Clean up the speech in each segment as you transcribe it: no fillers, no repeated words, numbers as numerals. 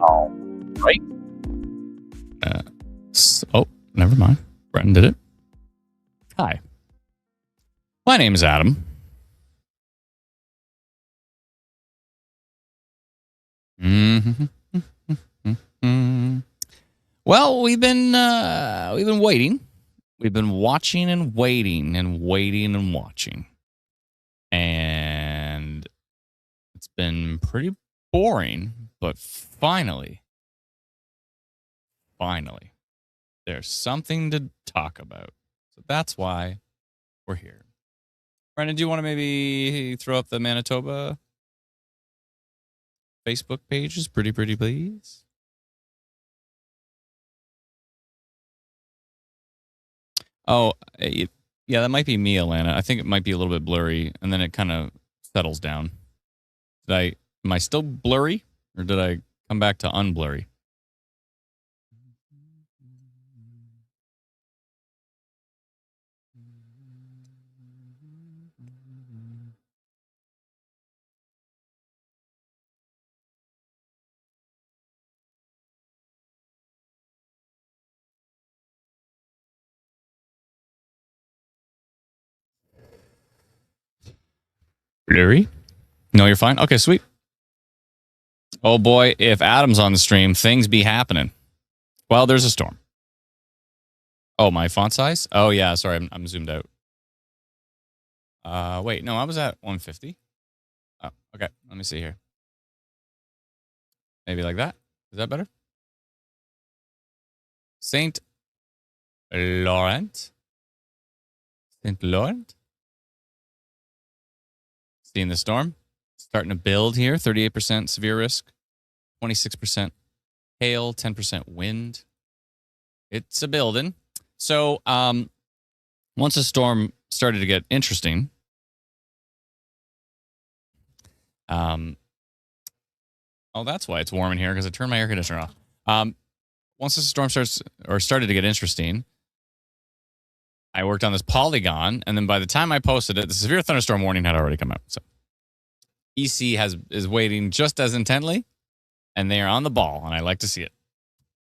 All right. Oh, never mind. Brenton did it. Hi. My name is Adam. Well, we've been waiting. We've been watching and waiting and waiting and watching. And it's been pretty boring, but finally, there's something to talk about. So that's why we're here. Brendan, do you want to maybe throw up the Manitoba Facebook pages? Pretty, please. Oh, yeah, that might be me, Alana. I think it might be a little bit blurry, and then it kind of settles down. Am I still blurry, or did I come back to unblurry? Blurry? No, you're fine? Okay, sweet. Oh boy, if Adam's on the stream, things be happening. Well, there's a storm. Oh, my font size? Oh yeah, sorry, I'm zoomed out. Wait, no, I was at 150. Oh, okay, let me see here. Maybe like that? Is that better? Saint Laurent? Saint Laurent? Seeing the storm? Starting to build here. 38% severe risk, 26% hail, 10% wind. It's a building. So once the storm started to get interesting, oh, that's why it's warm in here, because I turned my air conditioner off. Once the storm started to get interesting, I worked on this polygon, and then by the time I posted it, the severe thunderstorm warning had already come out. So EC is waiting just as intently, and they are on the ball, and I like to see it.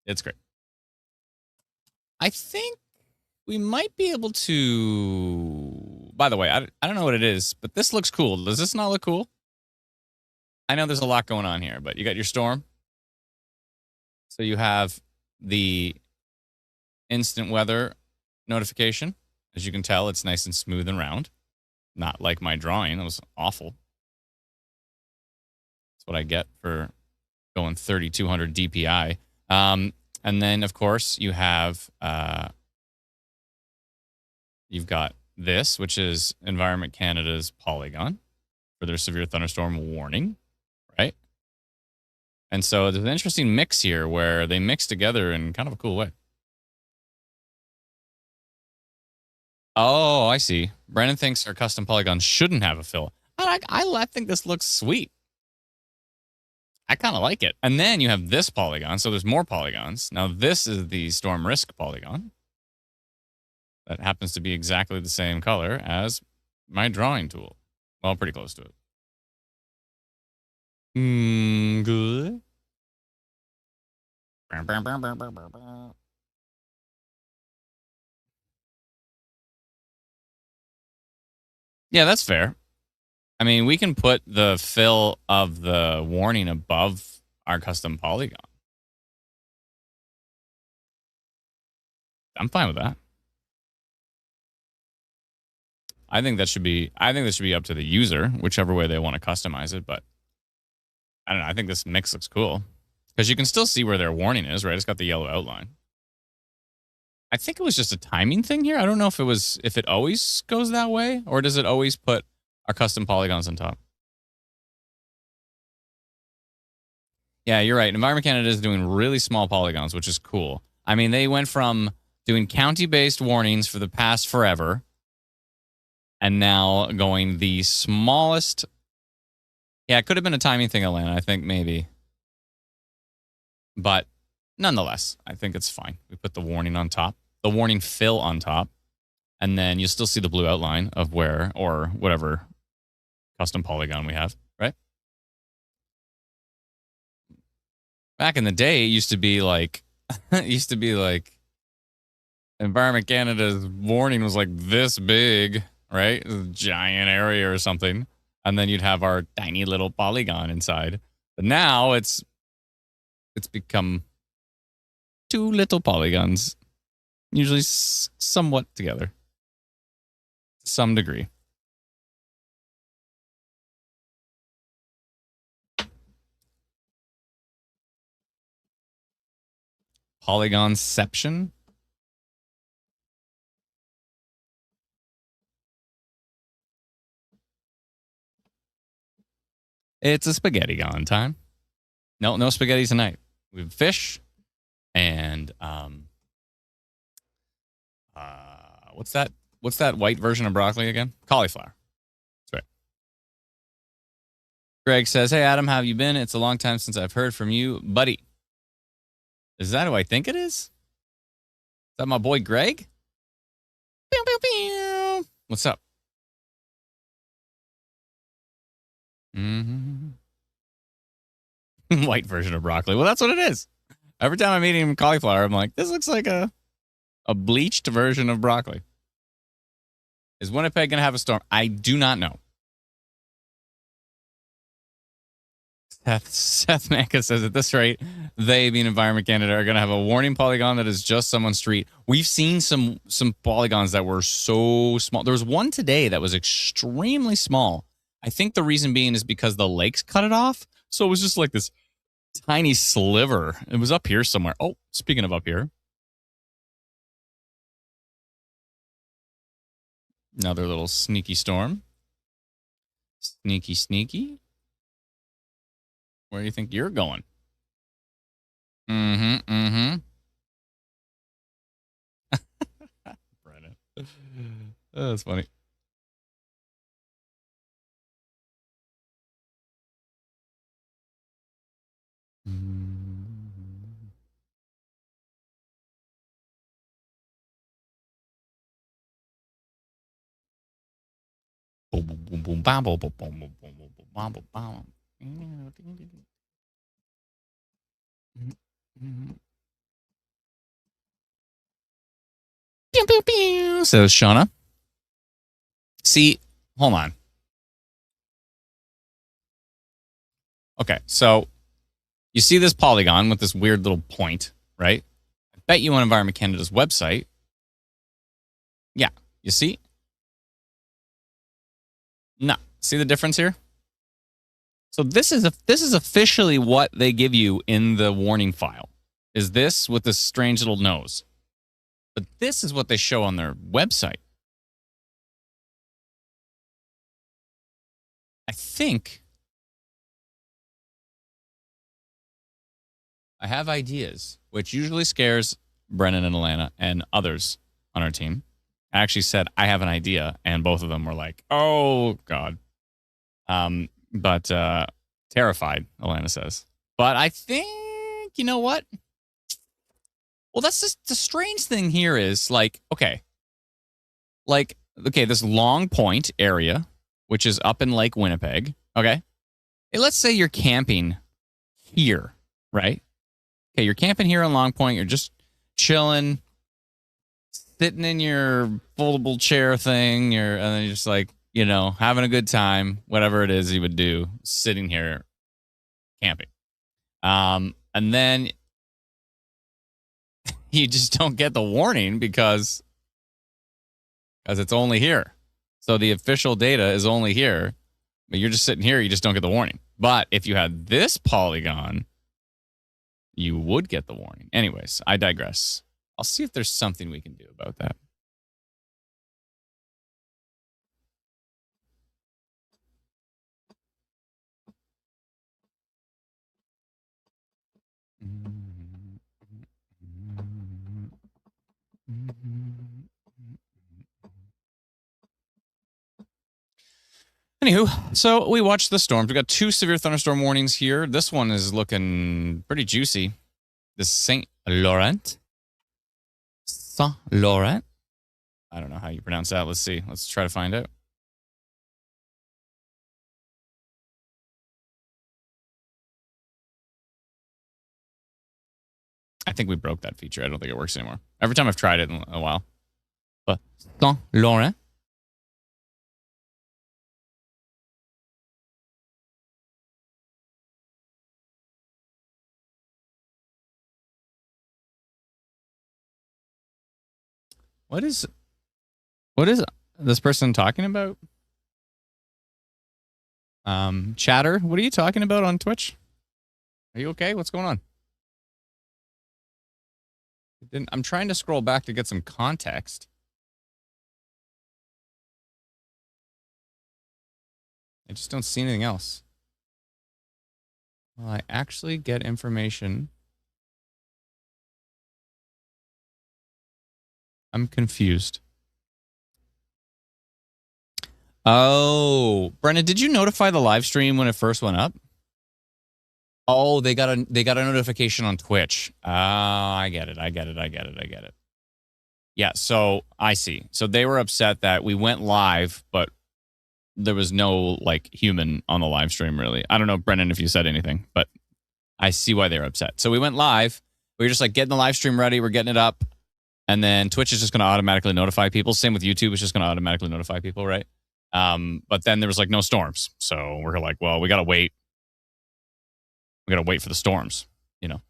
It's great. I think we might be able to... By the way, I don't know what it is, but this looks cool. Does this not look cool? I know there's a lot going on here, but you got your storm. So you have the instant weather notification. As you can tell, it's nice and smooth and round. Not like my drawing. It was awful. That's what I get for going 3200 DPI. And then, of course, you have you've got this, which is Environment Canada's polygon for their severe thunderstorm warning, right? And so there's an interesting mix here where they mix together in kind of a cool way. Oh, I see. Brandon thinks our custom polygons shouldn't have a fill. I think this looks sweet. I kind of like it. And then you have this polygon, so there's more polygons. Now, this is the storm risk polygon. That happens to be exactly the same color as my drawing tool. Well, pretty close to it. Good. Yeah, that's fair. I mean, we can put the fill of the warning above our custom polygon. I'm fine with that. I think this should be up to the user, whichever way they want to customize it. But I don't know. I think this mix looks cool because you can still see where their warning is, right? It's got the yellow outline. I think it was just a timing thing here. I don't know if it always goes that way, or does it always put our custom polygons on top? Yeah, you're right. Environment Canada is doing really small polygons, which is cool. I mean, they went from doing county-based warnings for the past forever, and now going the smallest. Yeah, it could have been a timing thing, Alana. I think maybe. But nonetheless, I think it's fine. We put the warning on top, the warning fill on top, and then you'll still see the blue outline of where or whatever custom polygon we have, right? Back in the day, it used to be like, Environment Canada's warning was like this big, right? A giant area or something. And then you'd have our tiny little polygon inside. But now it's become two little polygons, usually somewhat together to some degree. Polygonception. It's a spaghetti gon time. No spaghetti tonight. We have fish and what's that? What's that white version of broccoli again? Cauliflower. That's right. Greg says, "Hey Adam, how have you been? It's a long time since I've heard from you, buddy." Is that who I think it is? Is that my boy Greg? Pew, pew, pew. What's up? Mm-hmm. White version of broccoli. Well, that's what it is. Every time I'm eating cauliflower, I'm like, this looks like a bleached version of broccoli. Is Winnipeg going to have a storm? I do not know. Seth Manka says, at this rate, they, being Environment Canada, are going to have a warning polygon that is just someone's street. We've seen some polygons that were so small. There was one today that was extremely small. I think the reason being is because the lakes cut it off. So it was just like this tiny sliver. It was up here somewhere. Oh, speaking of up here. Another little sneaky storm. Sneaky, sneaky. Where do you think you're going? Mm-hmm. Brennan. Oh, that's funny. Boom, boom, boom, boom, bam, boom, boom, boom, boom, boom, boom, bam, boom, bam. Pew, pew, pew, says Shauna. See, hold on. Okay, so you see this polygon with this weird little point, right? I bet you on Environment Canada's website. Yeah, you see? No. See the difference here? So this is officially what they give you in the warning file. Is this with this strange little nose? But this is what they show on their website. I think I have ideas, which usually scares Brennan and Alana and others on our team. I actually said I have an idea, and both of them were like, "Oh God." But terrified, Alana says. But I think, you know what? Well, that's just the strange thing here is like, okay, this Long Point area, which is up in Lake Winnipeg. Okay. Hey, let's say you're camping here, right? Okay, you're camping here on Long Point. You're just chilling, sitting in your foldable chair thing. And then you're just like, having a good time, whatever it is you would do, sitting here camping. And then you just don't get the warning because it's only here. So the official data is only here, but you're just sitting here. You just don't get the warning. But if you had this polygon, you would get the warning. Anyways, I digress. I'll see if there's something we can do about that. Anywho, so we watched the storms. We got 2 severe thunderstorm warnings here. This one is looking pretty juicy. The Saint Laurent. Saint Laurent. I don't know how you pronounce that. Let's see. Let's try to find out. I think we broke that feature. I don't think it works anymore. Every time I've tried it in a while. But Saint Laurent. What is this person talking about? Chatter, what are you talking about on Twitch? Are you okay? What's going on? I'm trying to scroll back to get some context. I just don't see anything else. Well, I actually get information. I'm confused. Oh, Brennan, did you notify the live stream when it first went up? Oh, they got a notification on Twitch. I get it. Yeah, so I see. So they were upset that we went live, but there was no like human on the live stream, really. I don't know, Brennan, if you said anything, but I see why they're upset. So we went live. We were just like getting the live stream ready. We're getting it up. And then Twitch is just going to automatically notify people. Same with YouTube. It's just going to automatically notify people, right? But then there was like no storms. So we're like, well, we got to wait. We got to wait for the storms, you know?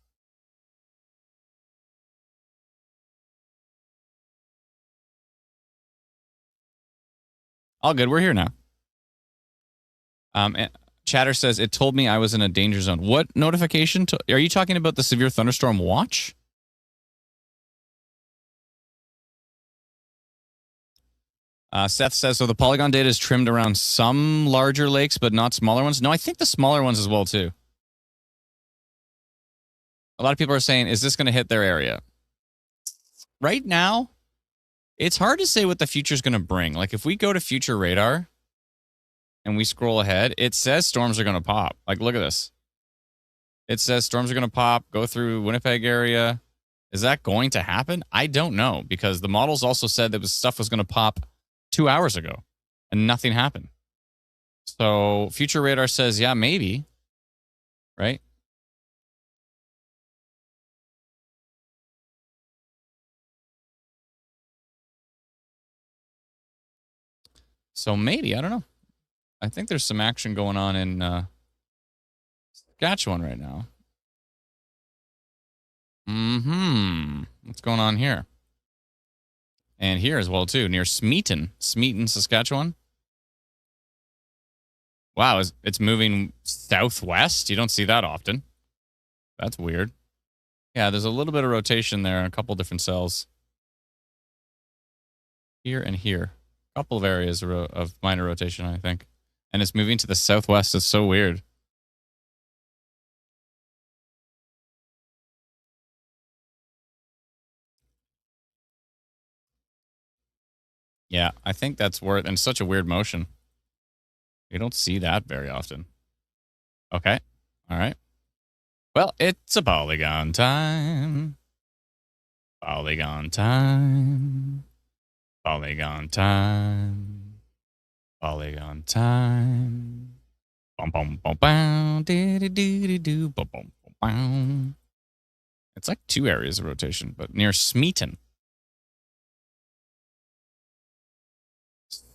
All good. We're here now. Chatter says, it told me I was in a danger zone. What notification? Are you talking about the severe thunderstorm watch? Seth says, so the polygon data is trimmed around some larger lakes, but not smaller ones? No, I think the smaller ones as well, too. A lot of people are saying, is this going to hit their area? Right now, it's hard to say what the future is going to bring. Like, if we go to future radar and we scroll ahead, it says storms are going to pop. Like, look at this. It says storms are going to pop, go through Winnipeg area. Is that going to happen? I don't know, because the models also said that stuff was going to pop 2 hours ago and nothing happened. So future radar says, yeah, maybe, right? So maybe, I don't know. I think there's some action going on in Saskatchewan right now. What's going on here? And here as well, too, near Smeaton, Saskatchewan. Wow, it's moving southwest. You don't see that often. That's weird. Yeah, there's a little bit of rotation there in a couple different cells. Here and here. A couple of areas of minor rotation, I think. And it's moving to the southwest. It's so weird. Yeah, I think that's worth, and such a weird motion. You don't see that very often. Okay. All right. Well, it's a polygon time. Polygon time. Polygon time. Polygon time. Bum bum bum bum. Diddy diddy do bum bum bum bum. It's like 2 areas of rotation, but near Smeaton.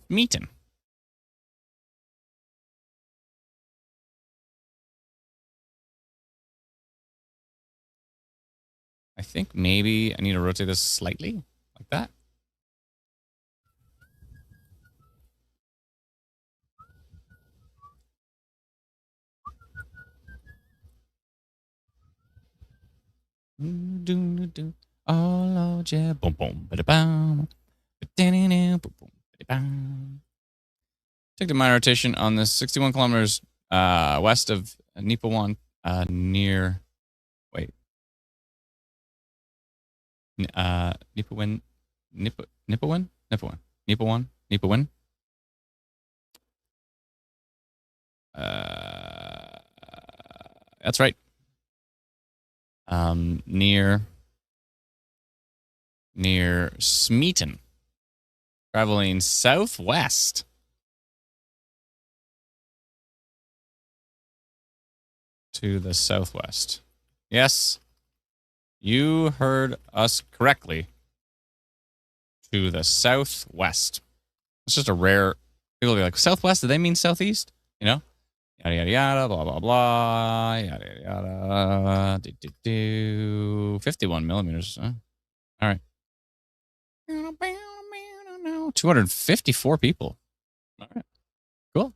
Smeaton. I think maybe I need to rotate this slightly, like that. Oh Lord, yeah. Boom, boom, ba-da-bam. Ba-da-da-da, boom, boom, ba-da-bam. Take the minor rotation on this 61 kilometers west of Nipawan, near. Wait. Nipawin. Nipawan. That's right. Near Smeaton, traveling southwest to the southwest. Yes, You heard us correctly. To the southwest. It's just a rare. People will be like, southwest? Do they mean southeast? You know? Yada, yada, yada, blah, blah, blah. Yada, yada, yada. 51 millimeters. Huh? All right. 254 people. All right. Cool.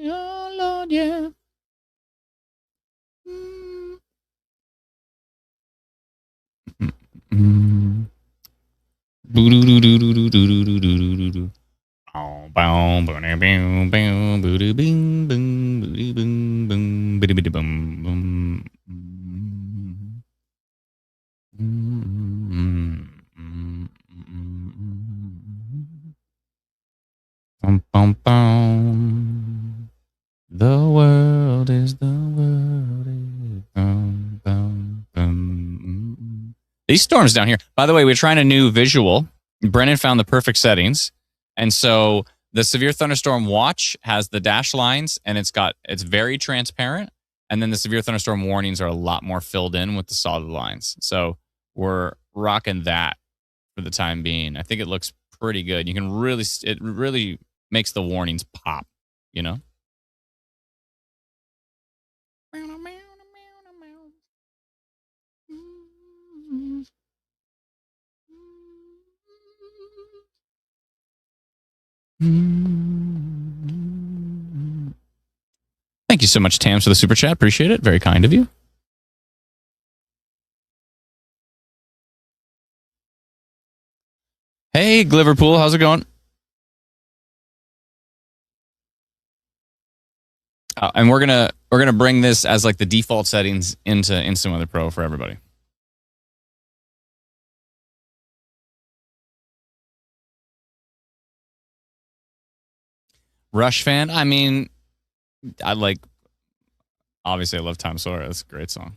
Oh, Lord, yeah. The world is the world. These storms down here. By the way, we're trying a new visual. Brennan found the perfect settings, and so the severe thunderstorm watch has the dash lines, and it's very transparent. And then the severe thunderstorm warnings are a lot more filled in with the solid lines. So we're rocking that for the time being. I think it looks pretty good. You can it really makes the warnings pop. You know. Thank you so much, Tams, for the super chat. Appreciate it. Very kind of you. Hey, Liverpool, how's it going? And we're gonna bring this as like the default settings into Instant Weather Pro for everybody. Rush fan. I mean, obviously I love Tom Sawyer. That's a great song.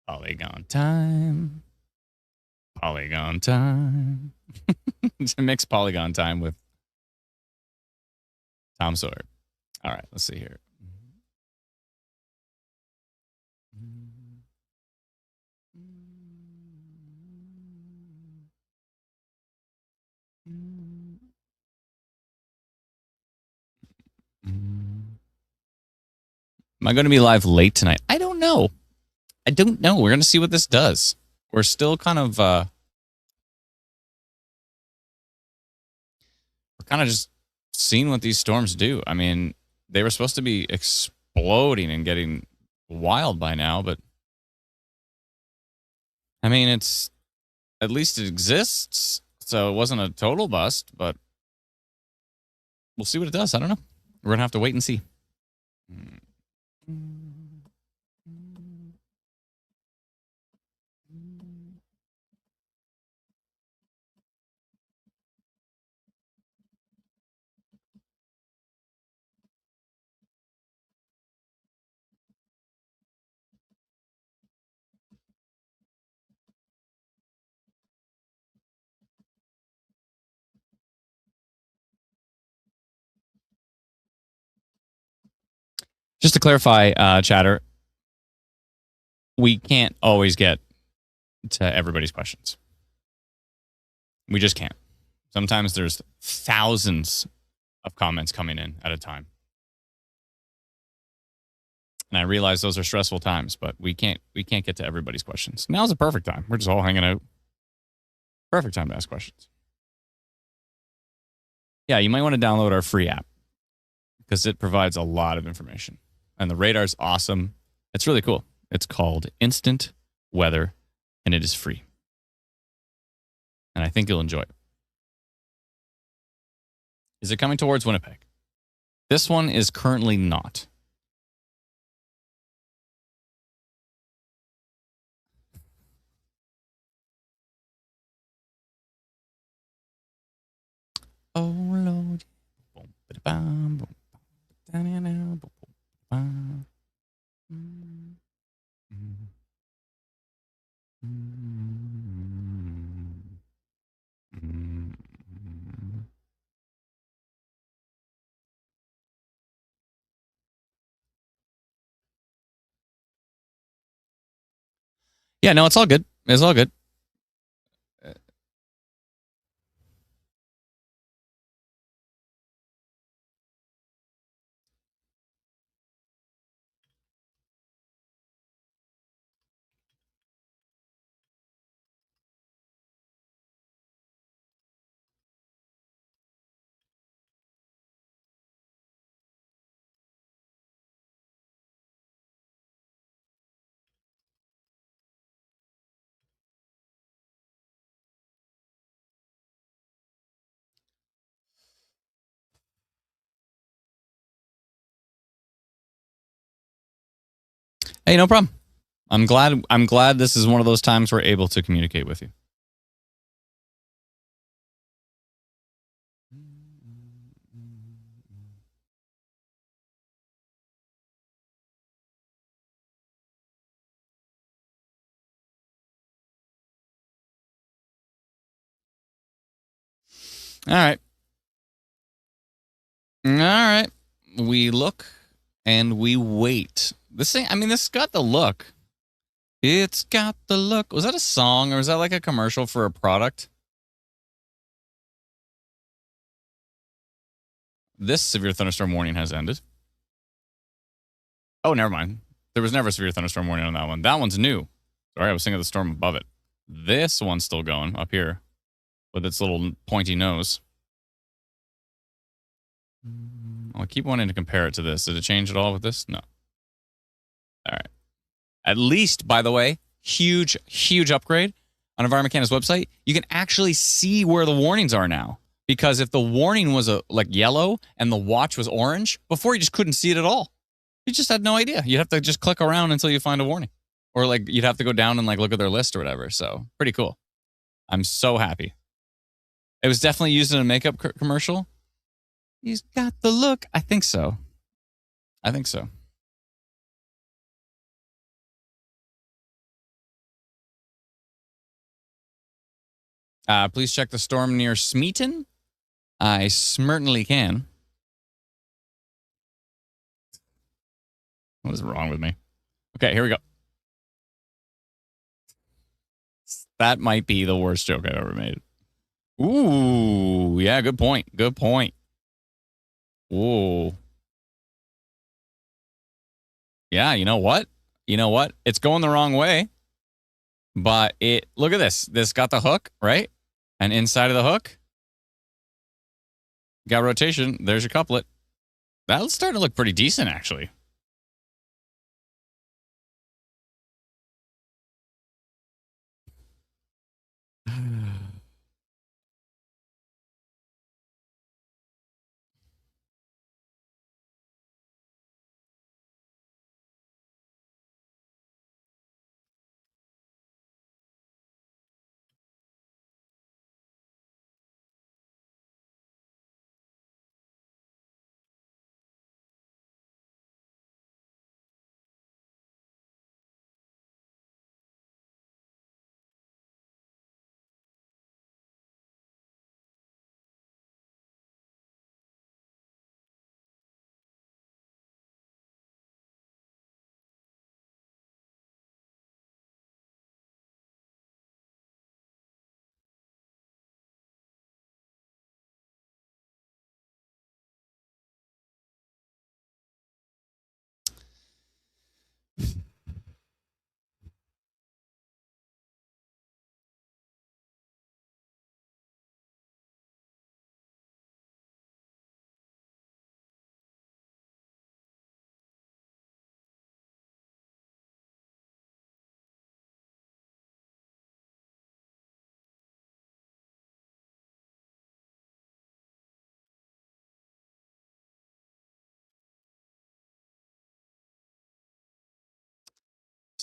Polygon time. Polygon time. To mix Polygon time with Tom Sawyer. All right, let's see here. Am I going to be live late tonight? I don't know. We're going to see what this does. We're still kind of just seeing what these storms do. I mean, they were supposed to be exploding and getting wild by now, but I mean, at least it exists. So it wasn't a total bust, but we'll see what it does. I don't know. We're going to have to wait and see. Just to clarify, chatter, we can't always get to everybody's questions. We just can't. Sometimes there's thousands of comments coming in at a time. And I realize those are stressful times, but we can't get to everybody's questions. Now's the perfect time. We're just all hanging out. Perfect time to ask questions. Yeah, you might want to download our free app because it provides a lot of information. And the radar's awesome. It's really cool. It's called Instant Weather, and it is free. And I think you'll enjoy it. Is it coming towards Winnipeg? This one is currently not. Oh, Lord. Yeah, no, it's all good. It's all good. Hey, no problem. I'm glad this is one of those times we're able to communicate with you. All right. All right. We look and we wait. This thing, I mean, this got the look. It's got the look. Was that a song or was that like a commercial for a product? This severe thunderstorm warning has ended. Oh, never mind. There was never a severe thunderstorm warning on that one. That one's new. Sorry, I was thinking of the storm above it. This one's still going up here with its little pointy nose. I'll keep wanting to compare it to this. Did it change at all with this? No. All right. At least, by the way, huge, huge upgrade on Environment Canada's website. You can actually see where the warnings are now. Because if the warning was like yellow and the watch was orange, before you just couldn't see it at all. You just had no idea. You'd have to just click around until you find a warning. Or like you'd have to go down and like look at their list or whatever. So pretty cool. I'm so happy. It was definitely used in a makeup commercial. He's got the look. I think so. I think so. Please check the storm near Smeaton. I certainly can. What is wrong with me? Okay, here we go. That might be the worst joke I've ever made. Ooh, yeah, good point. Good point. Ooh. Yeah, you know what? You know what? It's going the wrong way. But it, look at this. This got the hook, right? And inside of the hook, got rotation. There's your couplet. That's starting to look pretty decent, actually.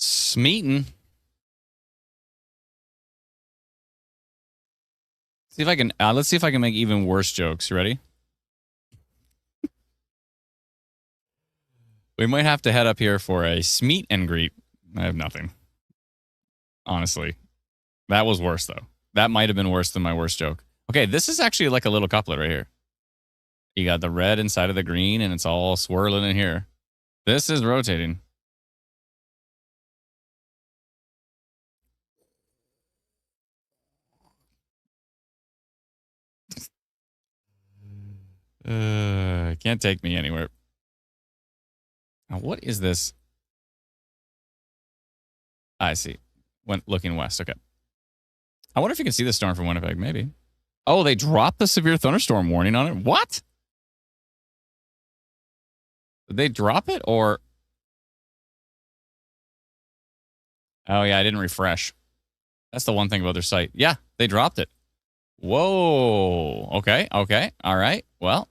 Smeaton. See if I can. Let's see if I can make even worse jokes. You ready? We might have to head up here for a meet and greet. I have nothing. Honestly. That was worse, though. That might have been worse than my worst joke. Okay, this is actually like a little couplet right here. You got the red inside of the green, and it's all swirling in here. This is rotating. Can't take me anywhere. Now, what is this? I see. Went looking west. Okay. I wonder if you can see the storm from Winnipeg. Maybe. Oh, they dropped the severe thunderstorm warning on it. What? Did they drop it or? Oh yeah, I didn't refresh. That's the one thing about their site. Yeah, they dropped it. Whoa. Okay. Okay. All right. Well,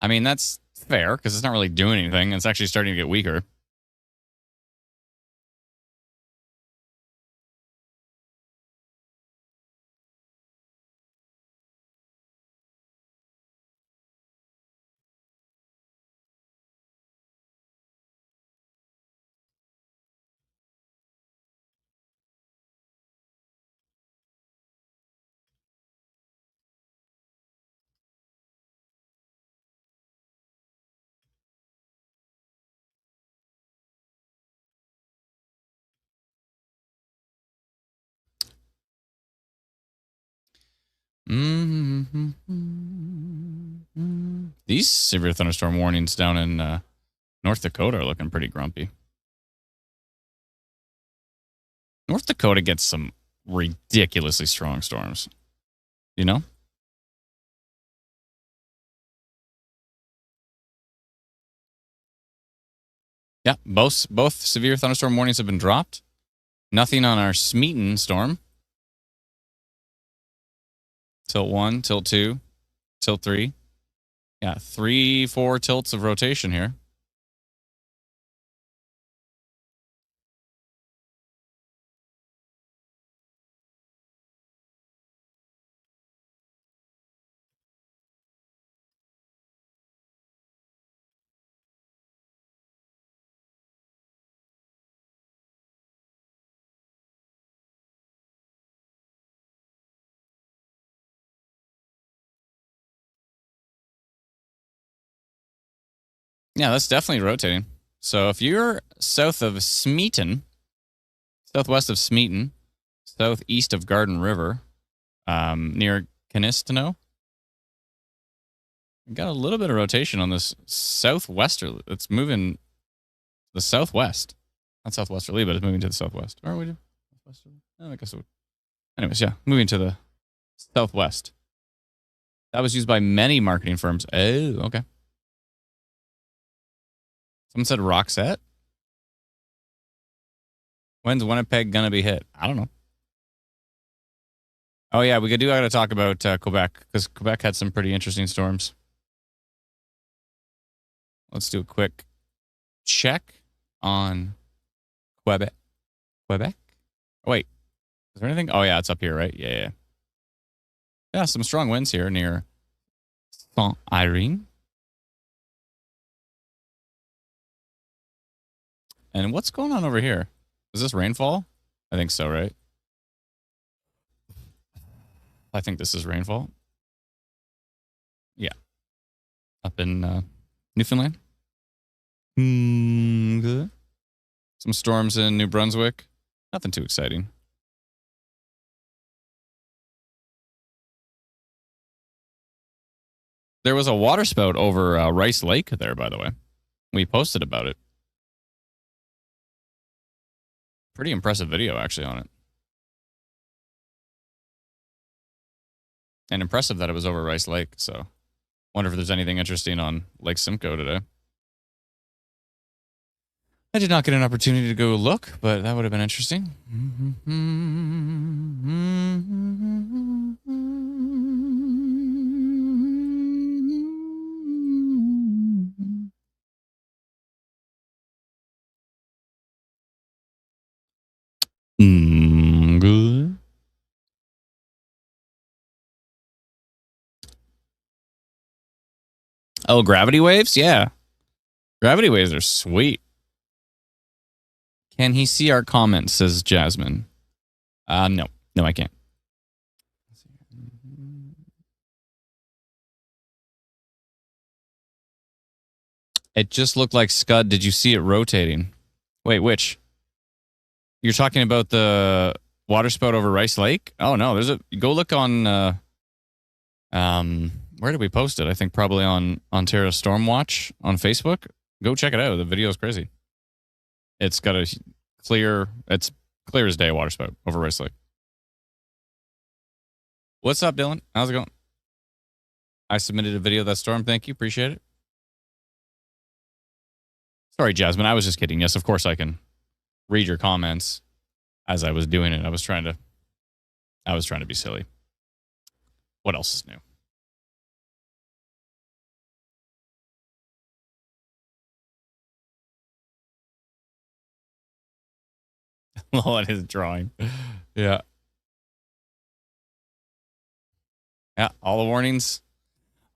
I mean that's fair because it's not really doing anything. It's actually starting to get weaker. These severe thunderstorm warnings down in North Dakota are looking pretty grumpy. North Dakota gets some ridiculously strong storms. You know? Yeah, both severe thunderstorm warnings have been dropped. Nothing on our Smeaton storm. Tilt 1, tilt 2, tilt 3. Yeah, 3, 4 tilts of rotation here. Yeah, that's definitely rotating. So if you're south of Smeaton, southwest of Smeaton, southeast of Garden River, near Canistano, got a little bit of rotation on this southwesterly. It's moving the southwest. Not southwesterly, but it's moving to the southwest. Or we do? I guess it would. Anyways, yeah, moving to the southwest. That was used by many marketing firms. Oh, okay. Someone said Roxette. When's Winnipeg gonna be hit? I don't know. Oh yeah, we got to talk about Quebec because Quebec had some pretty interesting storms. Let's do a quick check on Quebec. Quebec? Oh, wait, is there anything? Oh yeah, it's up here, right? Yeah. Yeah, some strong winds here near Saint Irene. And what's going on over here? Is this rainfall? I think so, right? I think this is rainfall. Yeah. Up in Newfoundland. Good. Some storms in New Brunswick. Nothing too exciting. There was a water spout over Rice Lake there, by the way. We posted about it. Pretty impressive video, actually, on it. And impressive that it was over Rice Lake, so wonder if there's anything interesting on Lake Simcoe today. I did not get an opportunity to go look, but that would have been interesting. Good. Oh, gravity waves? Yeah. Gravity waves are sweet. Can he see our comments, says Jasmine. No. No, I can't. It just looked like Scud. Did you see it rotating? Wait, which? You're talking about the water spout over Rice Lake? Oh no, there's a go look on where did we post it? I think probably on Ontario Storm Watch on Facebook. Go check it out. The video is crazy. It's got a it's clear as day water spout over Rice Lake. What's up, Dylan? How's it going? I submitted a video of that storm. Thank you. Appreciate it. Sorry, Jasmine. I was just kidding. Yes, of course I can read your comments as I was doing it. I was trying to be silly. What else is new? What is drawing? Yeah. Yeah, all the warnings.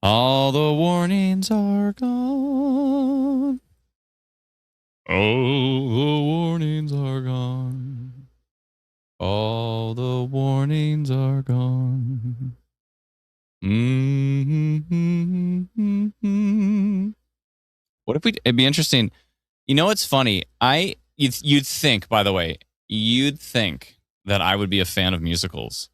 All the warnings are gone. All the warnings are gone. All the warnings are gone. What if it'd be interesting. You know what's funny? You'd think, by the way, you'd think that I would be a fan of musicals.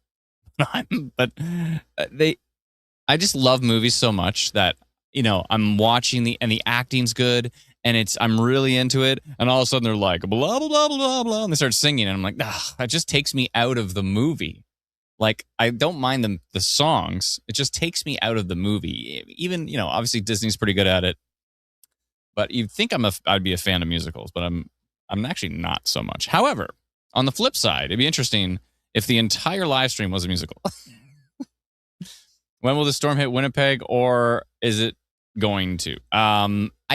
But I just love movies so much that, I'm watching the acting's good and I'm really into it. And all of a sudden they're like, blah, blah, blah, blah, blah. And they start singing. And I'm like, that just takes me out of the movie. Like, I don't mind the songs. It just takes me out of the movie. Even, obviously Disney's pretty good at it. But you'd think I'd be a fan of musicals, but I'm actually not so much. However, on the flip side, it'd be interesting if the entire live stream was a musical. When will the storm hit Winnipeg, or is it going to?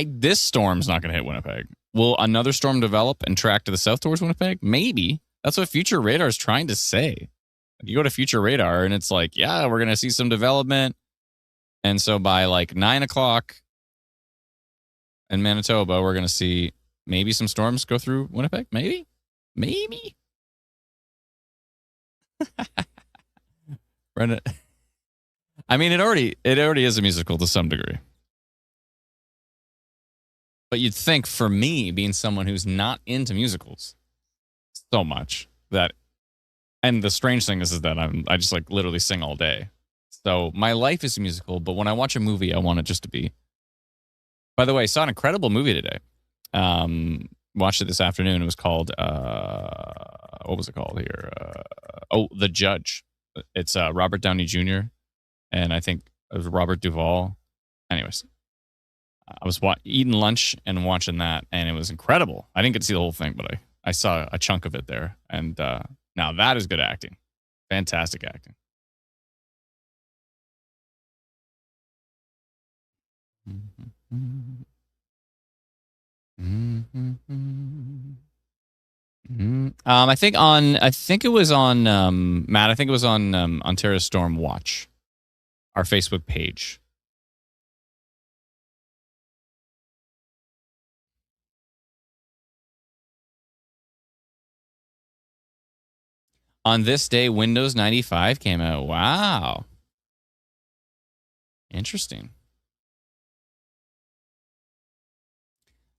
This storm's not going to hit Winnipeg. Will another storm develop and track to the south towards Winnipeg? Maybe. That's what Future Radar is trying to say. You go to Future Radar and it's like, yeah, we're going to see some development. And so by like 9 o'clock in Manitoba, we're going to see maybe some storms go through Winnipeg. Maybe. Brendan. I mean, it already is a musical to some degree. But you'd think for me, being someone who's not into musicals so much, that, and the strange thing is that I just like literally sing all day. So my life is a musical, but when I watch a movie, I want it just to be. By the way, I saw an incredible movie today. Watched it this afternoon. It was called, what was it called here? The Judge. It's Robert Downey Jr. and I think it was Robert Duvall. Anyways, I was eating lunch and watching that, and it was incredible. I didn't get to see the whole thing, but I saw a chunk of it there. And now that is good acting. Fantastic acting. I think it was on Matt. I think it was on Ontario Storm Watch, our Facebook page. On this day, Windows 95 came out. Wow. Interesting.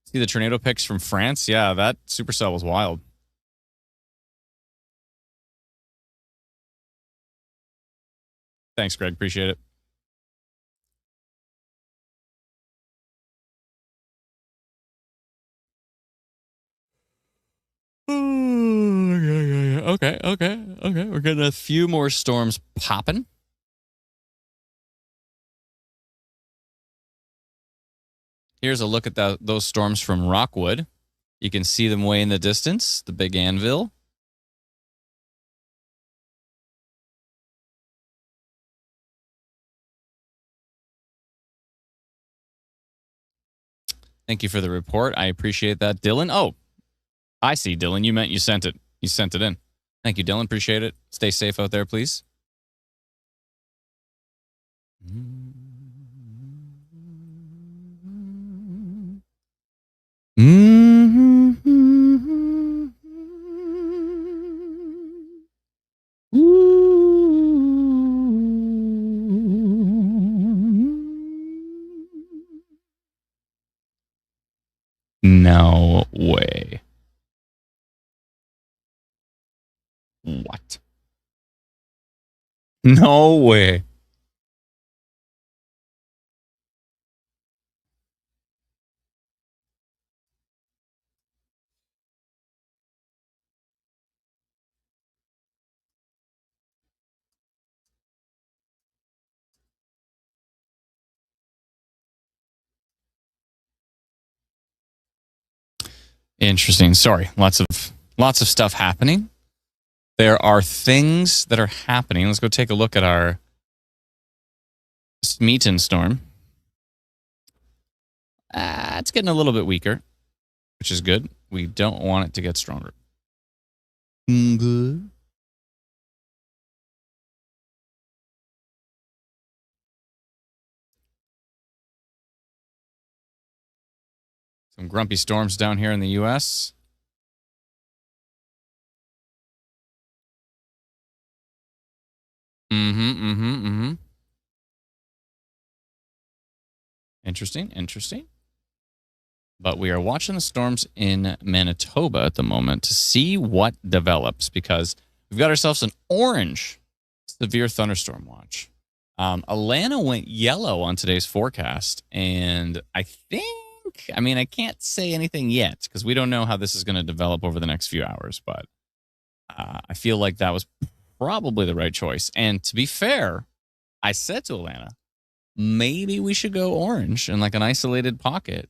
See the tornado pics from France? Yeah, that supercell was wild. Thanks, Greg. Appreciate it. Okay. We're getting a few more storms popping. Here's a look at those storms from Rockwood. You can see them way in the distance, the big anvil. Thank you for the report. I appreciate that, Dylan. Oh, I see, Dylan. You meant you sent it. You sent it in. Thank you, Dylan. Appreciate it. Stay safe out there, please. No way. What? No way. Interesting. Sorry. Lots of stuff happening. There are things that are happening. Let's go take a look at our Smeaton storm. It's getting a little bit weaker, which is good. We don't want it to get stronger. Good. Some grumpy storms down here in the U.S. Interesting. But we are watching the storms in Manitoba at the moment to see what develops because we've got ourselves an orange severe thunderstorm watch. Alana went yellow on today's forecast, and I can't say anything yet because we don't know how this is going to develop over the next few hours, but I feel like that was probably the right choice. And to be fair, I said to Alana, maybe we should go orange in like an isolated pocket.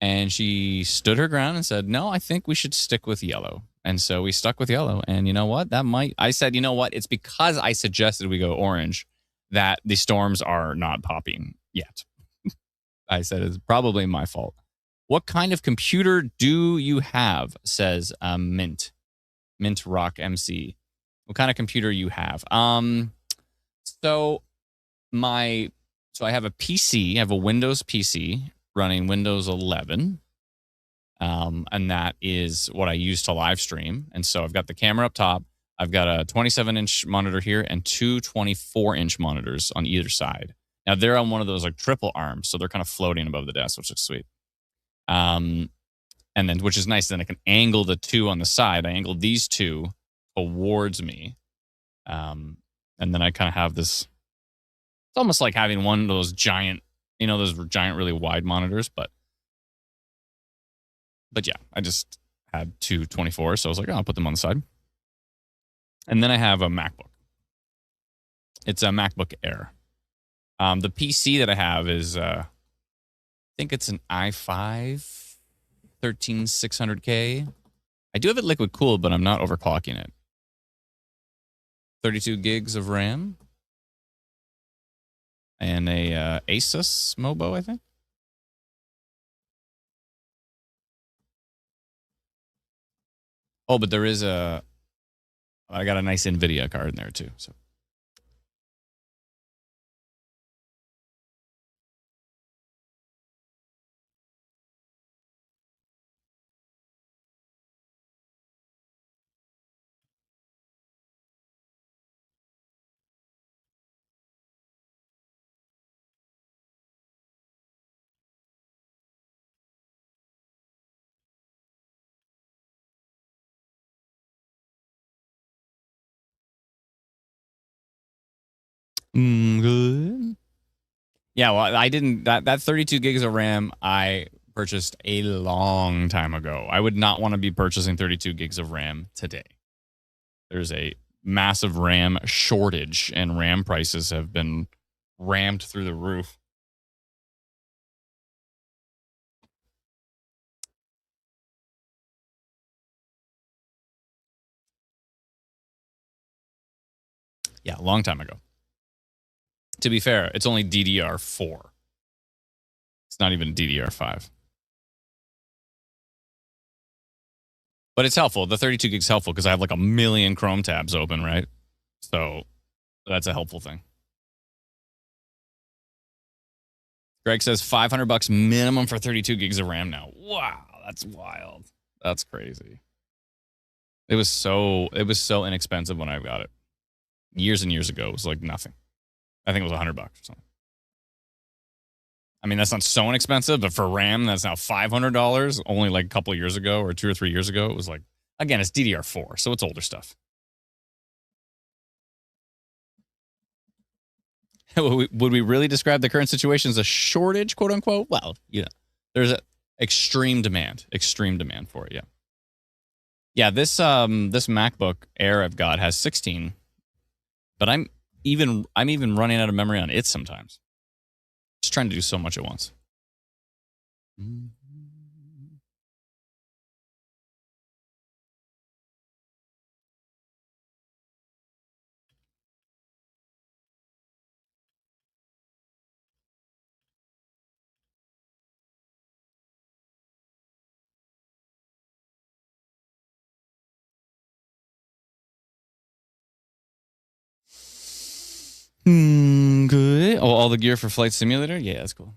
And she stood her ground and said, no, I think we should stick with yellow. And so we stuck with yellow. And you know what? I said, you know what? It's because I suggested we go orange that the storms are not popping yet. I said it's probably my fault. What kind of computer do you have? Says Mint Rock MC. What kind of computer you have? So I have a PC. I have a Windows PC running Windows 11. And that is what I use to live stream. And so I've got the camera up top. I've got a 27-inch monitor here and two 24-inch monitors on either side. Now, they're on one of those like triple arms, so they're kind of floating above the desk, which is sweet. And then, which is nice, then I can angle the two on the side. I angled these two towards me. And then I kind of have this, it's almost like having one of those giant, those giant, really wide monitors, but yeah, I just had two 24s, so I was like, I'll put them on the side. And then I have a MacBook. It's a MacBook Air. The PC that I have is, I think it's an i5 13600K. I do have it liquid cooled, but I'm not overclocking it. 32 gigs of RAM. And a Asus Mobo, I think. Oh, but there is I got a nice NVIDIA card in there too. So. Good. Yeah, well, I didn't that 32 gigs of RAM I purchased a long time ago. I would not want to be purchasing 32 gigs of RAM today. There's a massive RAM shortage and RAM prices have been rammed through the roof. Yeah, a long time ago. To be fair, it's only DDR4. It's not even DDR5. But it's helpful. The 32 gigs helpful because I have like a million Chrome tabs open, right? So that's a helpful thing. Greg says $500 minimum for 32 gigs of RAM now. Wow, that's wild. That's crazy. It was so inexpensive when I got it. Years and years ago, it was like nothing. I think it was $100 or something. I mean, that's not so inexpensive, but for RAM, that's now $500. Only like a couple of years ago or 2 or 3 years ago, it was like, again, it's DDR4, so it's older stuff. Would we really describe the current situation as a shortage, quote unquote? Well, there's a extreme demand for it. Yeah. Yeah, this MacBook Air I've got has 16, but I'm even running out of memory on it sometimes. Just trying to do so much at once. Good. Oh, all the gear for Flight Simulator? Yeah, that's cool.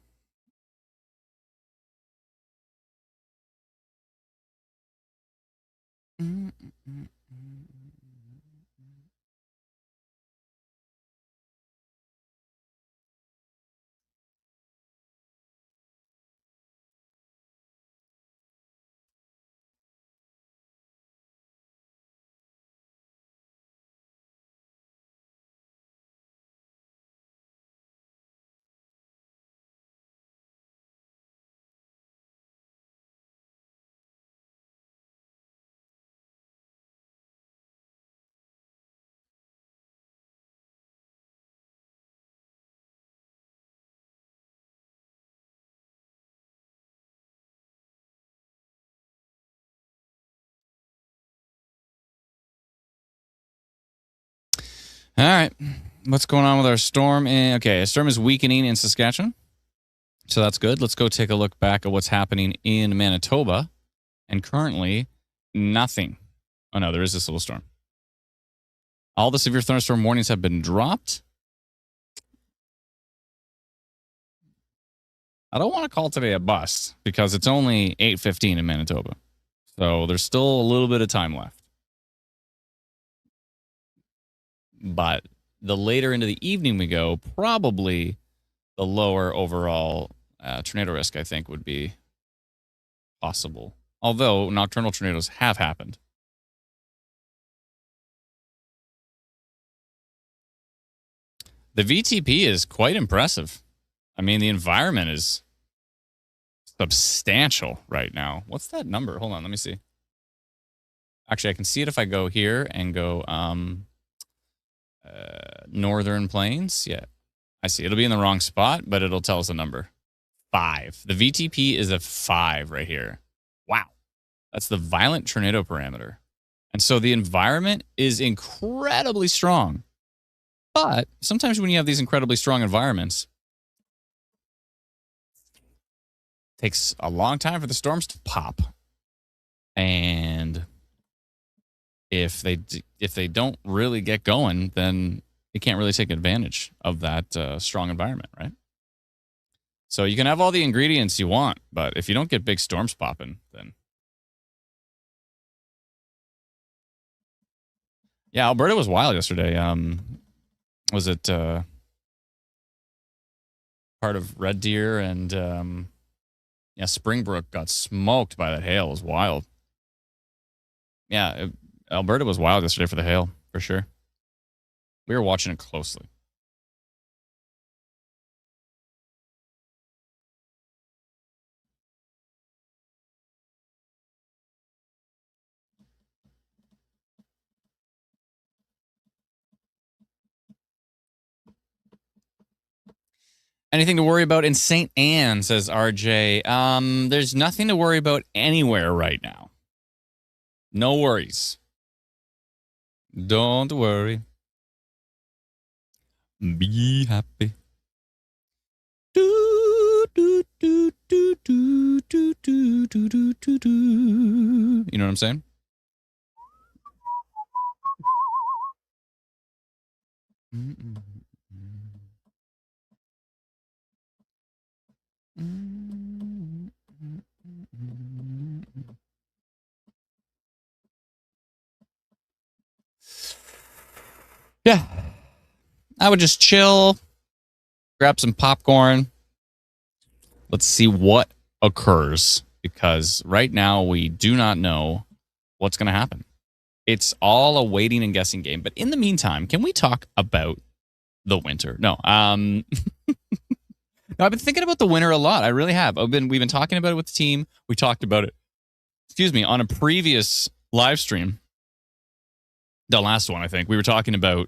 All right. What's going on with our storm? Okay, a storm is weakening in Saskatchewan. So that's good. Let's go take a look back at what's happening in Manitoba. And currently, nothing. Oh, no, there is this little storm. All the severe thunderstorm warnings have been dropped. I don't want to call today a bust because it's only 8:15 in Manitoba. So there's still a little bit of time left. But the later into the evening we go, probably the lower overall tornado risk, I think, would be possible. Although nocturnal tornadoes have happened. The VTP is quite impressive. I mean, the environment is substantial right now. What's that number? Hold on, let me see. Actually, I can see it if I go here and go Northern Plains. Yeah, I see. It'll be in the wrong spot, but it'll tell us the number. 5. The VTP is a 5 right here. Wow. That's the violent tornado parameter. And so the environment is incredibly strong. But sometimes when you have these incredibly strong environments, it takes a long time for the storms to pop. And if they don't really get going, then you can't really take advantage of that strong environment, right? So you can have all the ingredients you want, but if you don't get big storms popping, then yeah, Alberta was wild yesterday. Was it part of Red Deer and yeah, Springbrook got smoked by that hail. It was wild. Yeah, Alberta was wild yesterday for the hail, for sure. We were watching it closely. Anything to worry about in St. Anne, says RJ. There's nothing to worry about anywhere right now. No worries. Don't worry. Be happy. Do, do, do, do, do, do, do, do, do, do, do. You know what I'm saying? Yeah. I would just chill, grab some popcorn. Let's see what occurs, because right now we do not know what's going to happen. It's all a waiting and guessing game. But in the meantime, can we talk about the winter? No. No, I've been thinking about the winter a lot. I really have. We've been talking about it with the team. We talked about it, on a previous live stream. The last one, I think. We were talking about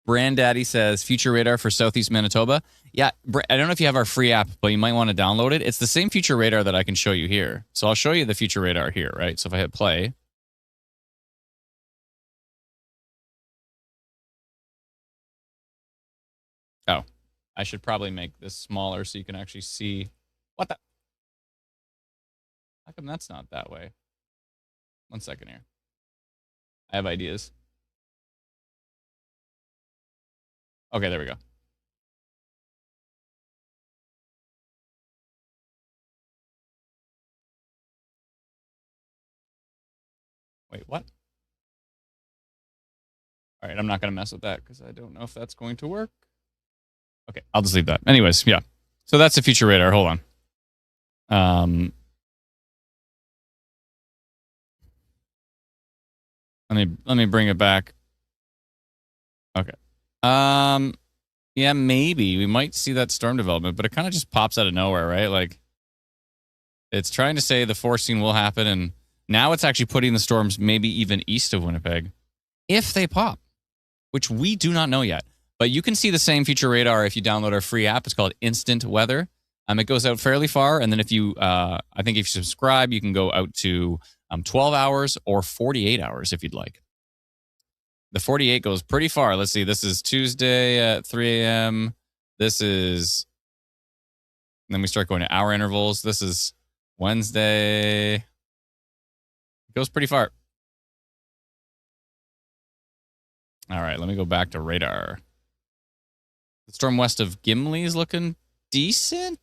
Brandaddy says future radar for Southeast Manitoba. Yeah, I don't know if you have our free app, but you might want to download it. It's the same future radar that I can show you here. So I'll show you the future radar here, right? So if I hit play. Oh, I should probably make this smaller so you can actually see. What the? How come that's not that way? 1 second here. I have ideas. Okay, there we go. Wait, what? All right, I'm not going to mess with that because I don't know if that's going to work. Okay, I'll just leave that. Anyways, yeah. So that's the future radar. Hold on. Let me bring it back. Okay. Yeah, maybe we might see that storm development, but it kind of just pops out of nowhere, right? Like, it's trying to say the forcing will happen, and now it's actually putting the storms maybe even east of Winnipeg if they pop, which we do not know yet. But you can see the same future radar if you download our free app. It's called Instant Weather. It goes out fairly far, and then if you, I think if you subscribe, you can go out to 12 hours or 48 hours if you'd like. The 48 goes pretty far. Let's see. This is Tuesday at 3 a.m. This is, and then we start going to hour intervals. This is Wednesday. It goes pretty far. All right, let me go back to radar. The storm west of Gimli is looking decent.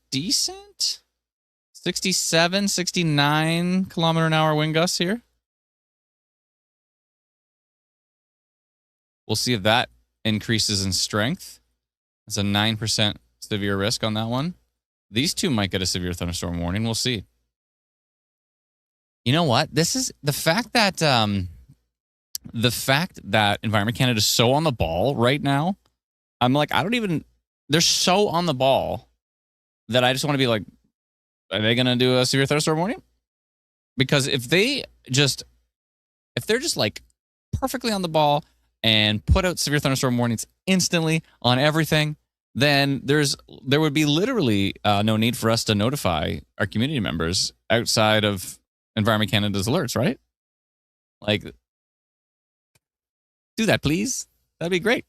67, 69 kilometer an hour wind gusts here. We'll see if that increases in strength. It's a 9% severe risk on that one. These two might get a severe thunderstorm warning. We'll see. You know what? This is the fact that Environment Canada is so on the ball right now. I'm like, they're so on the ball that I just want to be like, are they going to do a severe thunderstorm warning? Because if they're just like perfectly on the ball and put out severe thunderstorm warnings instantly on everything, then there would be literally no need for us to notify our community members outside of Environment Canada's alerts, right? Like, do that, please. That'd be great.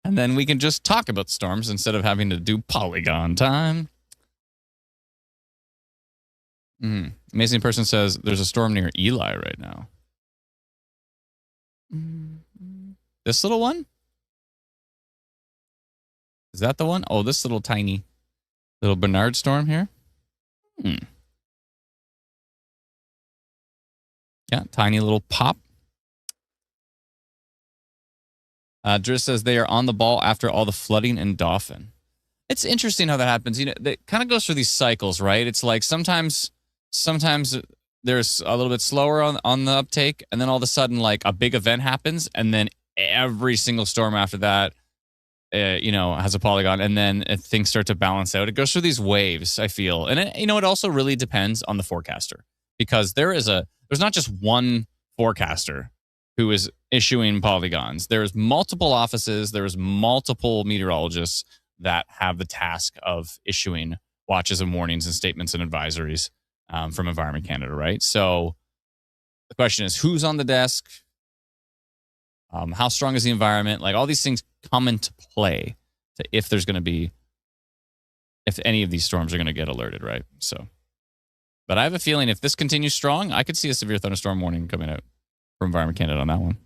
And then we can just talk about the storms instead of having to do polygon time. Amazing person says there's a storm near Eli right now. This little one? Is that the one? Oh, this little tiny little Bernard storm here. Yeah, tiny little pop. Driss says they are on the ball after all the flooding in Dauphin. It's interesting how that happens. You know, it kind of goes through these cycles, right? It's like sometimes there's a little bit slower on the uptake, and then all of a sudden, like a big event happens, and then every single storm after that, has a polygon, and then things start to balance out. It goes through these waves, I feel, and it also really depends on the forecaster, because there's not just one forecaster who is issuing polygons. There's multiple offices, there's multiple meteorologists that have the task of issuing watches and warnings and statements and advisories from Environment Canada, right? So the question is, who's on the desk? How strong is the environment? Like, all these things come into play to if any of these storms are going to get alerted, right? So, but I have a feeling if this continues strong, I could see a severe thunderstorm warning coming out from Environment Canada on that one.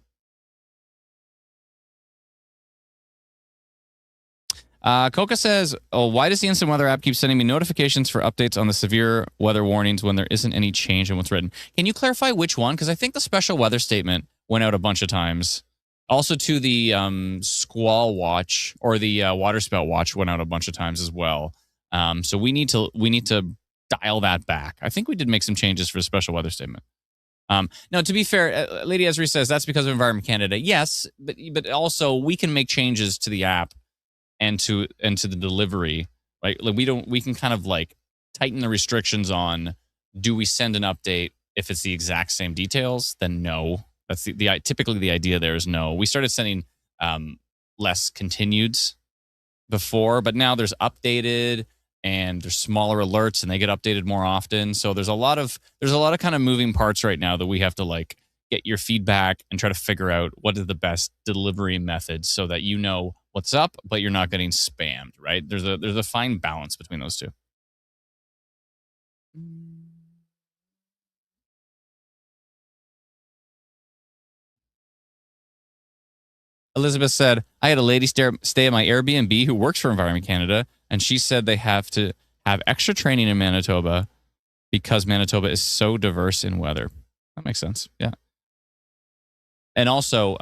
Coca says, "Oh, why does the Instant Weather app keep sending me notifications for updates on the severe weather warnings when there isn't any change in what's written?" Can you clarify which one? Because I think the special weather statement went out a bunch of times. Also, to the squall watch or the waterspout watch went out a bunch of times as well. So we need to dial that back. I think we did make some changes for the special weather statement. Now, to be fair, Lady Esri says that's because of Environment Canada. Yes, but also we can make changes to the app and to the delivery. Right? Like we can kind of like tighten the restrictions on, do we send an update if it's the exact same details? Then no. That's typically the idea there is no. We started sending less continueds before, but now there's updated and there's smaller alerts and they get updated more often. So there's a lot of kind of moving parts right now that we have to like get your feedback and try to figure out what is the best delivery method so that you know what's up, but you're not getting spammed, right? There's a fine balance between those two. Elizabeth said, I had a lady stay at my Airbnb who works for Environment Canada, and she said they have to have extra training in Manitoba because Manitoba is so diverse in weather. That makes sense. Yeah. And also,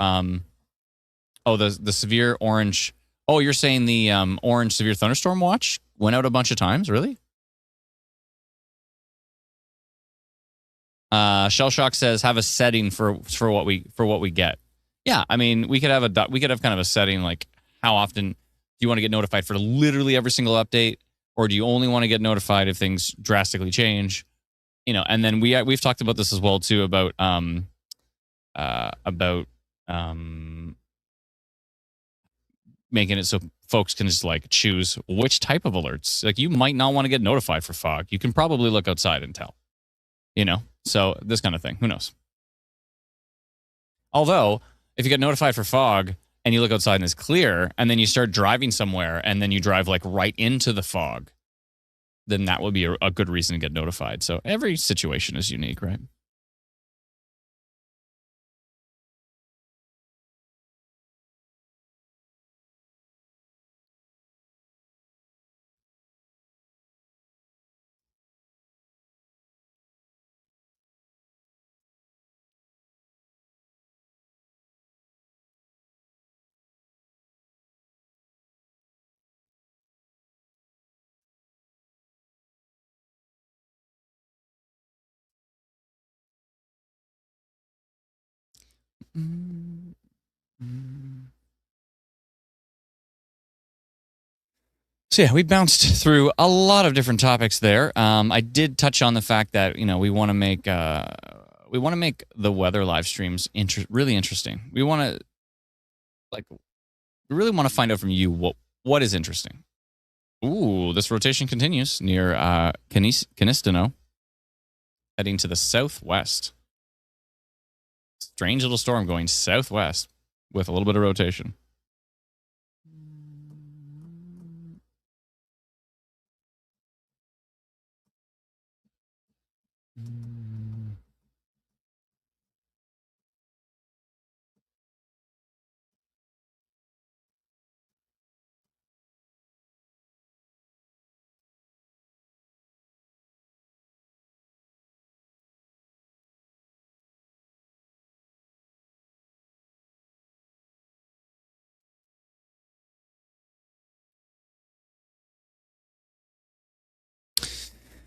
the severe orange. Oh, you're saying the orange severe thunderstorm watch went out a bunch of times, really? Shell Shock says have a setting for what we get. Yeah, I mean we could have kind of a setting like how often do you want to get notified for literally every single update, or do you only want to get notified if things drastically change? You know, and then we've talked about this as well too about making it so folks can just like choose which type of alerts. Like you might not want to get notified for fog. You can probably look outside and tell. You know, so this kind of thing. Who knows? Although, if you get notified for fog and you look outside and it's clear, and then you start driving somewhere and then you drive like right into the fog, then that would be a good reason to get notified. So every situation is unique, right? So yeah, we bounced through a lot of different topics there. I did touch on the fact that we want to make the weather live streams really interesting. We want to we really want to find out from you what is interesting. Ooh, this rotation continues near Canistino, heading to the southwest. Strange little storm going southwest with a little bit of rotation.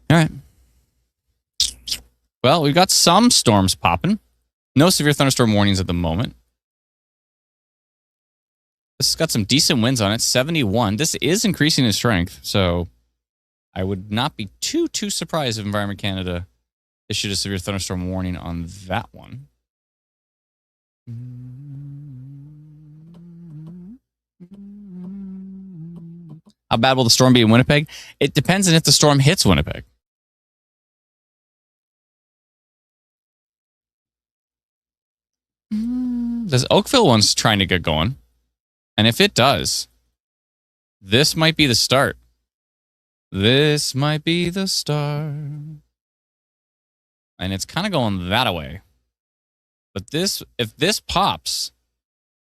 All right. Well, we've got some storms popping. No severe thunderstorm warnings at the moment. This has got some decent winds on it, 71. This is increasing in strength, so I would not be too surprised if Environment Canada issued a severe thunderstorm warning on that one. How bad will the storm be in Winnipeg? It depends on if the storm hits Winnipeg. This Oakville one's trying to get going. And if it does, this might be the start. This might be the start. And it's kind of going that way. But if this pops,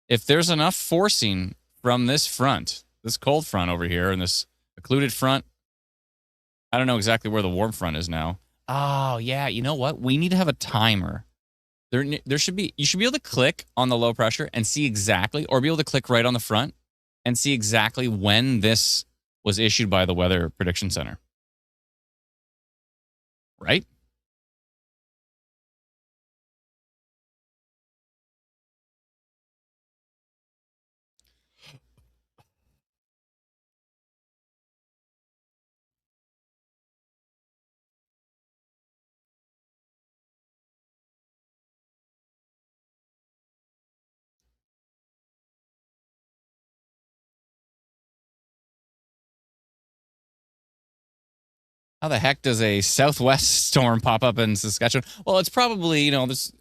if there's enough forcing from this front, this cold front over here and this occluded front. I don't know exactly where the warm front is now. Oh, yeah. You know what? We need to have a timer. There should be, you should be able to click on the low pressure and see exactly, or be able to click right on the front and see exactly when this was issued by the Weather Prediction Center. Right? How the heck does a southwest storm pop up in Saskatchewan? Well, it's probably, this,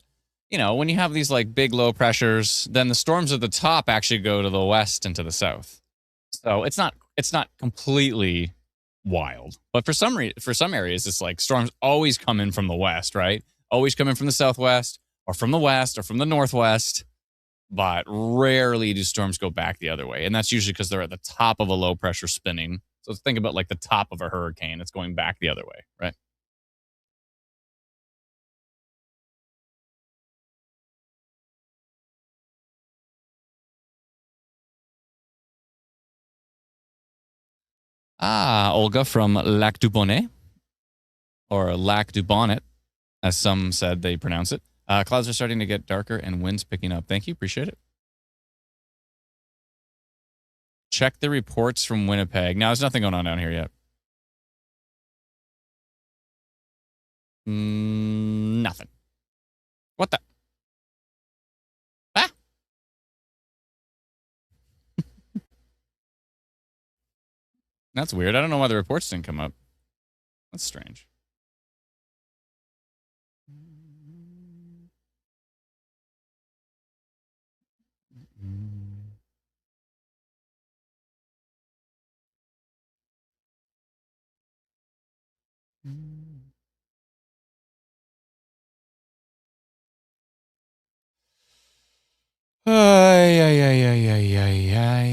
when you have these like big low pressures, then the storms at the top actually go to the west and to the south. So it's not completely wild. But for some areas, it's like storms always come in from the west, right? Always come in from the southwest or from the west or from the northwest. But rarely do storms go back the other way. And that's usually because they're at the top of a low pressure spinning. So think about like the top of a hurricane. It's going back the other way, right? Ah, Olga from Lac du Bonnet, or Lac du Bonnet, as some said they pronounce it. Clouds are starting to get darker and winds picking up. Thank you. Appreciate it. Check the reports from Winnipeg. Now, there's nothing going on down here yet. Nothing. What the? Ah! That's weird. I don't know why the reports didn't come up. That's strange. Ay, ay, ay, ay, ay, ay, ay.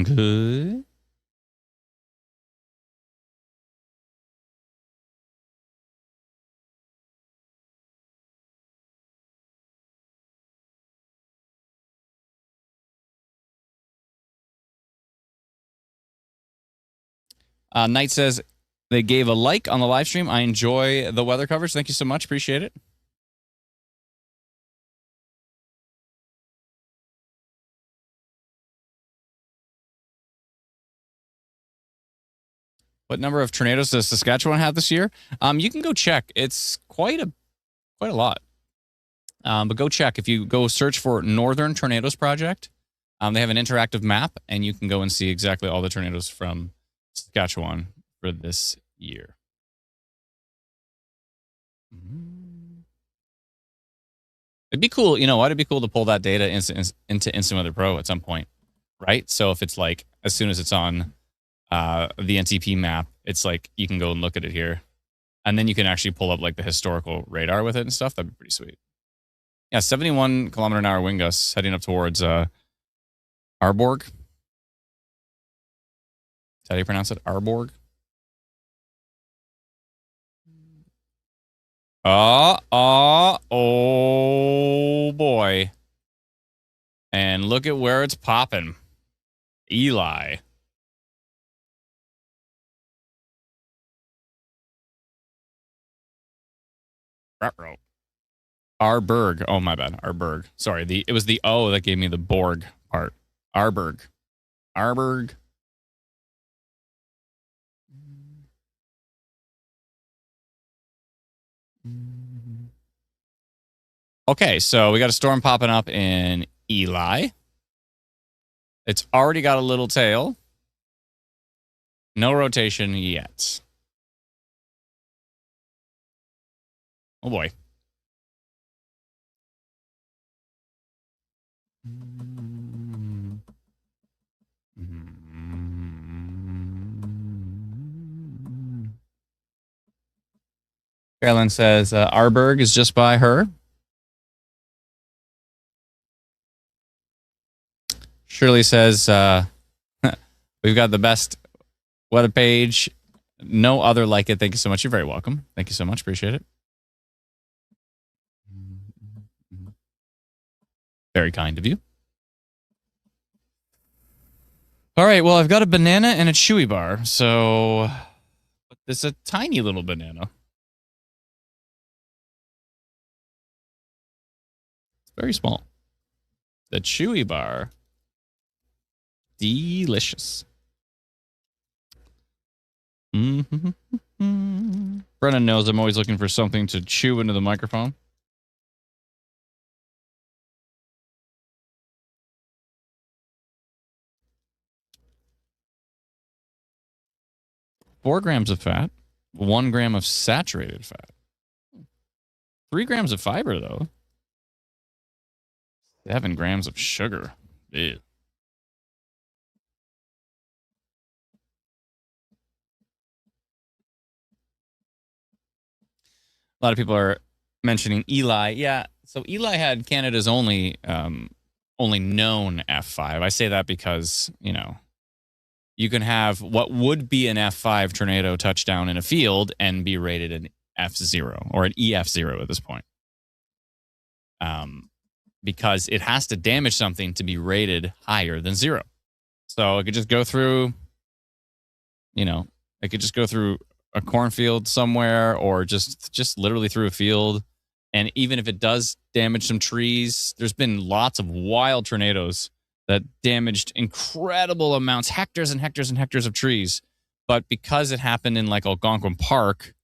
Good. Knight says they gave a like on the live stream. I enjoy the weather coverage. Thank you so much. Appreciate it. What number of tornadoes does Saskatchewan have this year? You can go check. It's quite a lot. But go check. If you go search for Northern Tornadoes Project, they have an interactive map, and you can go and see exactly all the tornadoes from Saskatchewan for this year. It'd be cool. You know what? It'd be cool to pull that data into Instant Weather Pro at some point, right? So if it's like as soon as it's on the NTP map, it's like you can go and look at it here, and then you can actually pull up like the historical radar with it and stuff. That'd be pretty sweet. Yeah, 71 kilometer an hour wind gusts heading up towards Arborg. Is that how you pronounce it? Arborg? Oh boy. And look at where it's popping. Eli. Ruh-roh. Arberg. Oh, my bad. Arberg. Sorry. It was the O that gave me the Borg part. Arberg. Arberg. Okay, so we got a storm popping up in Eli. It's already got a little tail. No rotation yet. Oh boy. Carolyn says Arberg is just by her. Shirley says we've got the best weather page. No other like it. Thank you so much. You're very welcome. Thank you so much. Appreciate it. Very kind of you. All right. Well, I've got a banana and a chewy bar. So it's a tiny little banana. It's very small. The chewy bar. Delicious. Mm-hmm. Brennan knows I'm always looking for something to chew into the microphone. Four grams of fat, 1 gram of saturated fat, 3 grams of fiber, though. 7 grams of sugar. Ew. A lot of people are mentioning Eli. Yeah, so Eli had Canada's only known F5. I say that because, you know, you can have what would be an F5 tornado touchdown in a field and be rated an F0 or an EF0 at this point. Because it has to damage something to be rated higher than 0. So it could just go through, you know, it could just go through a cornfield somewhere or just literally through a field. And even if it does damage some trees, there's been lots of wild tornadoes that damaged incredible amounts, hectares and hectares and hectares of trees. But because it happened in like Algonquin Park,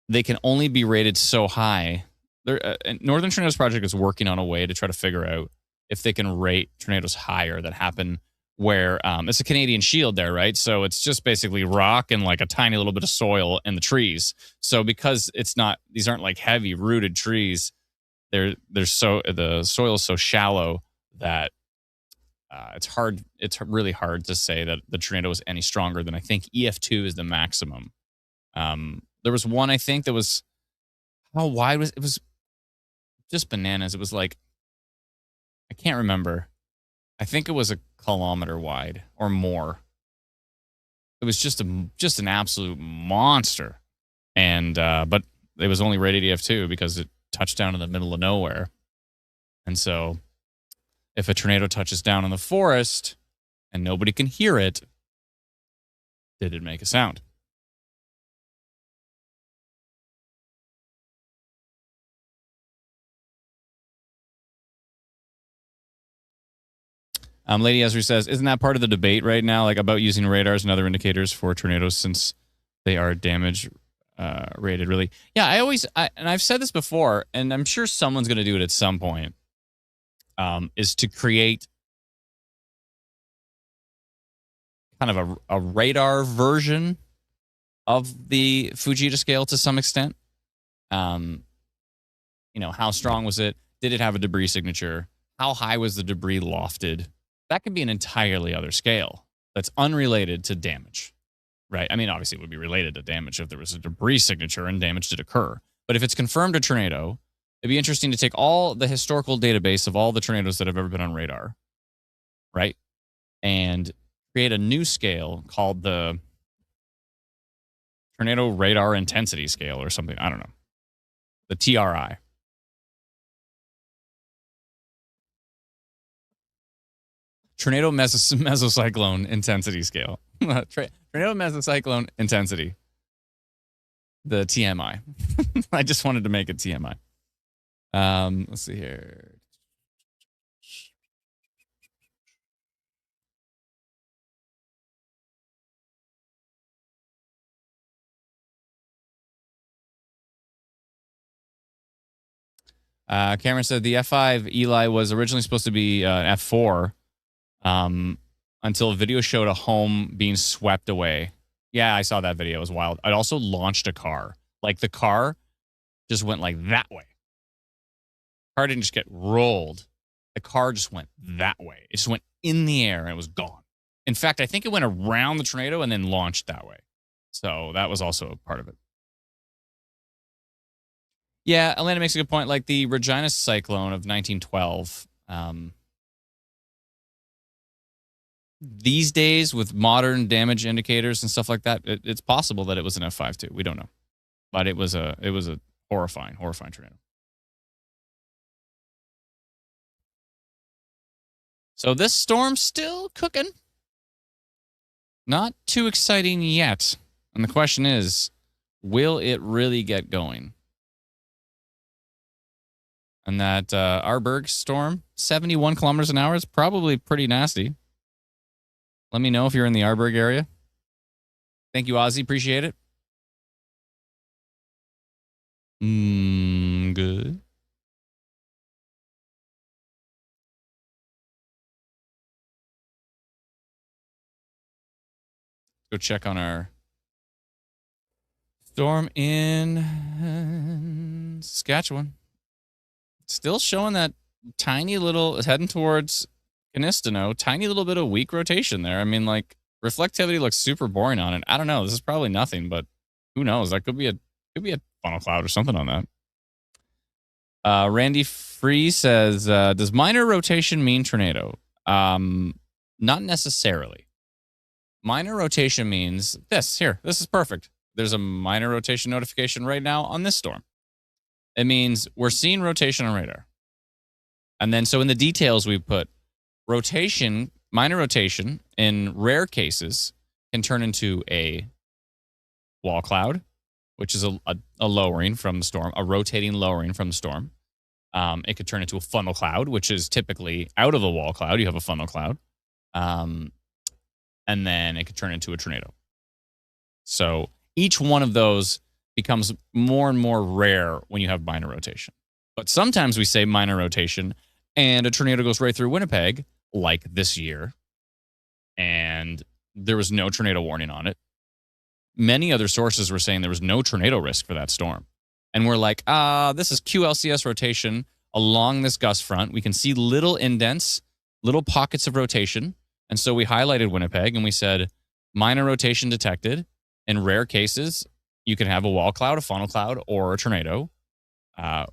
they can only be rated so high. Northern Tornadoes Project is working on a way to try to figure out if they can rate tornadoes higher that happen where it's a Canadian Shield there, right? So it's just basically rock and like a tiny little bit of soil and the trees. So because it's not, these aren't like heavy rooted trees, the soil is so shallow that it's really hard to say that the tornado is any stronger than I think EF2 is the maximum. There was one, I think, that was, how wide was it? Was just bananas. It was like, I can't remember. I think it was a kilometer wide or more. It was just an absolute monster. And but it was only rated EF2 because it touched down in the middle of nowhere. And so if a tornado touches down in the forest and nobody can hear it, did it make a sound? Lady Ezra says, isn't that part of the debate right now, like about using radars and other indicators for tornadoes since they are damage rated? Really? Yeah, and I've said this before, and I'm sure someone's going to do it at some point, is to create kind of a radar version of the Fujita scale to some extent. You know, how strong was it? Did it have a debris signature? How high was the debris lofted? That could be an entirely other scale that's unrelated to damage, right? I mean, obviously it would be related to damage if there was a debris signature and damage did occur. But if it's confirmed a tornado, it'd be interesting to take all the historical database of all the tornadoes that have ever been on radar, right? And create a new scale called the Tornado Radar Intensity Scale or something. I don't know. The TRI. Tornado Mesocyclone Intensity Scale. Tornado Mesocyclone Intensity. The TMI. I just wanted to make it TMI. Let's see here. Cameron said the F5 Eli was originally supposed to be F4 until a video showed a home being swept away. Yeah, I saw that video. It was wild. It also launched a car. Like the car just went like that way. The car didn't just get rolled. The car just went that way. It just went in the air and it was gone. In fact, I think it went around the tornado and then launched that way. So that was also a part of it. Yeah, Atlanta makes a good point. Like the Regina cyclone of 1912. These days, with modern damage indicators and stuff like that, it's possible that it was an F5 too. We don't know, but it was a horrifying tornado. So this storm's still cooking. Not too exciting yet. And the question is, will it really get going? And that Arberg storm, 71 kilometers an hour, is probably pretty nasty. Let me know if you're in the Arberg area. Thank you, Ozzy. Appreciate it. Good. Go check on our storm in Saskatchewan. Still showing that tiny little, heading towards Canistano, tiny little bit of weak rotation there. I mean, like, reflectivity looks super boring on it. I don't know. This is probably nothing, but who knows? That could be a funnel cloud or something on that. Randy Free says, does minor rotation mean tornado? Not necessarily. Minor rotation means this. Here, this is perfect. There's a minor rotation notification right now on this storm. It means we're seeing rotation on radar. And then, so in the details, we put rotation, minor rotation, in rare cases, can turn into a wall cloud, which is a lowering from the storm, a rotating lowering from the storm. It could turn into a funnel cloud, which is typically out of a wall cloud. You have a funnel cloud. And then it could turn into a tornado. So each one of those becomes more and more rare when you have minor rotation. But sometimes we say minor rotation and a tornado goes right through Winnipeg, like this year, and there was no tornado warning on it. Many other sources were saying there was no tornado risk for that storm. And we're like, this is QLCS rotation along this gust front. We can see little indents, little pockets of rotation. And so we highlighted Winnipeg and we said, minor rotation detected. In rare cases, you can have a wall cloud, a funnel cloud, or a tornado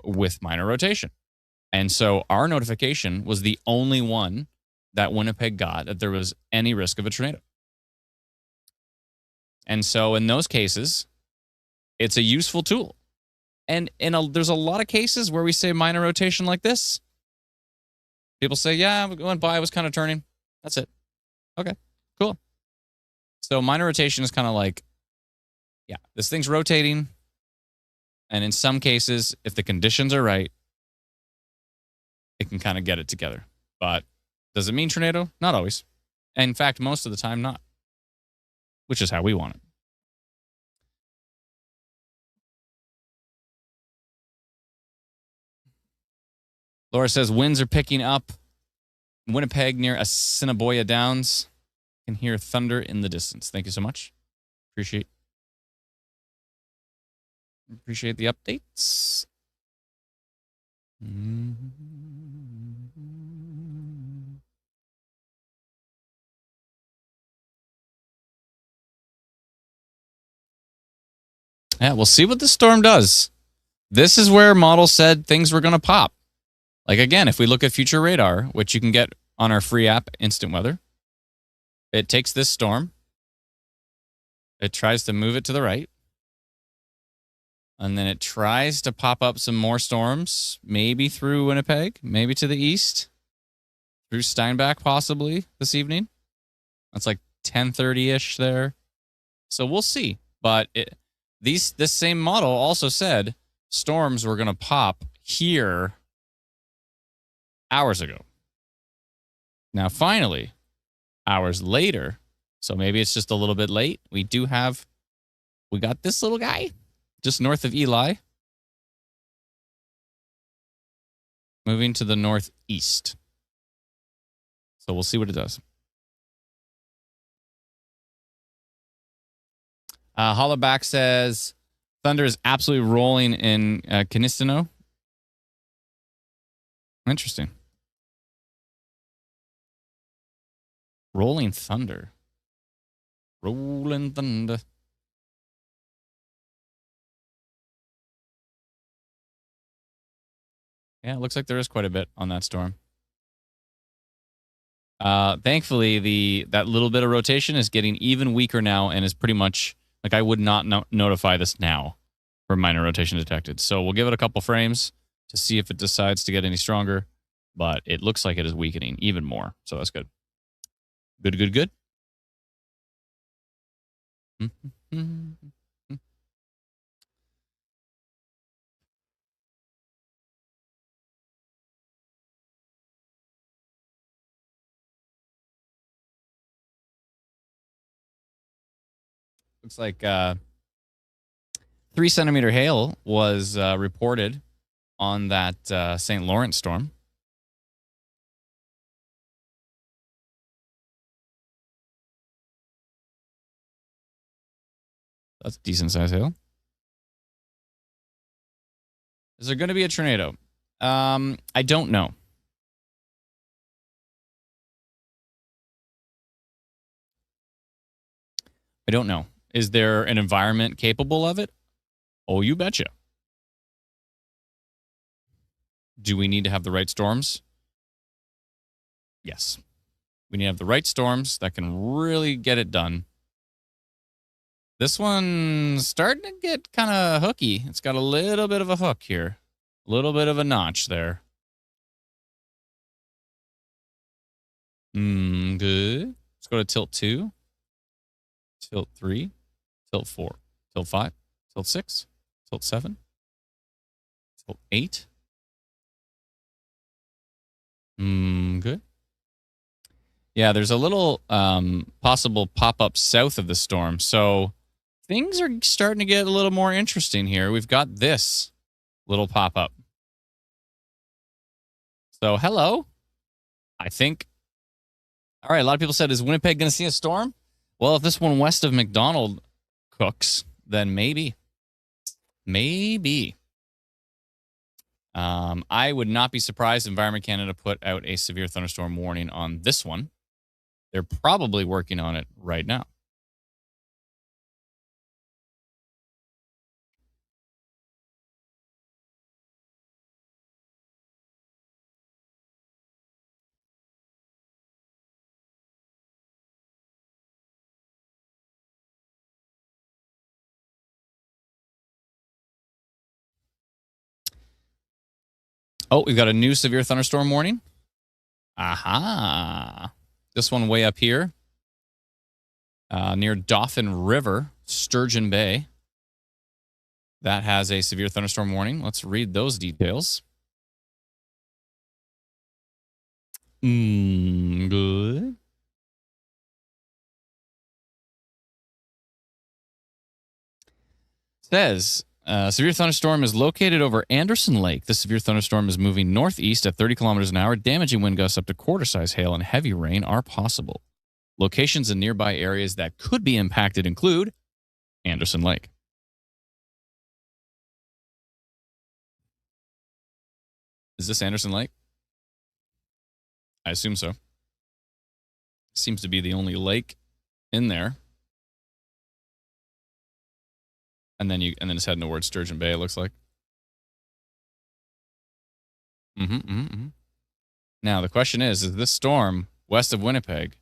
with minor rotation. And so our notification was the only one that Winnipeg got that there was any risk of a tornado. And so in those cases, it's a useful tool. And there's a lot of cases where we say minor rotation like this. People say, yeah, we went by, it was kind of turning. That's it. Okay, cool. So minor rotation is kind of like, yeah, this thing's rotating. And in some cases, if the conditions are right, it can kind of get it together. But does it mean tornado? Not always. And in fact, most of the time, not. Which is how we want it. Laura says winds are picking up. Winnipeg near Assiniboia Downs. Can hear thunder in the distance. Thank you so much. Appreciate the updates. Yeah, we'll see what the storm does. This is where models said things were going to pop. Like, again, if we look at future radar, which you can get on our free app, Instant Weather, it takes this storm, it tries to move it to the right, and then it tries to pop up some more storms, maybe through Winnipeg, maybe to the east, through Steinbach possibly this evening. That's like 10:30-ish there. So we'll see. But this same model also said storms were going to pop here hours ago. Now, finally, hours later, so maybe it's just a little bit late, we got this little guy just north of Eli, moving to the northeast. So we'll see what it does. Hollaback says, thunder is absolutely rolling in Canistano. Interesting. Rolling thunder. Rolling thunder. Yeah, it looks like there is quite a bit on that storm. Thankfully, that little bit of rotation is getting even weaker now and is pretty much like I would not notify this now for minor rotation detected. So we'll give it a couple frames to see if it decides to get any stronger, but it looks like it is weakening even more. So that's good. Good, good, good. Looks like 3-centimeter hail was reported on that St. Lawrence storm. That's decent size hail. Is there going to be a tornado? I don't know. I don't know. Is there an environment capable of it? Oh, you betcha. Do we need to have the right storms? Yes. We need to have the right storms that can really get it done. This one's starting to get kind of hooky. It's got a little bit of a hook here. A little bit of a notch there. Good. Let's go to tilt 2. Tilt 3. Tilt 4. Tilt 5. Tilt 6. Tilt 7. Tilt 8. Good. Yeah, there's a little possible pop-up south of the storm. So things are starting to get a little more interesting here. We've got this little pop-up. So hello. I think. All right, a lot of people said, is Winnipeg going to see a storm? Well, if this one west of McDonald cooks, then maybe. Maybe. I would not be surprised if Environment Canada put out a severe thunderstorm warning on this one. They're probably working on it right now. Oh, we've got a new severe thunderstorm warning. Aha. This one way up here near Dauphin River, Sturgeon Bay. That has a severe thunderstorm warning. Let's read those details. Good. Says, severe thunderstorm is located over Anderson Lake. The severe thunderstorm is moving northeast at 30 kilometers an hour. Damaging wind gusts up to quarter-size hail and heavy rain are possible. Locations in nearby areas that could be impacted include Anderson Lake. Is this Anderson Lake? I assume so. Seems to be the only lake in there. And then it's heading towards Sturgeon Bay, it looks like. Now, the question is this storm west of Winnipeg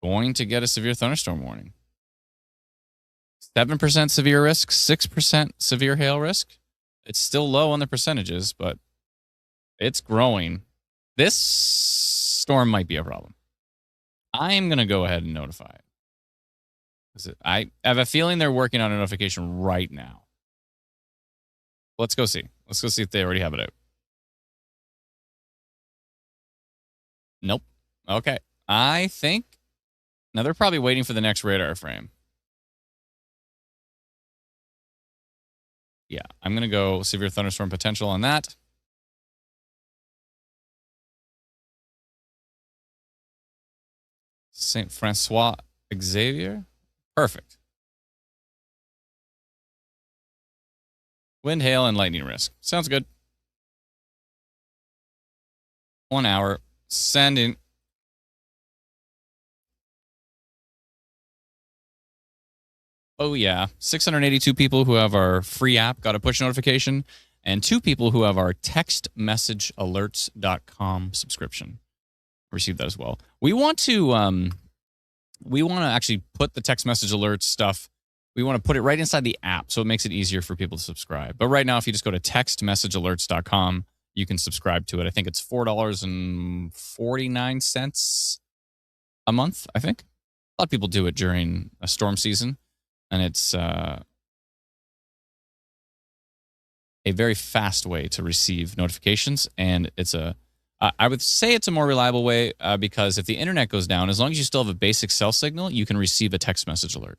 going to get a severe thunderstorm warning? 7% severe risk, 6% severe hail risk. It's still low on the percentages, but it's growing. This storm might be a problem. I'm going to go ahead and notify it. I have a feeling they're working on a notification right now. Let's go see. Let's go see if they already have it out. Nope. Okay. I think. Now they're probably waiting for the next radar frame. Yeah, I'm going to go severe thunderstorm potential on that. St. Francois Xavier. Perfect. Wind, hail, and lightning risk. Sounds good. 1 hour. Sending. Oh, yeah. 682 people who have our free app got a push notification. and 2 people who have our textmessagealerts.com subscription received that as well. We want to actually put the text message alerts stuff. We want to put it right inside the app so it makes it easier for people to subscribe. But right now, if you just go to textmessagealerts.com, you can subscribe to it. I think it's $4.49 a month, I think. A lot of people do it during a storm season, and it's a very fast way to receive notifications, and it's I would say it's a more reliable way because if the internet goes down, as long as you still have a basic cell signal, you can receive a text message alert.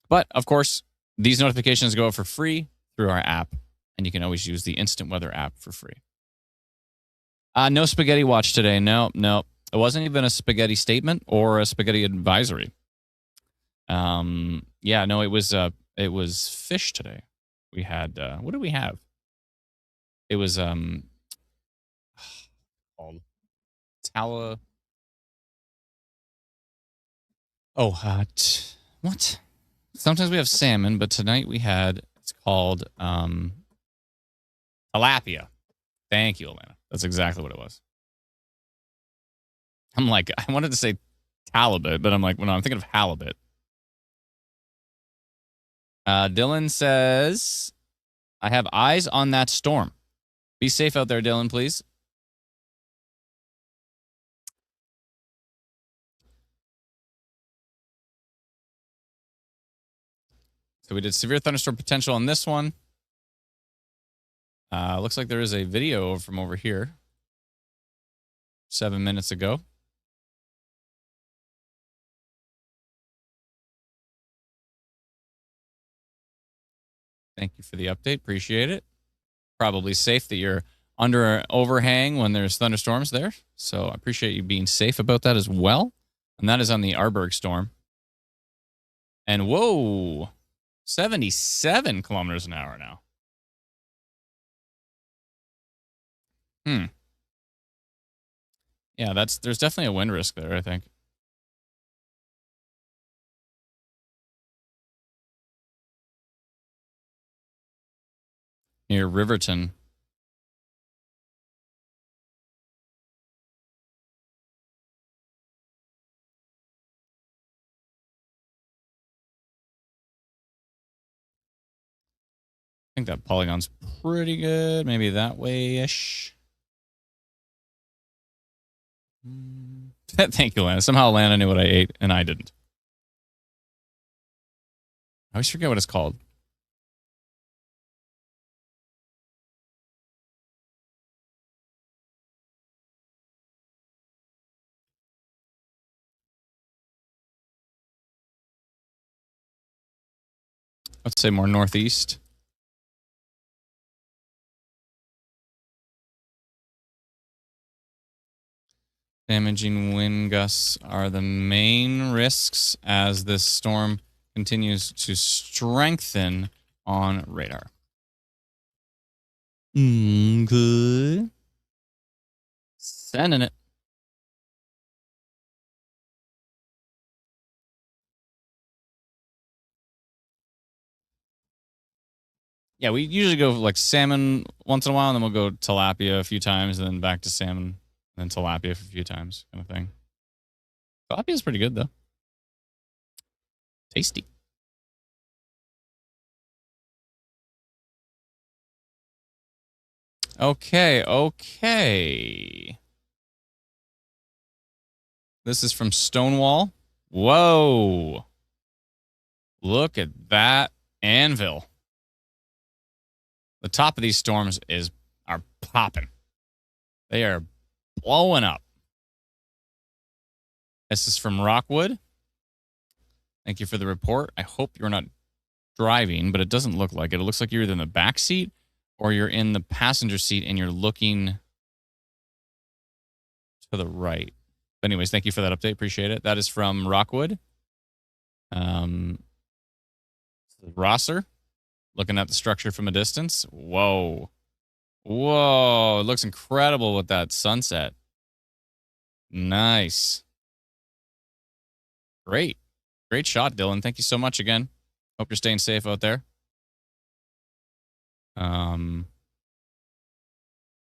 But, of course, these notifications go out for free through our app, and you can always use the Instant Weather app for free. No spaghetti watch today. No. It wasn't even a spaghetti statement or a spaghetti advisory. Yeah, no, it was fish today. We had what did we have? It was called Tala. What? Sometimes we have salmon, but tonight we had, it's called tilapia. Thank you, Alana. That's exactly what it was. I'm like, I wanted to say halibut, but I'm like, well, no, I'm thinking of halibut. Dylan says, I have eyes on that storm. Be safe out there, Dylan, please. So we did severe thunderstorm potential on this one. Looks like there is a video from over here 7 minutes ago. Thank you for the update. Appreciate it. Probably safe that you're under an overhang when there's thunderstorms there. So I appreciate you being safe about that as well. And that is on the Arberg storm. And whoa, 77 kilometers an hour now. Yeah, there's definitely a wind risk there, I think. Near Riverton. I think that polygon's pretty good. Maybe that way-ish. Thank you, Lana. Somehow Lana knew what I ate, and I didn't. I always forget what it's called. Let's say more northeast. Damaging wind gusts are the main risks as this storm continues to strengthen on radar. Good. Sending it. Yeah, we usually go like salmon once in a while, and then we'll go tilapia a few times, and then back to salmon, and then tilapia a few times, kind of thing. Tilapia is pretty good, though. Tasty. Okay. This is from Stonewall. Whoa. Look at that anvil. The top of these storms are popping. They are blowing up. This is from Rockwood. Thank you for the report. I hope you're not driving, but it doesn't look like it. It looks like you're either in the back seat or you're in the passenger seat and you're looking to the right. But anyways, thank you for that update. Appreciate it. That is from Rockwood. Rosser. Looking at the structure from a distance. Whoa. It looks incredible with that sunset. Nice. Great shot, Dylan. Thank you so much again. Hope you're staying safe out there.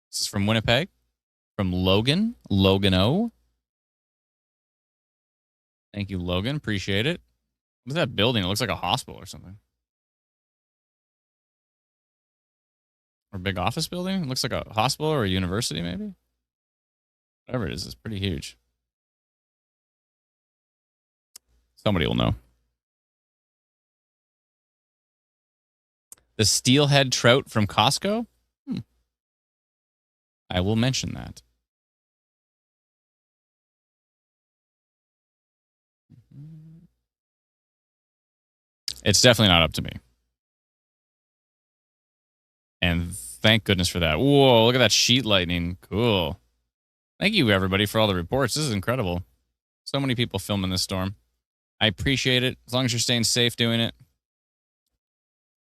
This is from Winnipeg, from Logan O. Thank you, Logan. Appreciate it. What's that building? It looks like a hospital or something. Or a big office building? It looks like a hospital or a university, maybe? Whatever it is, it's pretty huge. Somebody will know. The steelhead trout from Costco? I will mention that. It's definitely not up to me. And thank goodness for that. Whoa, look at that sheet lightning. Cool. Thank you, everybody, for all the reports. This is incredible. So many people filming this storm. I appreciate it. As long as you're staying safe doing it.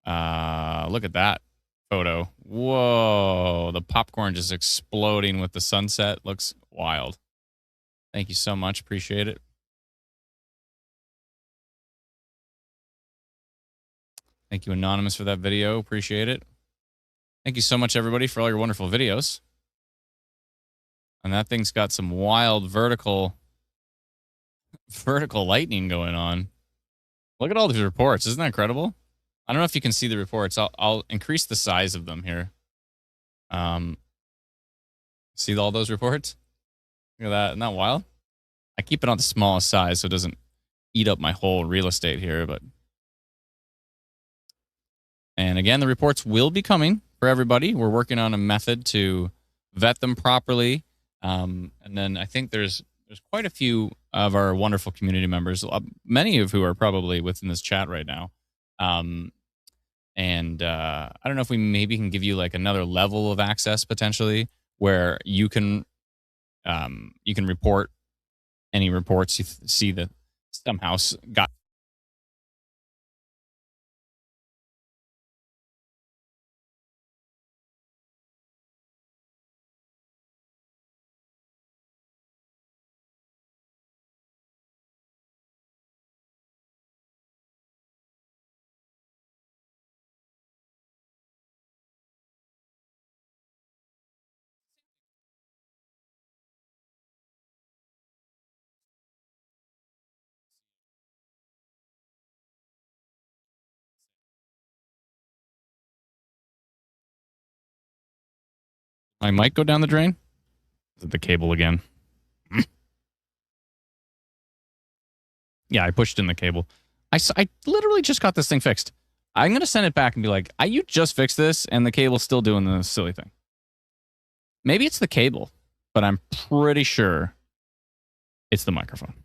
Look at that photo. Whoa, the popcorn just exploding with the sunset. Looks wild. Thank you so much. Appreciate it. Thank you, Anonymous, for that video. Appreciate it. Thank you so much, everybody, for all your wonderful videos. And that thing's got some wild vertical lightning going on. Look at all these reports. Isn't that incredible? I don't know if you can see the reports. I'll increase the size of them here. See all those reports? Look at that. Isn't that wild? I keep it on the smallest size so it doesn't eat up my whole real estate here. And again, the reports will be coming for everybody. We're working on a method to vet them properly. And then I think there's quite a few of our wonderful community members, many of who are probably within this chat right now. And I don't know if we maybe can give you like another level of access potentially where you can report any reports you see that somehow got. My mic go down the drain? Is it the cable again? Yeah, I pushed in the cable. I literally just got this thing fixed. I'm going to send it back and be like, you just fixed this, and the cable's still doing the silly thing. Maybe it's the cable, but I'm pretty sure it's the microphone.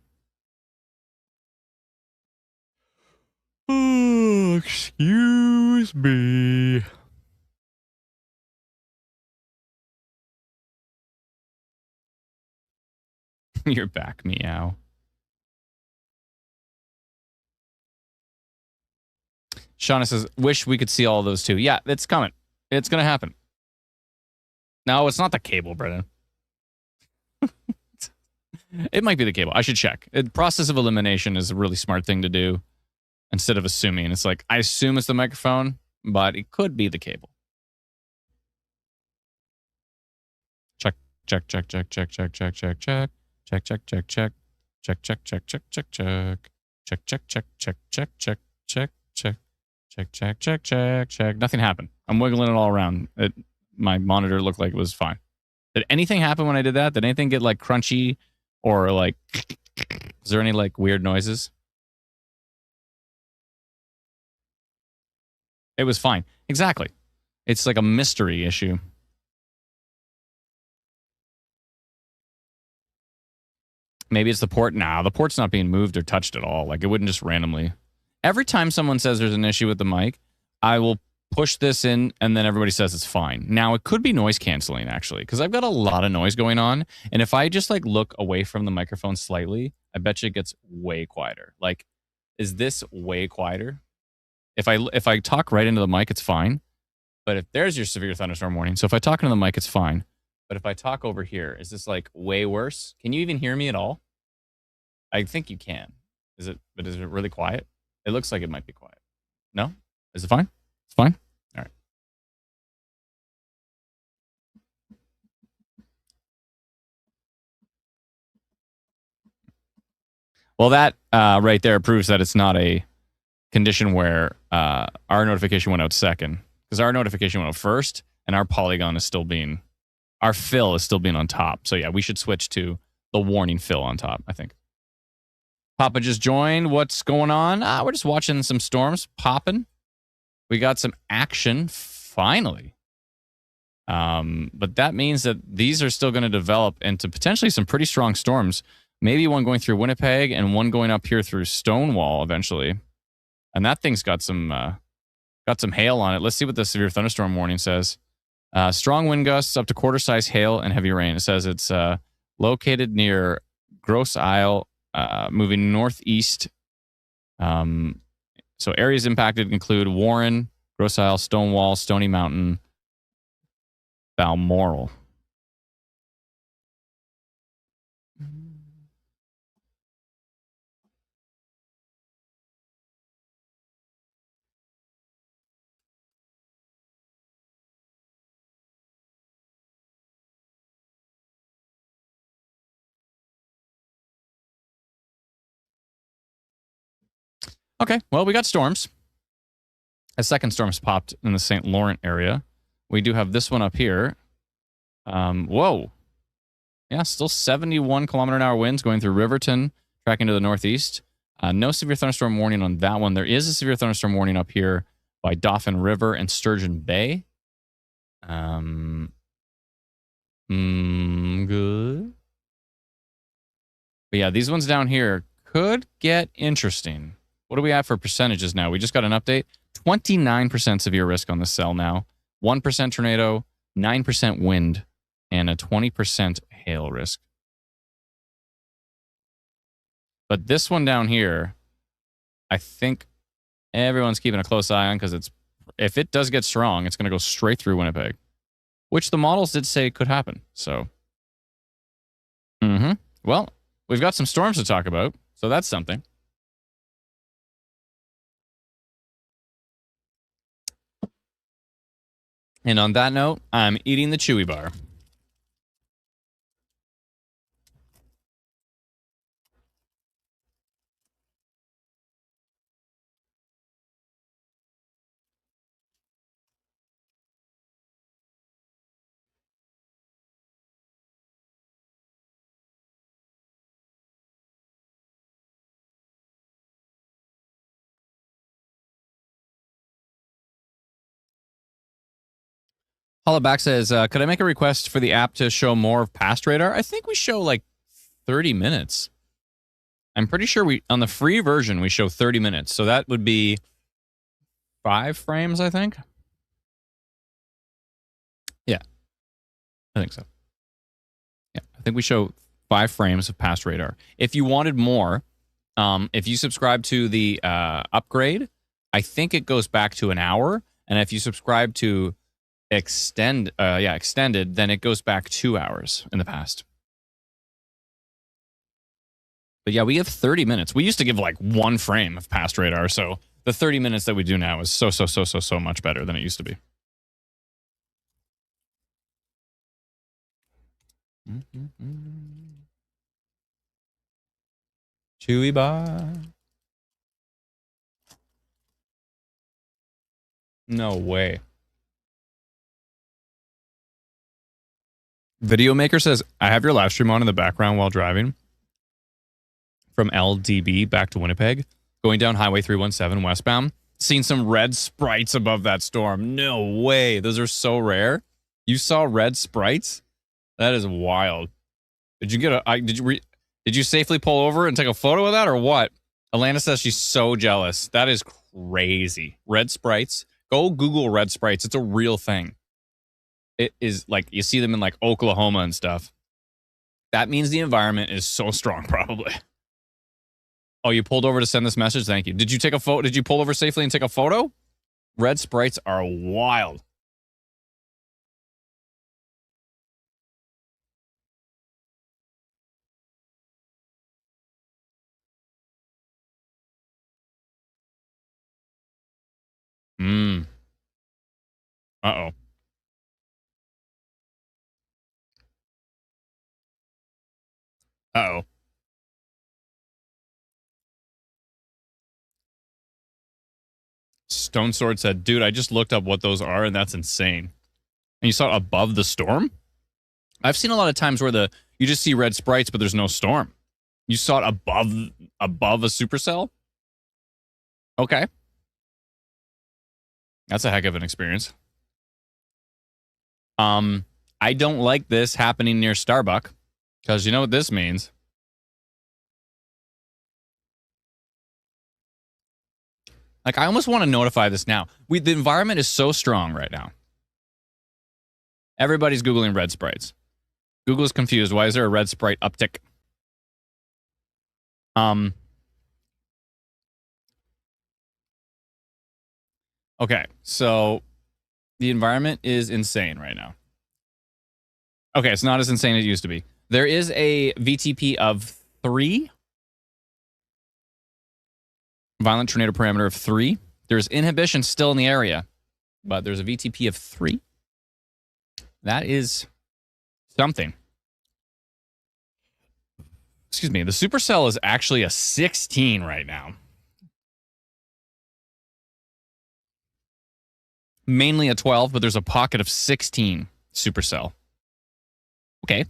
Oh, excuse me. You're back, meow. Shauna says, wish we could see all of those too. Yeah, it's coming. It's going to happen. No, it's not the cable, Brennan. It might be the cable. I should check. The process of elimination is a really smart thing to do instead of assuming. It's like, I assume it's the microphone, but it could be the cable. Check, check, check, check, check, check, check, check, check. Check, check, check, check. Check, check, check, check, check, check. Check, check, check, check, check, check, check, check. Check, check, check, check, check. Nothing happened. I'm wiggling it all around. My monitor looked like it was fine. Did anything happen when I did that? Did anything get like crunchy or like, is there any like weird noises? It was fine. Exactly. It's like a mystery issue. Maybe it's the port. Nah, the port's not being moved or touched at all. Like it wouldn't just randomly. Every time someone says there's an issue with the mic, I will push this in and then everybody says it's fine. Now it could be noise canceling actually, because I've got a lot of noise going on. And if I just like look away from the microphone slightly, I bet you it gets way quieter. Like, is this way quieter? If I talk right into the mic, it's fine. But if there's your severe thunderstorm warning. So if I talk into the mic, it's fine. But if I talk over here, is this like way worse? Can you even hear me at all? I think you can. But is it really quiet? It looks like it might be quiet. No? Is it fine? It's fine? All right. Well, that right there proves that it's not a condition where our notification went out second, because our notification went out first, and our polygon is still being, our fill is still being on top. So yeah, we should switch to the warning fill on top, I think. Papa just joined. What's going on? We're just watching some storms popping. We got some action finally. But that means that these are still going to develop into potentially some pretty strong storms. Maybe one going through Winnipeg and one going up here through Stonewall eventually. And that thing's got some hail on it. Let's see what the severe thunderstorm warning says. Strong wind gusts up to quarter-size hail and heavy rain. It says it's located near Grosse Isle, moving northeast. So areas impacted include Warren, Grosse Isle, Stonewall, Stony Mountain, Balmoral. Okay, well, we got storms. A second storm's popped in the St. Laurent area. We do have this one up here. Whoa. Yeah, still 71 kilometer an hour winds going through Riverton, tracking to the northeast. No severe thunderstorm warning on that one. There is a severe thunderstorm warning up here by Dauphin River and Sturgeon Bay. Good. But yeah, these ones down here could get interesting. What do we have for percentages now? We just got an update. 29% severe risk on this cell now. 1% tornado, 9% wind, and a 20% hail risk. But this one down here, I think everyone's keeping a close eye on, because if it does get strong, it's going to go straight through Winnipeg, which the models did say could happen. So, well, we've got some storms to talk about, so that's something. And on that note, I'm eating the Chewy bar. Hollaback says, could I make a request for the app to show more of past radar? I think we show like 30 minutes. I'm pretty sure on the free version, we show 30 minutes. So that would be 5 frames, I think. Yeah, I think so. Yeah, I think we show 5 frames of past radar. If you wanted more, if you subscribe to the upgrade, I think it goes back to an hour. And if you subscribe to extended, then it goes back 2 hours in the past. But yeah, we have 30 minutes. We used to give like 1 frame of past radar, so the 30 minutes that we do now is so much better than it used to be. Chewy bar. No way. Video Maker says, I have your live stream on in the background while driving from LDB back to Winnipeg, going down Highway 317 westbound. Seen some red sprites above that storm. No way. Those are so rare. You saw red sprites? That is wild. Did you get did you safely pull over and take a photo of that, or what? Alana says she's so jealous. That is crazy. Red sprites. Go Google red sprites. It's a real thing. It is like, you see them in like Oklahoma and stuff. That means the environment is so strong, probably. Oh, you pulled over to send this message? Thank you. Did you take a photo? Did you pull over safely and take a photo? Red sprites are wild. Uh-oh. Uh-oh. Stone Sword said, dude, I just looked up what those are, and that's insane. And you saw it above the storm? I've seen a lot of times where you just see red sprites, but there's no storm. You saw it above a supercell? Okay. That's a heck of an experience. I don't like this happening near Starbuck, because you know what this means. Like, I almost want to notify this now. The environment is so strong right now. Everybody's Googling red sprites. Google's confused. Why is there a red sprite uptick? Okay, so the environment is insane right now. Okay, it's not as insane as it used to be. There is a VTP of 3. Violent tornado parameter of 3. There's inhibition still in the area, but there's a VTP of 3. That is something. Excuse me. The supercell is actually a 16 right now. Mainly a 12, but there's a pocket of 16 supercell. Okay.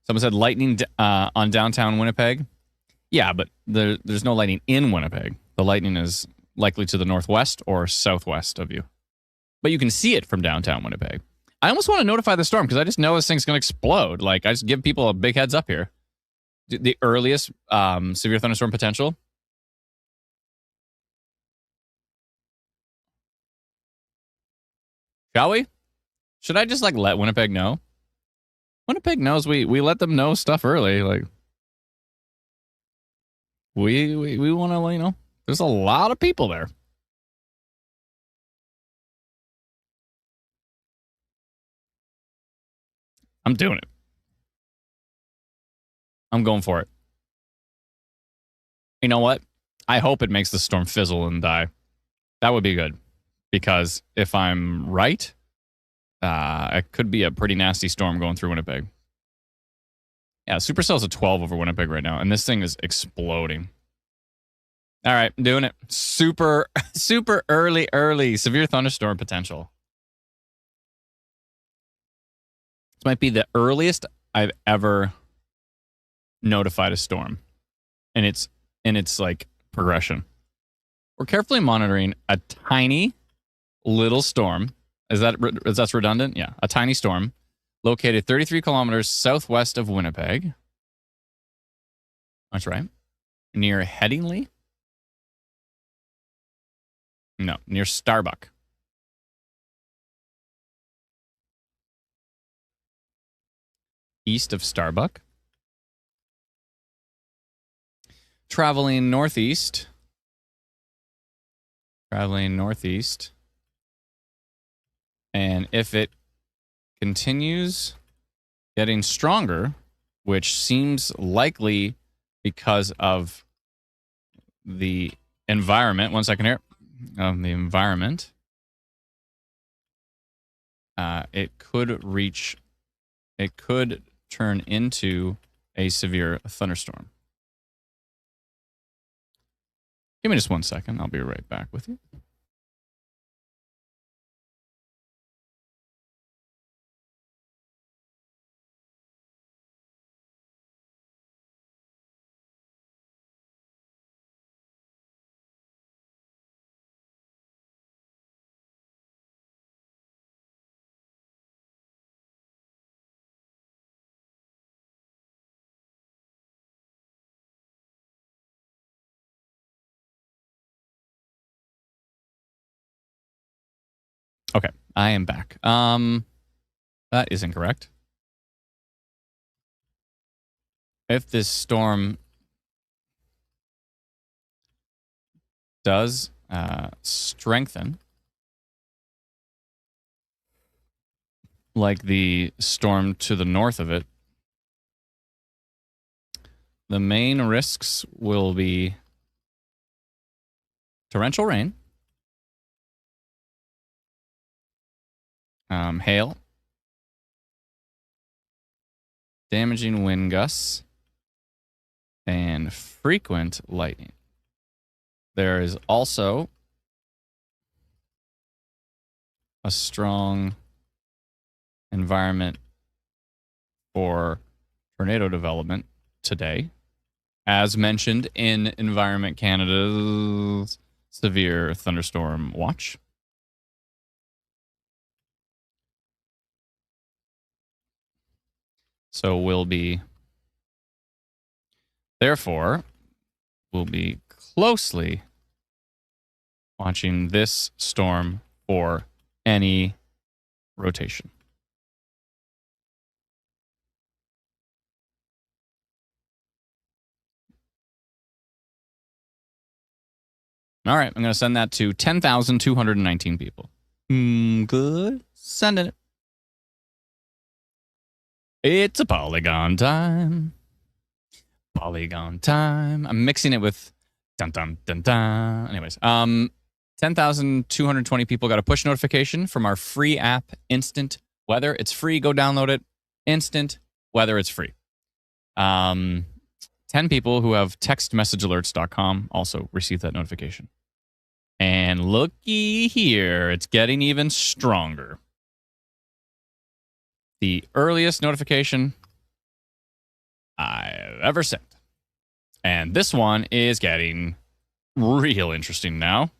Someone said lightning on downtown Winnipeg. Yeah, but there's no lightning in Winnipeg. The lightning is likely to the northwest or southwest of you. But you can see it from downtown Winnipeg. I almost want to notify the storm because I just know this thing's going to explode. Like, I just give people a big heads up here. The earliest severe thunderstorm potential. Shall we? Should I just, like, let Winnipeg know? Winnipeg knows we let them know stuff early. Like, we want to, you know, there's a lot of people there. I'm doing it. I'm going for it. You know what? I hope it makes the storm fizzle and die. That would be good. Because if I'm right, it could be a pretty nasty storm going through Winnipeg. Yeah, Supercell's a 12 over Winnipeg right now, and this thing is exploding. All right, I'm doing it. Super early severe thunderstorm potential. This might be the earliest I've ever notified a storm, and it's like progression. We're carefully monitoring a tiny little storm. Is that's redundant? Yeah, a tiny storm located 33 kilometers southwest of Winnipeg. That's right. Near Headingley? No, near Starbuck. East of Starbuck. Traveling northeast. And if it continues getting stronger, which seems likely because of the environment. 1 second here. Of the environment. It could turn into a severe thunderstorm. Give me just 1 second. I'll be right back with you. Okay, I am back. That is incorrect. If this storm does strengthen, like the storm to the north of it, the main risks will be torrential rain, hail, damaging wind gusts, and frequent lightning. There is also a strong environment for tornado development today, as mentioned in Environment Canada's severe thunderstorm watch. So we'll be closely watching this storm for any rotation. All right, I'm going to send that to 10,219 people. Good. Sending it. It's a polygon time. Polygon time. I'm mixing it with dun dun dun dun. Anyways, 10,220 people got a push notification from our free app, Instant Weather. It's free. Go download it. Instant Weather. It's free. 10 people who have textmessagealerts.com also received that notification. And looky here, it's getting even stronger. The earliest notification I've ever sent. And this one is getting real interesting now.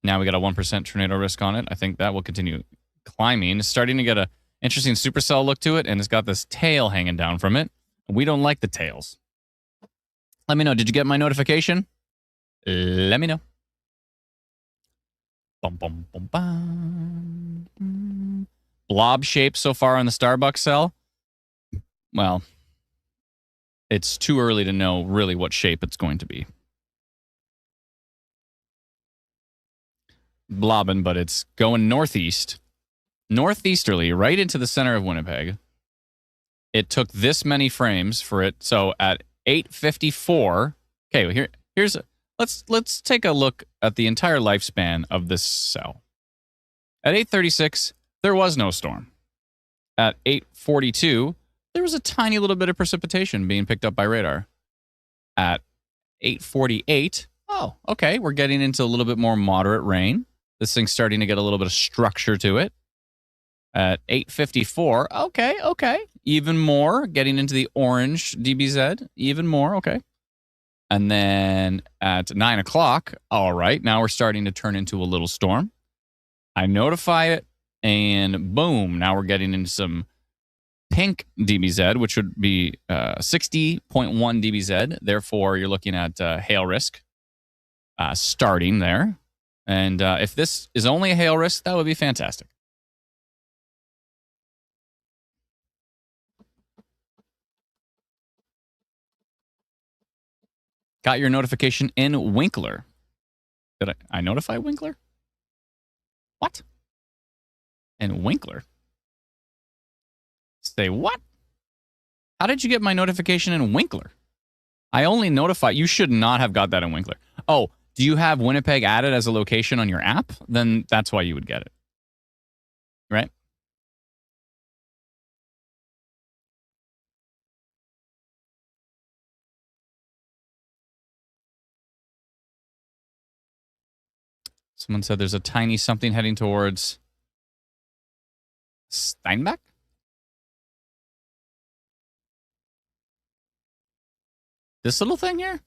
Now we got a 1% tornado risk on it. I think that will continue climbing. It's starting to get an interesting supercell look to it, and it's got this tail hanging down from it. We don't like the tails. Let me know. Did you get my notification? Let me know. Bum, bum, bum, bum. Blob shape so far on the Starbucks cell. Well, it's too early to know really what shape it's going to be. Blobbing, but it's going northeast. Northeasterly, right into the center of Winnipeg. It took this many frames for it. So at 8:54, okay, here's let's take a look at the entire lifespan of this cell. At 8:36, there was no storm. At 8:42, there was a tiny little bit of precipitation being picked up by radar. At 8:48, oh, okay, we're getting into a little bit more moderate rain. This thing's starting to get a little bit of structure to it. At 8:54, okay. Even more, getting into the orange DBZ. Even more, okay. And then at 9 o'clock, all right, now we're starting to turn into a little storm. I notify it, and boom, now we're getting into some pink DBZ, which would be 60.1 DBZ. Therefore, you're looking at hail risk starting there. And if this is only a hail risk, that would be fantastic. Got your notification in Winkler. Did I notify Winkler? What? In Winkler? Say what? How did you get my notification in Winkler? I only notify. You should not have got that in Winkler. Oh, do you have Winnipeg added as a location on your app? Then that's why you would get it. Right? Someone said there's a tiny something heading towards Steinbach? This little thing here?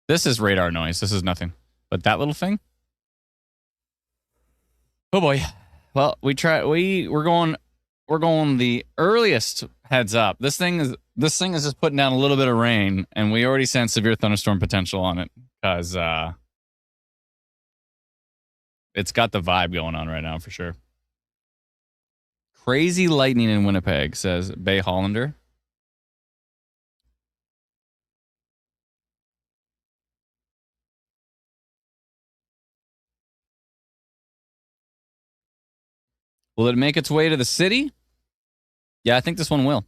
This is radar noise. This is nothing. But that little thing? Oh boy. Well, we're going the earliest heads up. This thing is just putting down a little bit of rain, and we already sent severe thunderstorm potential on it because it's got the vibe going on right now for sure. Crazy lightning in Winnipeg, says Bay Hollander. Will it make its way to the city? Yeah, I think this one will.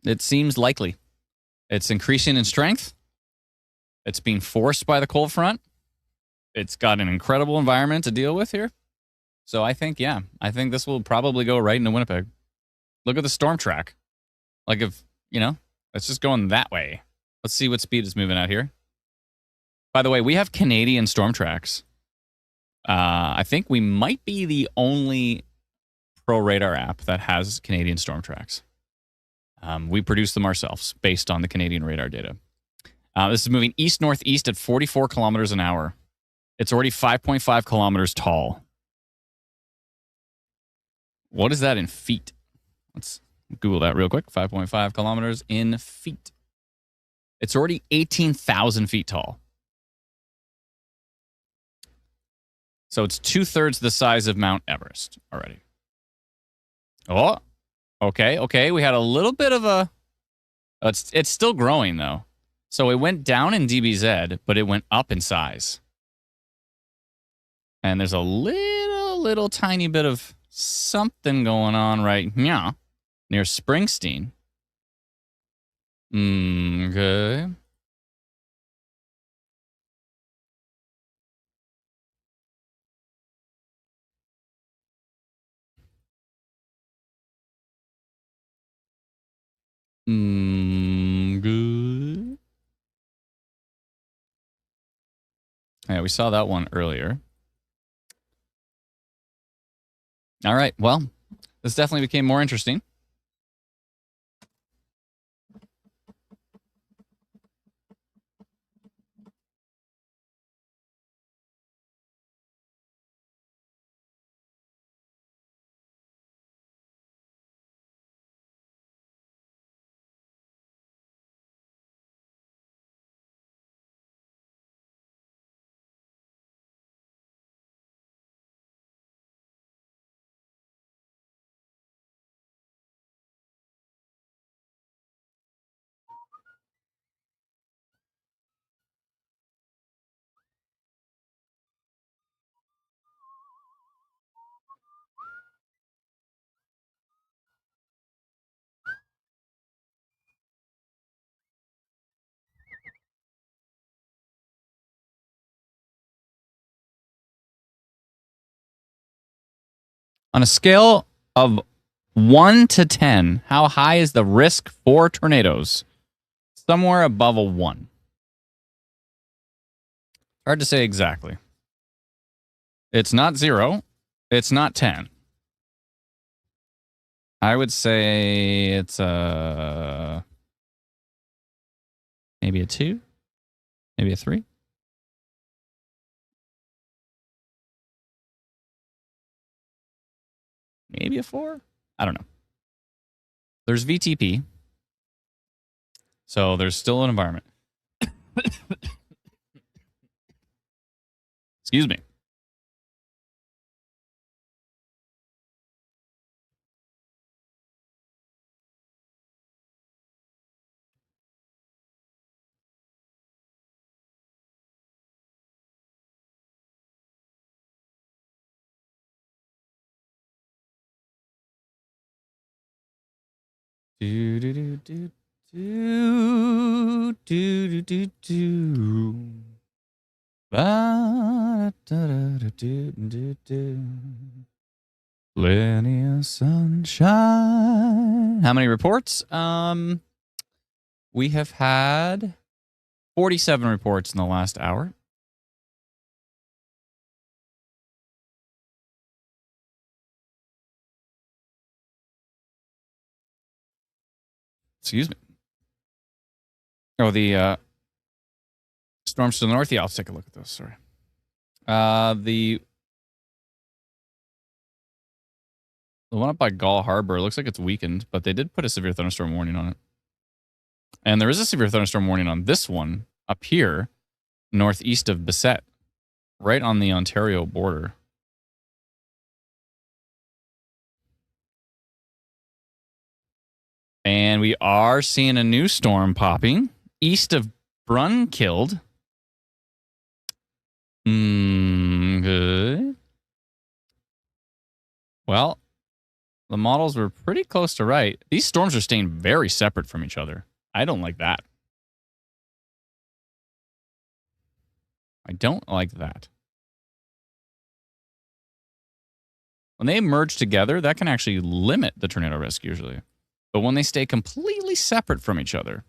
It seems likely. It's increasing in strength. It's being forced by the cold front. It's got an incredible environment to deal with here. So I think this will probably go right into Winnipeg. Look at the storm track. Like if, It's just going that way. Let's see what speed is moving out here. By the way, we have Canadian storm tracks. I think we might be the only Pro Radar app that has Canadian storm tracks. We produce them ourselves based on the Canadian radar data. This is moving east-northeast at 44 kilometers an hour. It's already 5.5 kilometers tall. What is that in feet? Let's Google that real quick. 5.5 kilometers in feet. It's already 18,000 feet tall. So it's 2/3 the size of Mount Everest already. Oh, okay. We had a little bit of a... It's still growing, though. So it went down in DBZ, but it went up in size. And there's a little tiny bit of something going on right here near Springsteen. Okay. Good. Yeah, we saw that one earlier. All right, well, this definitely became more interesting. On a scale of 1 to 10, how high is the risk for tornadoes? Somewhere above a 1. Hard to say exactly. It's not 0. It's not 10. I would say it's maybe a 2, maybe a 3. Maybe a 4. I don't know. There's VTP. So there's still an environment. Excuse me. Do do do do do do do do. Plenty of sunshine. How many reports? We have had 47 reports in the last hour. Excuse me. Oh, the storms to the north. Yeah, I'll take a look at those. Sorry. The one up by Gull Harbor looks like it's weakened, but they did put a severe thunderstorm warning on it. And there is a severe thunderstorm warning on this one up here, northeast of Bissett, right on the Ontario border. And we are seeing a new storm popping east of Brunkild. Good. Well, the models were pretty close to right. These storms are staying very separate from each other. I don't like that. I don't like that. When they merge together, that can actually limit the tornado risk usually. But when they stay completely separate from each other,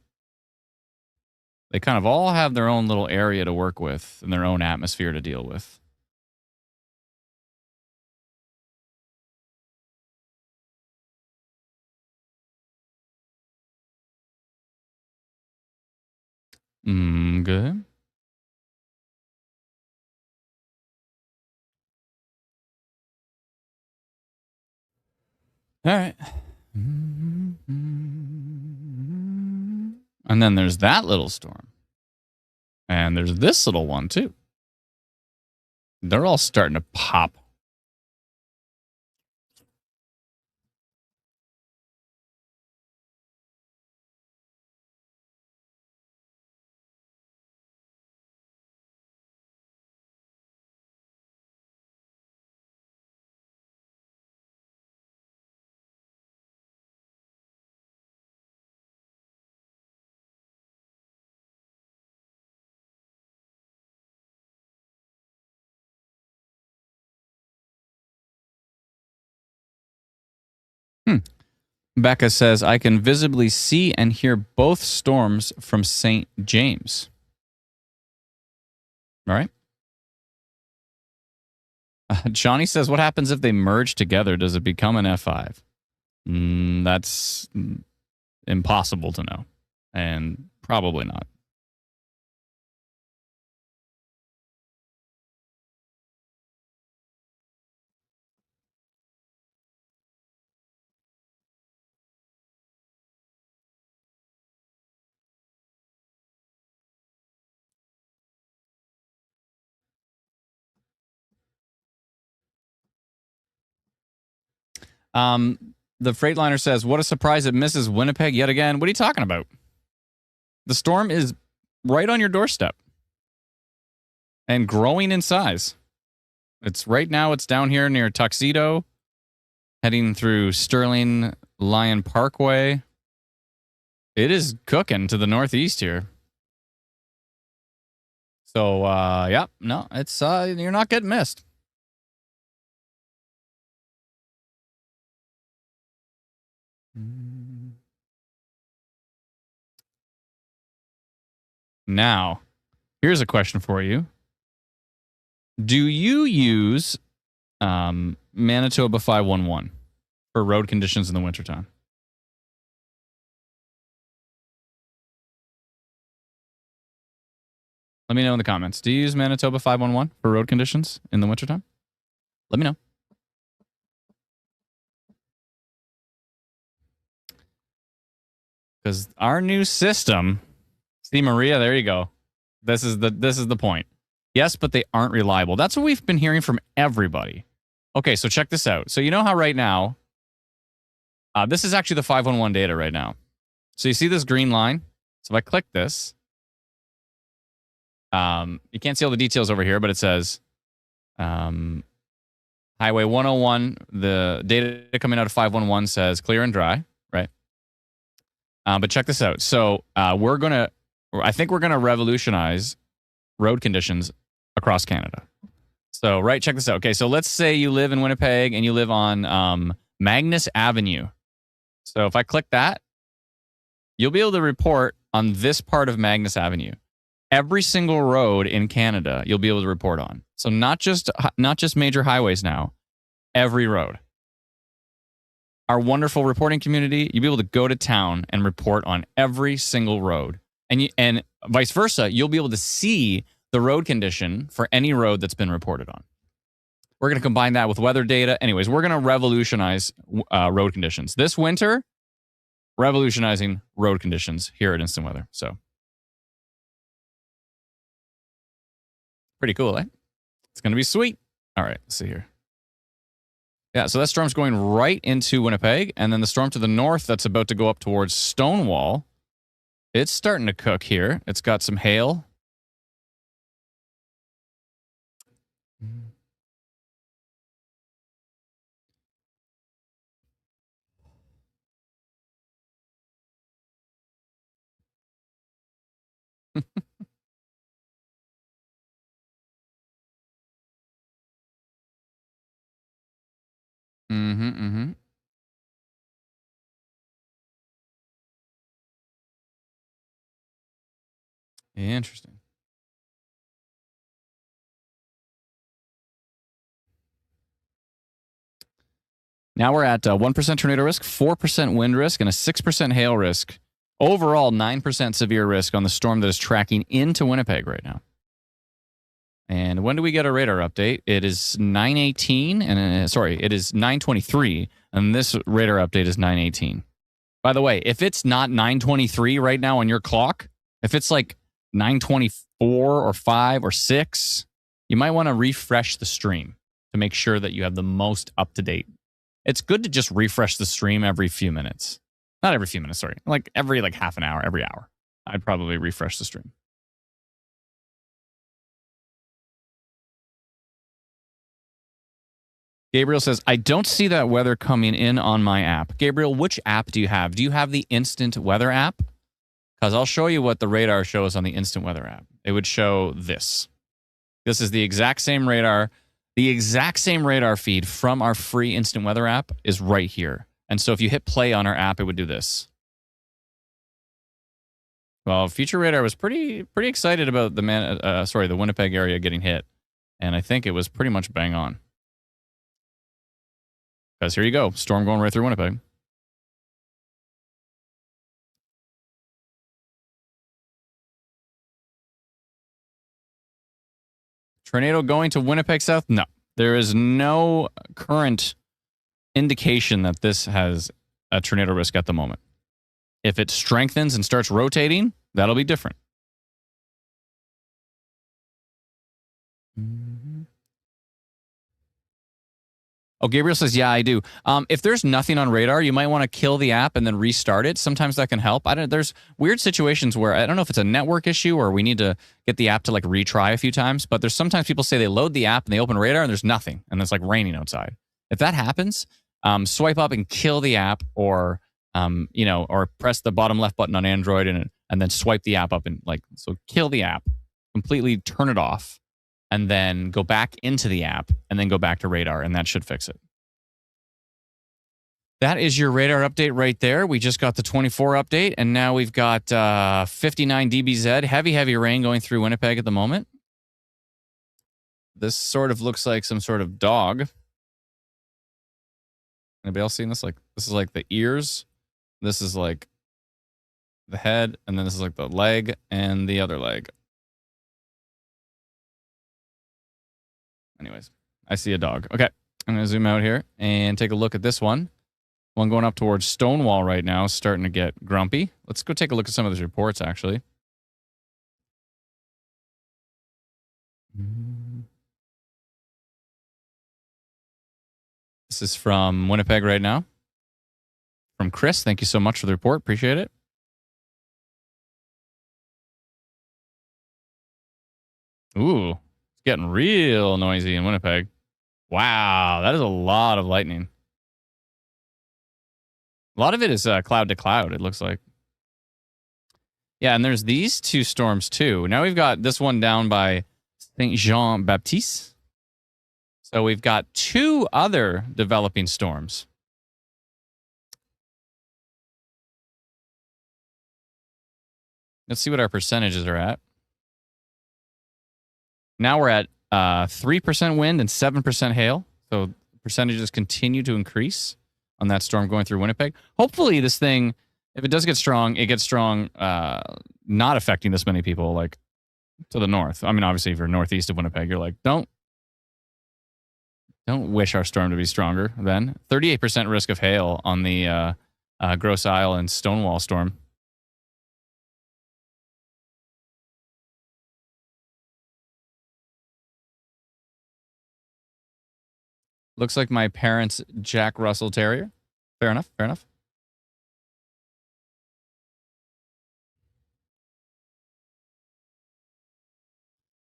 they kind of all have their own little area to work with and their own atmosphere to deal with. Good. All right. And then there's that little storm. And there's this little one, too. They're all starting to pop. Becca says, I can visibly see and hear both storms from St. James. All right. Johnny says, what happens if they merge together? Does it become an F5? That's impossible to know. And probably not. The Freightliner says, what a surprise it misses Winnipeg yet again. What are you talking about? The storm is right on your doorstep and growing in size. It's right now, it's down here near Tuxedo, heading through Sterling Lion Parkway. It is cooking to the northeast here. So, yeah, no, it's, you're not getting missed. Now, here's a question for you. Do you use Manitoba 511 for road conditions in the wintertime? Let me know in the comments. Do you use Manitoba 511 for road conditions in the wintertime? Let me know. Because our new system, see Maria, there you go. This is the point. Yes, but they aren't reliable. That's what we've been hearing from everybody. Okay, so check this out. So you know how right now, this is actually the 511 data right now. So you see this green line? So if I click this, you can't see all the details over here, but it says Highway 101, the data coming out of 511 says clear and dry, right? But check this out. So I think we're going to revolutionize road conditions across Canada. So, right, check this out. Okay, so let's say you live in Winnipeg and you live on Magnus Avenue. So if I click that, you'll be able to report on this part of Magnus Avenue. Every single road in Canada you'll be able to report on. So not just major highways now, every road. Our wonderful reporting community, you'll be able to go to town and report on every single road. And vice versa, you'll be able to see the road condition for any road that's been reported on. We're going to combine that with weather data. Anyways, we're going to revolutionize road conditions. This winter, revolutionizing road conditions here at Instant Weather. So, pretty cool, eh? It's going to be sweet. All right, let's see here. Yeah, so that storm's going right into Winnipeg. And then the storm to the north that's about to go up towards Stonewall, it's starting to cook here. It's got some hail. Interesting. Now we're at 1% tornado risk, 4% wind risk, and a 6% hail risk. Overall, 9% severe risk on the storm that is tracking into Winnipeg right now. And when do we get a radar update? It is 9:18, and it is 9:23, and this radar update is 9:18. By the way, if it's not 9:23 right now on your clock, if it's like 9:24 or 5 or 6, you might want to refresh the stream to make sure that you have the most up-to-date. It's good to just refresh the stream every few minutes. Not every few minutes, sorry. Like every half an hour, every hour. I'd probably refresh the stream. Gabriel says, I don't see that weather coming in on my app. Gabriel, which app do you have? Do you have the instant weather app? Because I'll show you what the radar shows on the instant weather app. It would show this. This is the exact same radar. The exact same radar feed from our free instant weather app is right here. And so if you hit play on our app, it would do this. Well, Future Radar was pretty excited about the Winnipeg area getting hit. And I think it was pretty much bang on. Because here you go, storm going right through Winnipeg. Tornado going to Winnipeg South? No. There is no current indication that this has a tornado risk at the moment. If it strengthens and starts rotating, that'll be different. Oh, Gabriel says, yeah, I do. If there's nothing on radar, you might want to kill the app and then restart it. Sometimes that can help. There's weird situations where I don't know if it's a network issue or we need to get the app to retry a few times, but there's sometimes people say they load the app and they open radar and there's nothing and it's raining outside. If that happens, swipe up and kill the app or press the bottom left button on Android and then swipe the app up and so kill the app, completely turn it off. And then go back into the app, and then go back to radar, and that should fix it. That is your radar update right there. We just got the 24 update, and now we've got 59 dBz, heavy rain going through Winnipeg at the moment. This sort of looks like some sort of dog. Anybody else seen this? This is the ears. This is the head, and then this is the leg and the other leg. Anyways, I see a dog. Okay, I'm going to zoom out here and take a look at this one. One going up towards Stonewall right now is starting to get grumpy. Let's go take a look at some of these reports, actually. This is from Winnipeg right now. From Chris. Thank you so much for the report. Appreciate it. Ooh. Getting real noisy in Winnipeg. Wow, that is a lot of lightning. A lot of it is cloud to cloud, it looks like. Yeah, and there's these two storms too. Now we've got this one down by Saint Jean Baptiste. So we've got two other developing storms. Let's see what our percentages are at. Now we're at 3% wind and 7% hail. So percentages continue to increase on that storm going through Winnipeg. Hopefully this thing, if it does get strong, it gets strong, not affecting this many people to the north. I mean, obviously, if you're northeast of Winnipeg, you're don't wish our storm to be stronger then. 38% risk of hail on the Grosse Isle and Stonewall storm. Looks like my parents' Jack Russell Terrier. Fair enough.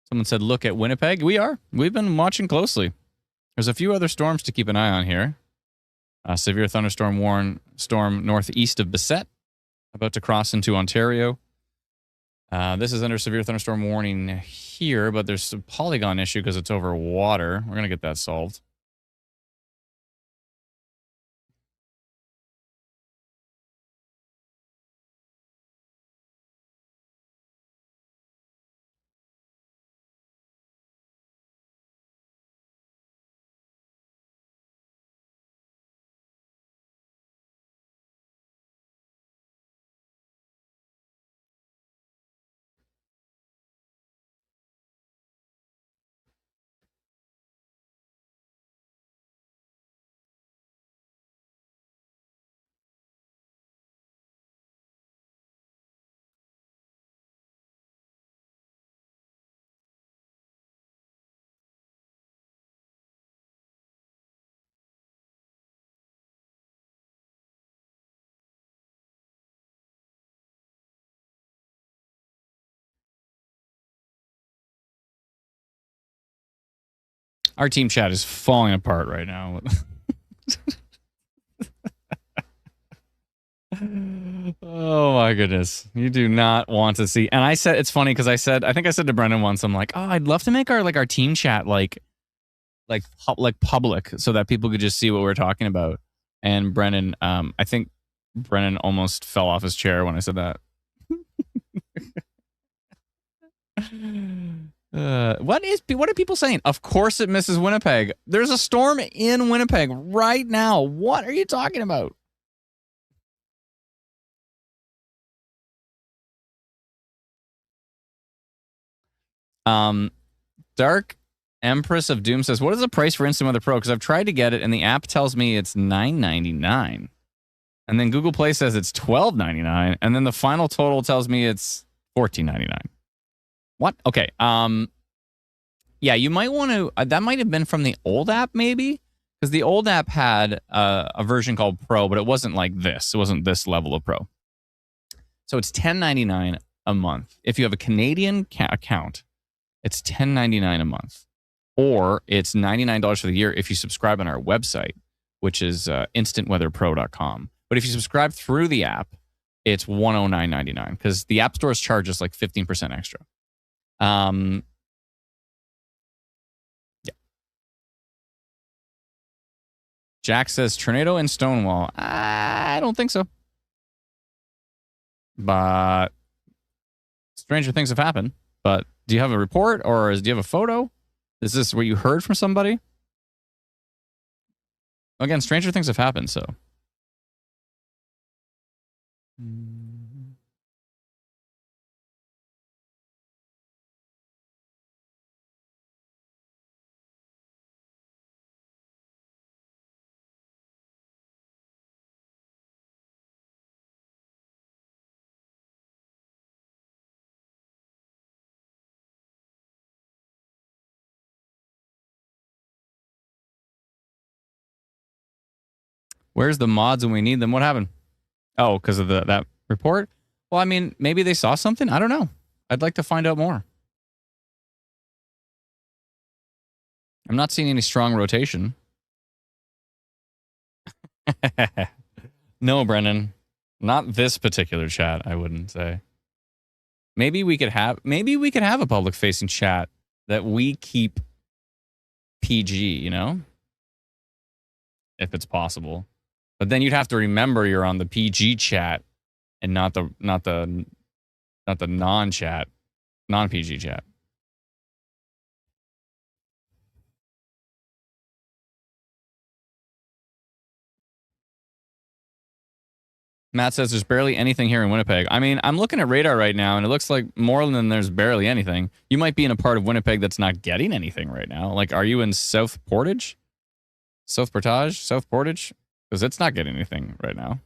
Someone said, look at Winnipeg. We are. We've been watching closely. There's a few other storms to keep an eye on here. Severe thunderstorm warn storm northeast of Bissett, about to cross into Ontario. This is under severe thunderstorm warning here, but there's a polygon issue because it's over water. We're going to get that solved. Our team chat is falling apart right now. Oh my goodness. You do not want to see. And I said, it's funny because I think I said to Brendan once, I'm like, oh, I'd love to make our team chat like public so that people could just see what we're talking about. And Brendan, I think Brendan almost fell off his chair when I said that. What are people saying? Of course it misses Winnipeg. There's a storm in Winnipeg right now. What are you talking about? Dark Empress of Doom says, what is the price for Instant Weather Pro? Because I've tried to get it and the app tells me it's $9.99. And then Google Play says it's $12.99. And then the final total tells me it's $14.99. What? Okay. Yeah, you might want to, that might have been from the old app maybe, because the old app had a version called Pro, but it wasn't like this. It wasn't this level of Pro. So it's $10.99 a month. If you have a Canadian account, it's $10.99 a month. Or it's $99 for the year if you subscribe on our website, which is instantweatherpro.com. But if you subscribe through the app, it's $109.99 because the App Stores charge us like 15% extra. Yeah. Jack says, tornado in Stonewall. I don't think so. But stranger things have happened. But do you have a report or do you have a photo? Is this what you heard from somebody? Again, stranger things have happened, so. Where's the mods when we need them? What happened? Oh, because of that report? Well, I mean, maybe they saw something. I don't know. I'd like to find out more. I'm not seeing any strong rotation. No, Brennan. Not this particular chat, I wouldn't say. Maybe we could have a public facing chat that we keep PG, you know? If it's possible. But then you'd have to remember you're on the PG chat and not the non-chat, non-PG chat. Matt says there's barely anything here in Winnipeg. I mean, I'm looking at radar right now, and it looks like more than there's barely anything. You might be in a part of Winnipeg that's not getting anything right now. Like, are you in South Portage? South Portage? South Portage? Because it's not getting anything right now.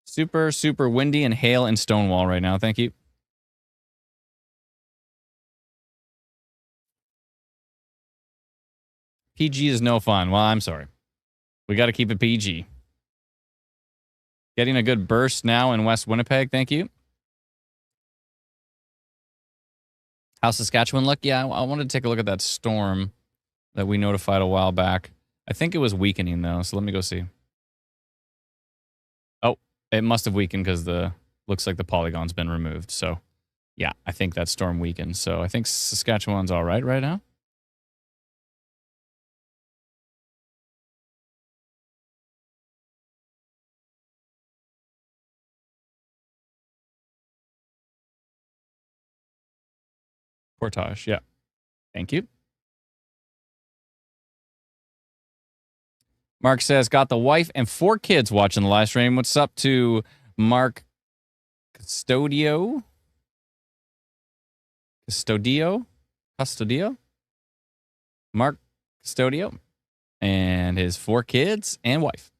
Super, super windy and hail in Stonewall right now. Thank you. PG is no fun. Well, I'm sorry. We got to keep it PG. Getting a good burst now in West Winnipeg. Thank you. How's Saskatchewan look? Yeah, I wanted to take a look at that storm that we notified a while back. I think it was weakening, though, so let me go see. Oh, it must have weakened because looks like the polygon's been removed. So, yeah, I think that storm weakened. So I think Saskatchewan's all right now. Portage, yeah. Thank you. Mark says, got the wife and 4 kids watching the live stream. What's up to Mark Custodio? Mark Custodio and his 4 kids and wife.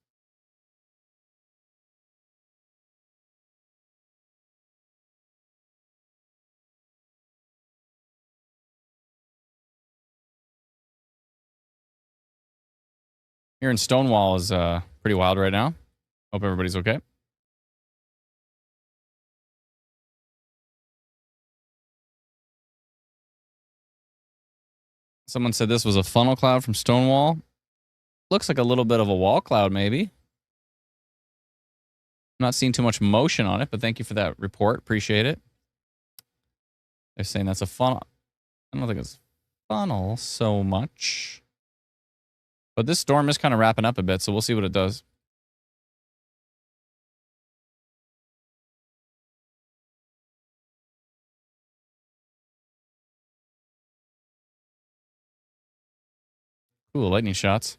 Here in Stonewall is pretty wild right now. Hope everybody's okay. Someone said this was a funnel cloud from Stonewall. Looks like a little bit of a wall cloud, maybe. Not seeing too much motion on it, but thank you for that report. Appreciate it. They're saying that's a funnel. I don't think it's funnel so much. But this storm is kind of wrapping up a bit, so we'll see what it does. Cool, lightning shots.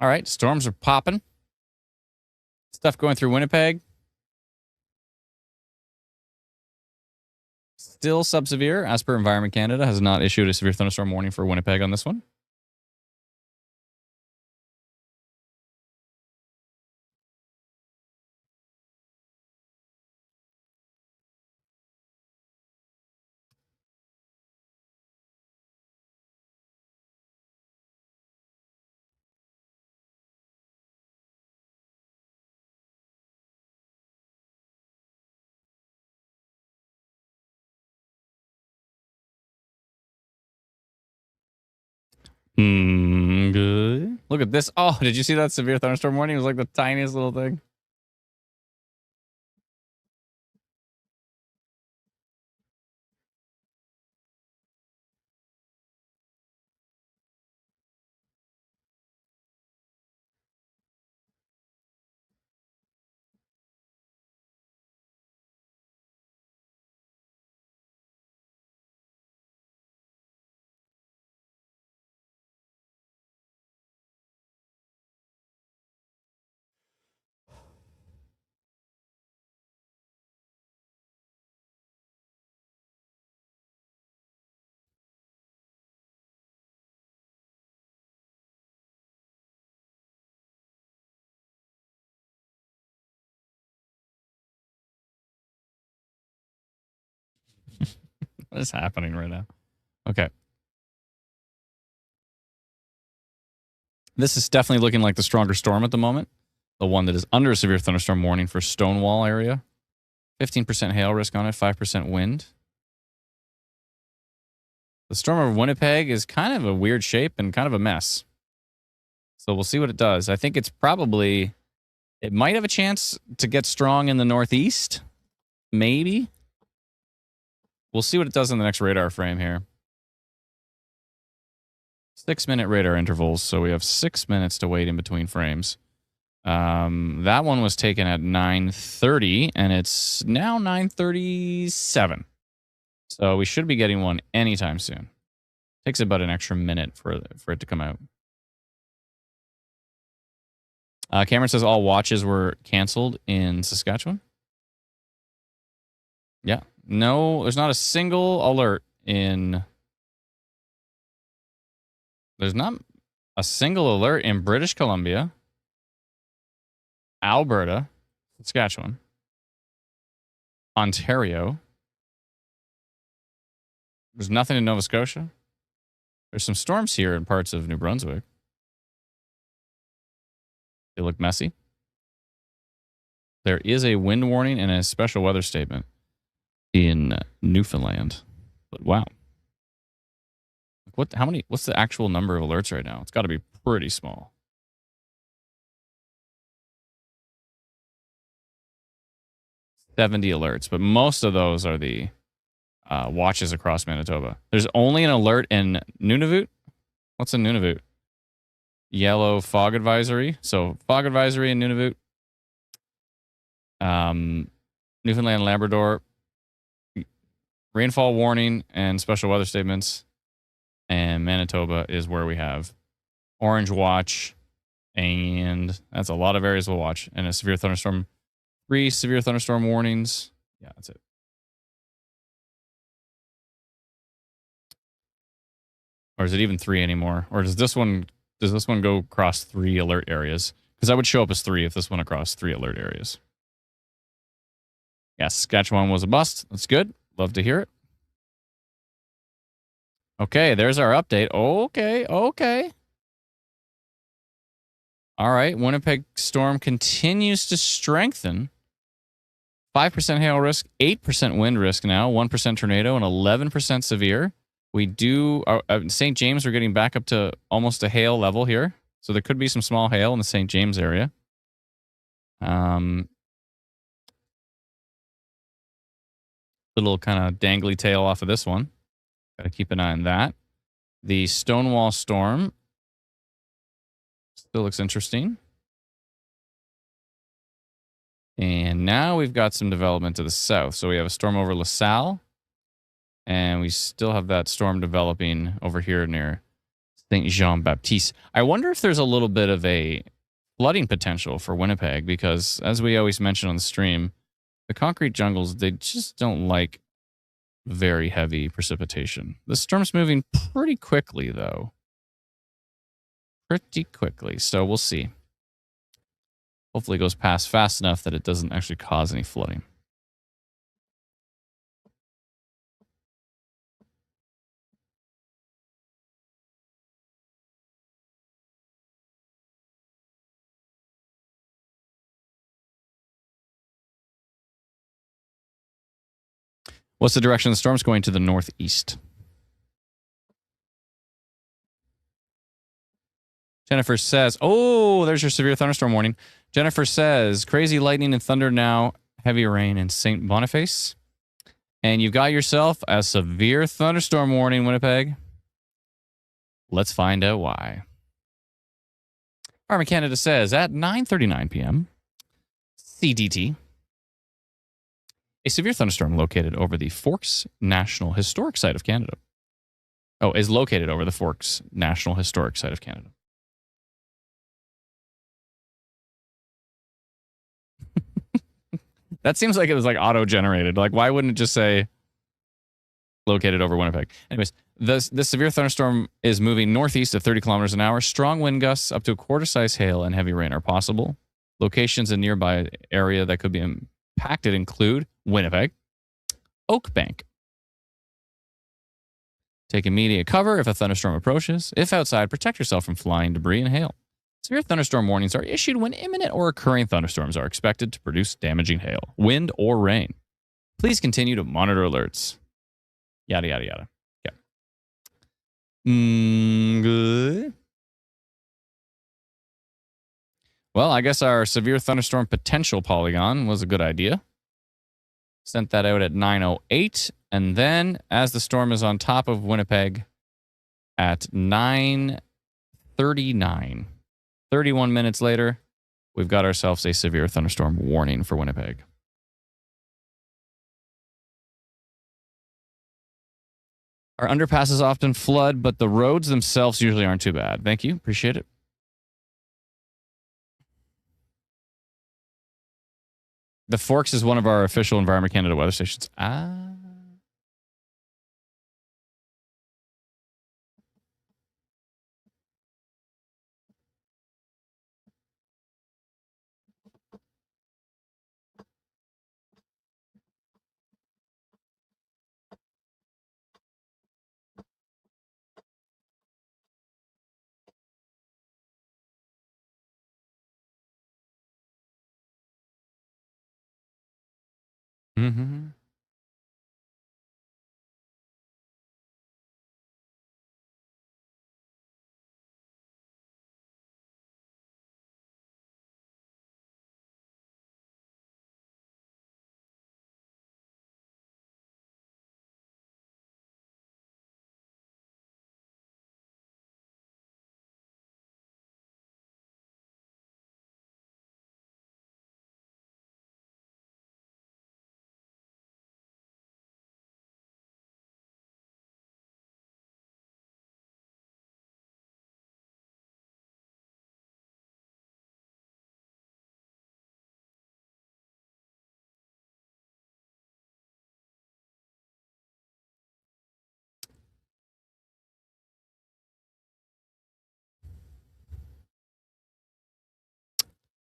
All right, storms are popping. Stuff going through Winnipeg. Still subsevere, as per Environment Canada, has not issued a severe thunderstorm warning for Winnipeg on this one. Good. Look at this. Oh, did you see that severe thunderstorm warning? It was like the tiniest little thing. What is happening right now? Okay. This is definitely looking like the stronger storm at the moment. The one that is under a severe thunderstorm warning for Stonewall area. 15% hail risk on it, 5% wind. The storm over Winnipeg is kind of a weird shape and kind of a mess. So we'll see what it does. I think it's probably... It might have a chance to get strong in the northeast. Maybe. We'll see what it does in the next radar frame here. 6-minute radar intervals, so we have 6 minutes to wait in between frames. That one was taken at 9:30, and it's now 9:37. So we should be getting one anytime soon. Takes about an extra minute for it to come out. Cameron says all watches were canceled in Saskatchewan. Yeah. No, there's not a single alert in... There's not a single alert in British Columbia, Alberta, Saskatchewan, Ontario. There's nothing in Nova Scotia. There's some storms here in parts of New Brunswick. They look messy. There is a wind warning and a special weather statement in Newfoundland. But wow. What's the actual number of alerts right now? It's got to be pretty small. $70 alerts, but most of those are the watches across Manitoba. There's only an alert in Nunavut. What's in Nunavut? Yellow fog advisory. So fog advisory in Nunavut. Newfoundland, Labrador. Rainfall warning and special weather statements. And Manitoba is where we have orange watch. And that's a lot of areas we'll watch. And a severe thunderstorm. 3 severe thunderstorm warnings. Yeah, that's it. Or is it even 3 anymore? Or does this one go across 3 alert areas? Because that would show up as 3 if this went across 3 alert areas. Yeah, Saskatchewan was a bust. That's good. Love to hear it. Okay, there's our update. Okay. All right, Winnipeg storm continues to strengthen. 5% hail risk, 8% wind risk now, 1% tornado, and 11% severe. We do, St. James, we're getting back up to almost a hail level here. So there could be some small hail in the St. James area. Little kind of dangly tail off of this one. Got to keep an eye on that. The Stonewall storm still looks interesting. And now we've got some development to the south. So we have a storm over LaSalle. And we still have that storm developing over here near St. Jean-Baptiste. I wonder if there's a little bit of a flooding potential for Winnipeg because, as we always mention on the stream, the concrete jungles, they just don't like very heavy precipitation. The storm's moving pretty quickly, though. Pretty quickly. So we'll see. Hopefully it goes past fast enough that it doesn't actually cause any flooding. What's the direction of the storm? It's going to the northeast. Jennifer says, oh, there's your severe thunderstorm warning. Jennifer says, crazy lightning and thunder now, heavy rain in St. Boniface. And you've got yourself a severe thunderstorm warning, Winnipeg. Let's find out why. Farmer Canada says, at 9:39 p.m. CDT, a severe thunderstorm located over the Forks National Historic Site of Canada. Oh, is located over the Forks National Historic Site of Canada. That seems like it was like auto-generated. Like, why wouldn't it just say located over Winnipeg? Anyways, this severe thunderstorm is moving northeast at 30 kilometers an hour. Strong wind gusts up to a quarter-size hail and heavy rain are possible. Locations in nearby area that could be impacted include Winnipeg, Oakbank. Take immediate cover if a thunderstorm approaches. If outside, protect yourself from flying debris and hail. Severe thunderstorm warnings are issued when imminent or occurring thunderstorms are expected to produce damaging hail, wind, or rain. Please continue to monitor alerts. Yada, yada, yada. Yeah. Good. Well, I guess our severe thunderstorm potential polygon was a good idea. Sent that out at 9:08. And then, as the storm is on top of Winnipeg at 9:39, 31 minutes later, we've got ourselves a severe thunderstorm warning for Winnipeg. Our underpasses often flood, but the roads themselves usually aren't too bad. Thank you. Appreciate it. The Forks is one of our official Environment Canada weather stations. Mm-hmm.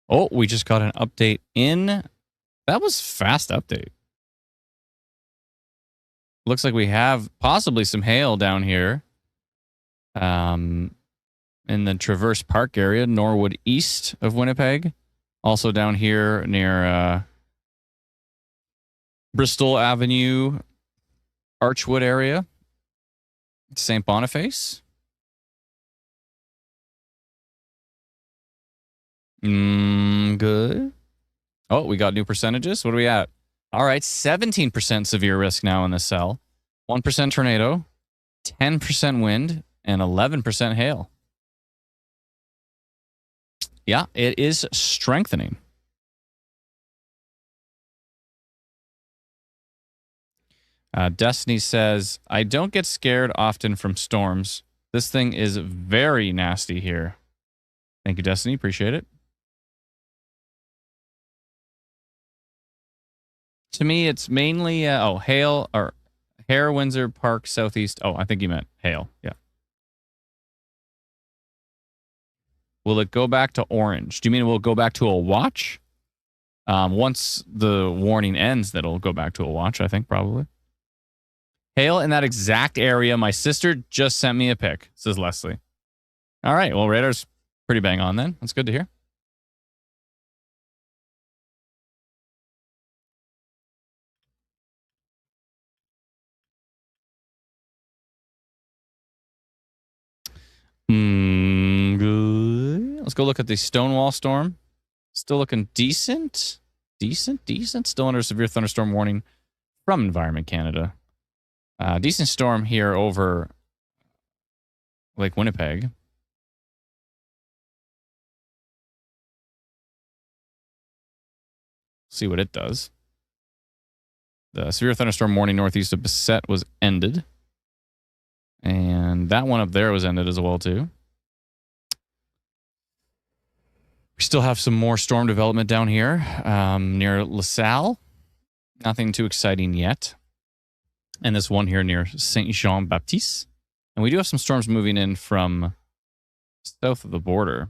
Oh, we just got an update in. That was fast update. Looks like we have possibly some hail down here. In the Traverse Park area, Norwood east of Winnipeg. Also down here near Bristol Avenue, Archwood area, St. Boniface. Good. Oh, we got new percentages. What are we at? All right, 17% severe risk now in this cell. 1% tornado, 10% wind, and 11% hail. Yeah, it is strengthening. Destiny says, I don't get scared often from storms. This thing is very nasty here. Thank you, Destiny. Appreciate it. To me, it's mainly, hail or Hare, Windsor Park, Southeast. Oh, I think you meant hail. Yeah. Will it go back to orange? Do you mean it will go back to a watch? Once the warning ends, that'll go back to a watch, I think, probably. Hail in that exact area. My sister just sent me a pic, says Leslie. All right. Well, radar's pretty bang on then. That's good to hear. Good. Let's go look at the Stonewall storm. Still looking decent. Decent. Still under severe thunderstorm warning from Environment Canada. Decent storm here over Lake Winnipeg. See what it does. The severe thunderstorm warning northeast of Bissett was ended. And that one up there was ended as well, too. We still have some more storm development down here near LaSalle. Nothing too exciting yet. And this one here near Saint Jean Baptiste. And we do have some storms moving in from south of the border.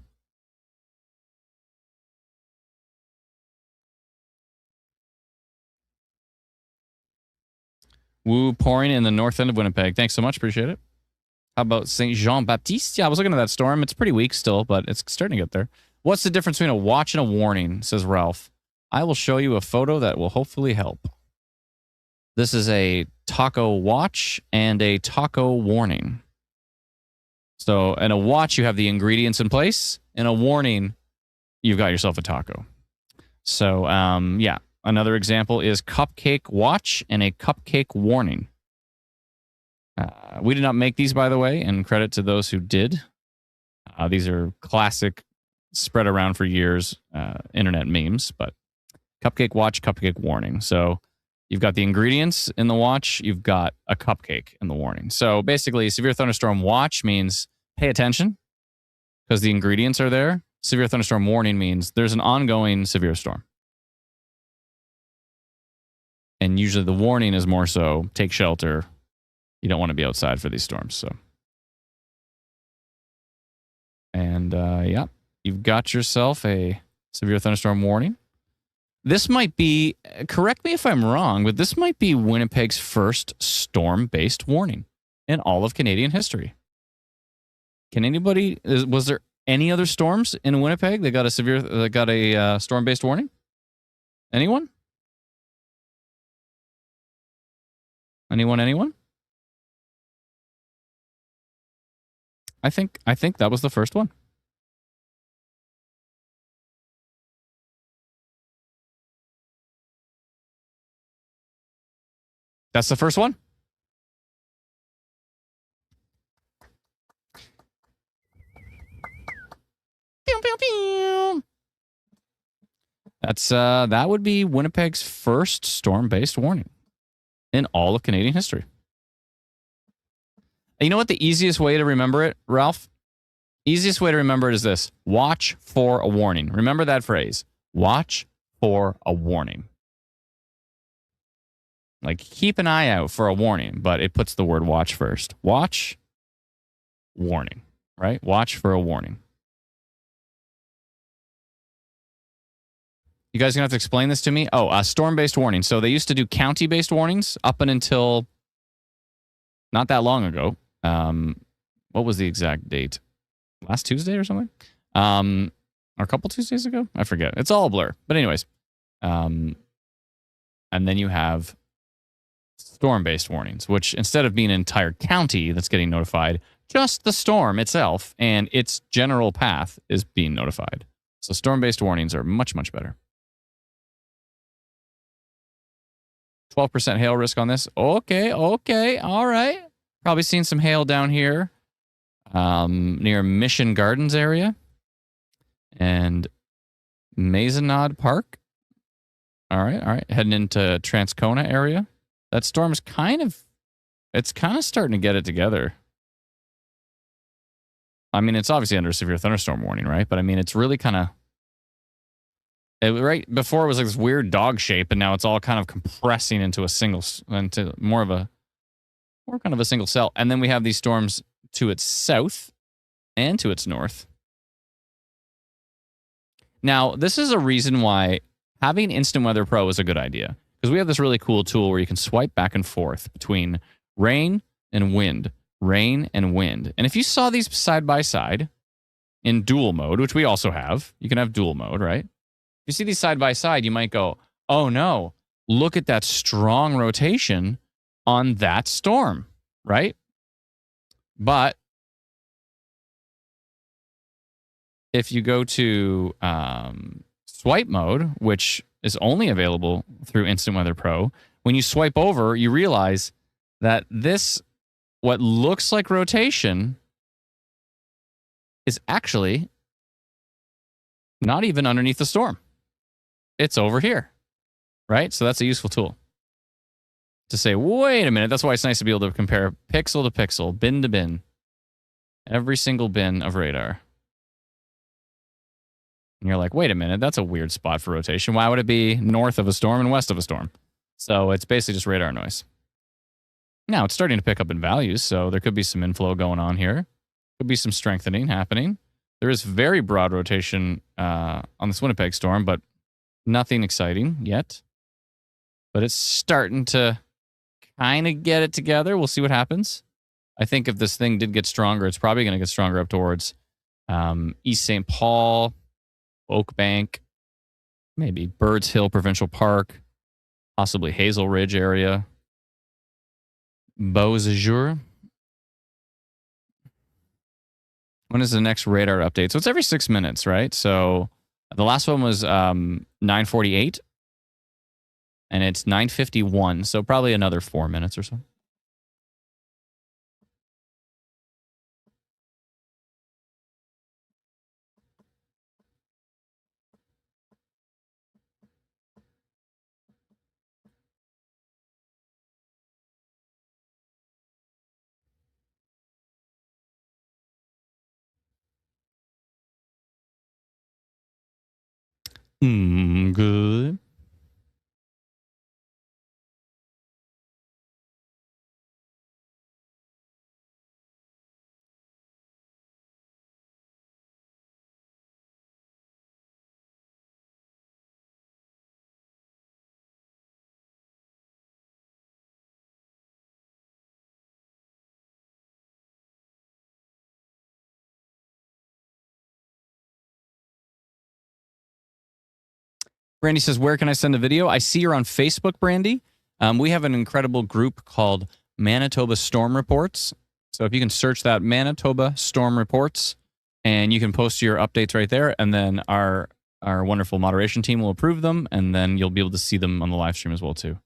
Woo, pouring in the north end of Winnipeg. Thanks so much. Appreciate it. How about Saint Jean Baptiste? Yeah, I was looking at that storm. It's pretty weak still, but it's starting to get there. What's the difference between a watch and a warning, says Ralph. I will show you a photo that will hopefully help. This is a taco watch and a taco warning. So in a watch, you have the ingredients in place. In a warning, you've got yourself a taco. So, yeah. Another example is cupcake watch and a cupcake warning. We did not make these, by the way, and credit to those who did. These are classic, spread around for years, internet memes, but cupcake watch, cupcake warning. So you've got the ingredients in the watch, you've got a cupcake in the warning. So basically, severe thunderstorm watch means pay attention because the ingredients are there. Severe thunderstorm warning means there's an ongoing severe storm. And usually the warning is more so take shelter. You don't want to be outside for these storms. So, and yeah, you've got yourself a severe thunderstorm warning. This might be, correct me if I'm wrong, but this might be Winnipeg's first storm-based warning in all of Canadian history. Can anybody, was there any other storms in Winnipeg that got a storm-based warning? Anyone? Anyone? I think that was the first one. That's the first one. Pew, pew, pew. That's that would be Winnipeg's first storm-based warning in all of Canadian history. You know what the easiest way to remember it, Ralph? Easiest way to remember it is this. Watch for a warning. Remember that phrase. Watch for a warning. Like, keep an eye out for a warning, but it puts the word watch first. Watch, warning, right? Watch for a warning. You guys are going to have to explain this to me? Oh, a storm-based warning. So they used to do county-based warnings up and until not that long ago. What was the exact date? Last Tuesday or something? Or a couple Tuesdays ago? I forget. It's all a blur. But anyways, I And then you have storm-based warnings, which instead of being an entire county that's getting notified, just the storm itself and its general path is being notified. So storm-based warnings are much, much better. 12% hail risk on this. Okay, all right. Probably seen some hail down here near Mission Gardens area and Maisonade Park. All right. Heading into Transcona area. That storm's kind of starting to get it together. I mean, it's obviously under a severe thunderstorm warning, right? But I mean, it's really kind of... Right before it was like this weird dog shape, and now it's all kind of compressing into more kind of a single cell. And then we have these storms to its south and to its north. Now, this is a reason why having Instant Weather Pro is a good idea, because we have this really cool tool where you can swipe back and forth between rain and wind, rain and wind. And if you saw these side by side in dual mode, which we also have, you can have dual mode, right? If you see these side by side, you might go, oh no, look at that strong rotation on that storm, right? But if you go to swipe mode, which is only available through Instant Weather Pro, when you swipe over, you realize that this, what looks like rotation, is actually not even underneath the storm. It's over here, right? So that's a useful tool to say, wait a minute. That's why it's nice to be able to compare pixel to pixel, bin to bin, every single bin of radar. And you're like, wait a minute, that's a weird spot for rotation. Why would it be north of a storm and west of a storm? So it's basically just radar noise. Now it's starting to pick up in values, so there could be some inflow going on here. Could be some strengthening happening. There is very broad rotation on this Winnipeg storm, but nothing exciting yet. But it's starting to kind of get it together. We'll see what happens. I think if this thing did get stronger, it's probably going to get stronger up towards East St. Paul, Oak Bank, maybe Birds Hill Provincial Park, possibly Hazel Ridge area, Beausejour. When is the next radar update? So it's every 6 minutes, right? So the last one was 9:48, and it's 9:51, so probably another 4 minutes or so. Good. Brandy says, where can I send a video? I see you're on Facebook, Brandy. We have an incredible group called Manitoba Storm Reports. So if you can search that, Manitoba Storm Reports, and you can post your updates right there, and then our wonderful moderation team will approve them, and then you'll be able to see them on the live stream as well, too.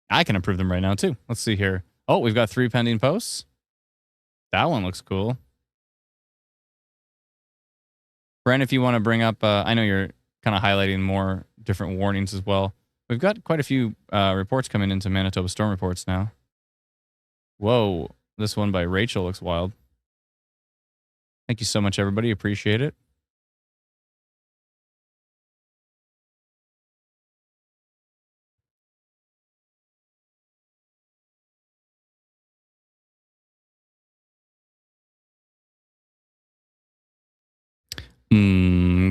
I can approve them right now, too. Let's see here. Oh, we've got 3 pending posts. That one looks cool. Brent, if you want to bring up, I know you're kind of highlighting more different warnings as well. We've got quite a few reports coming into Manitoba Storm Reports now. Whoa, this one by Rachel looks wild. Thank you so much, everybody. Appreciate it.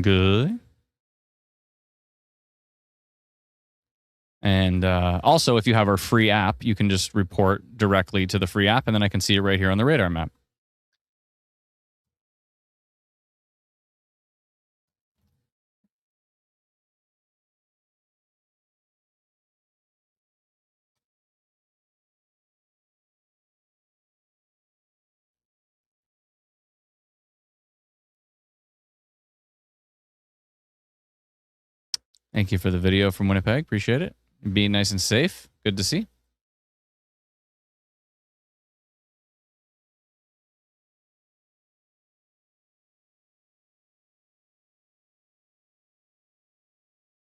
Good. And also, if you have our free app, you can just report directly to the free app, and then I can see it right here on the radar map. Thank you for the video from Winnipeg. Appreciate it. Being nice and safe. Good to see.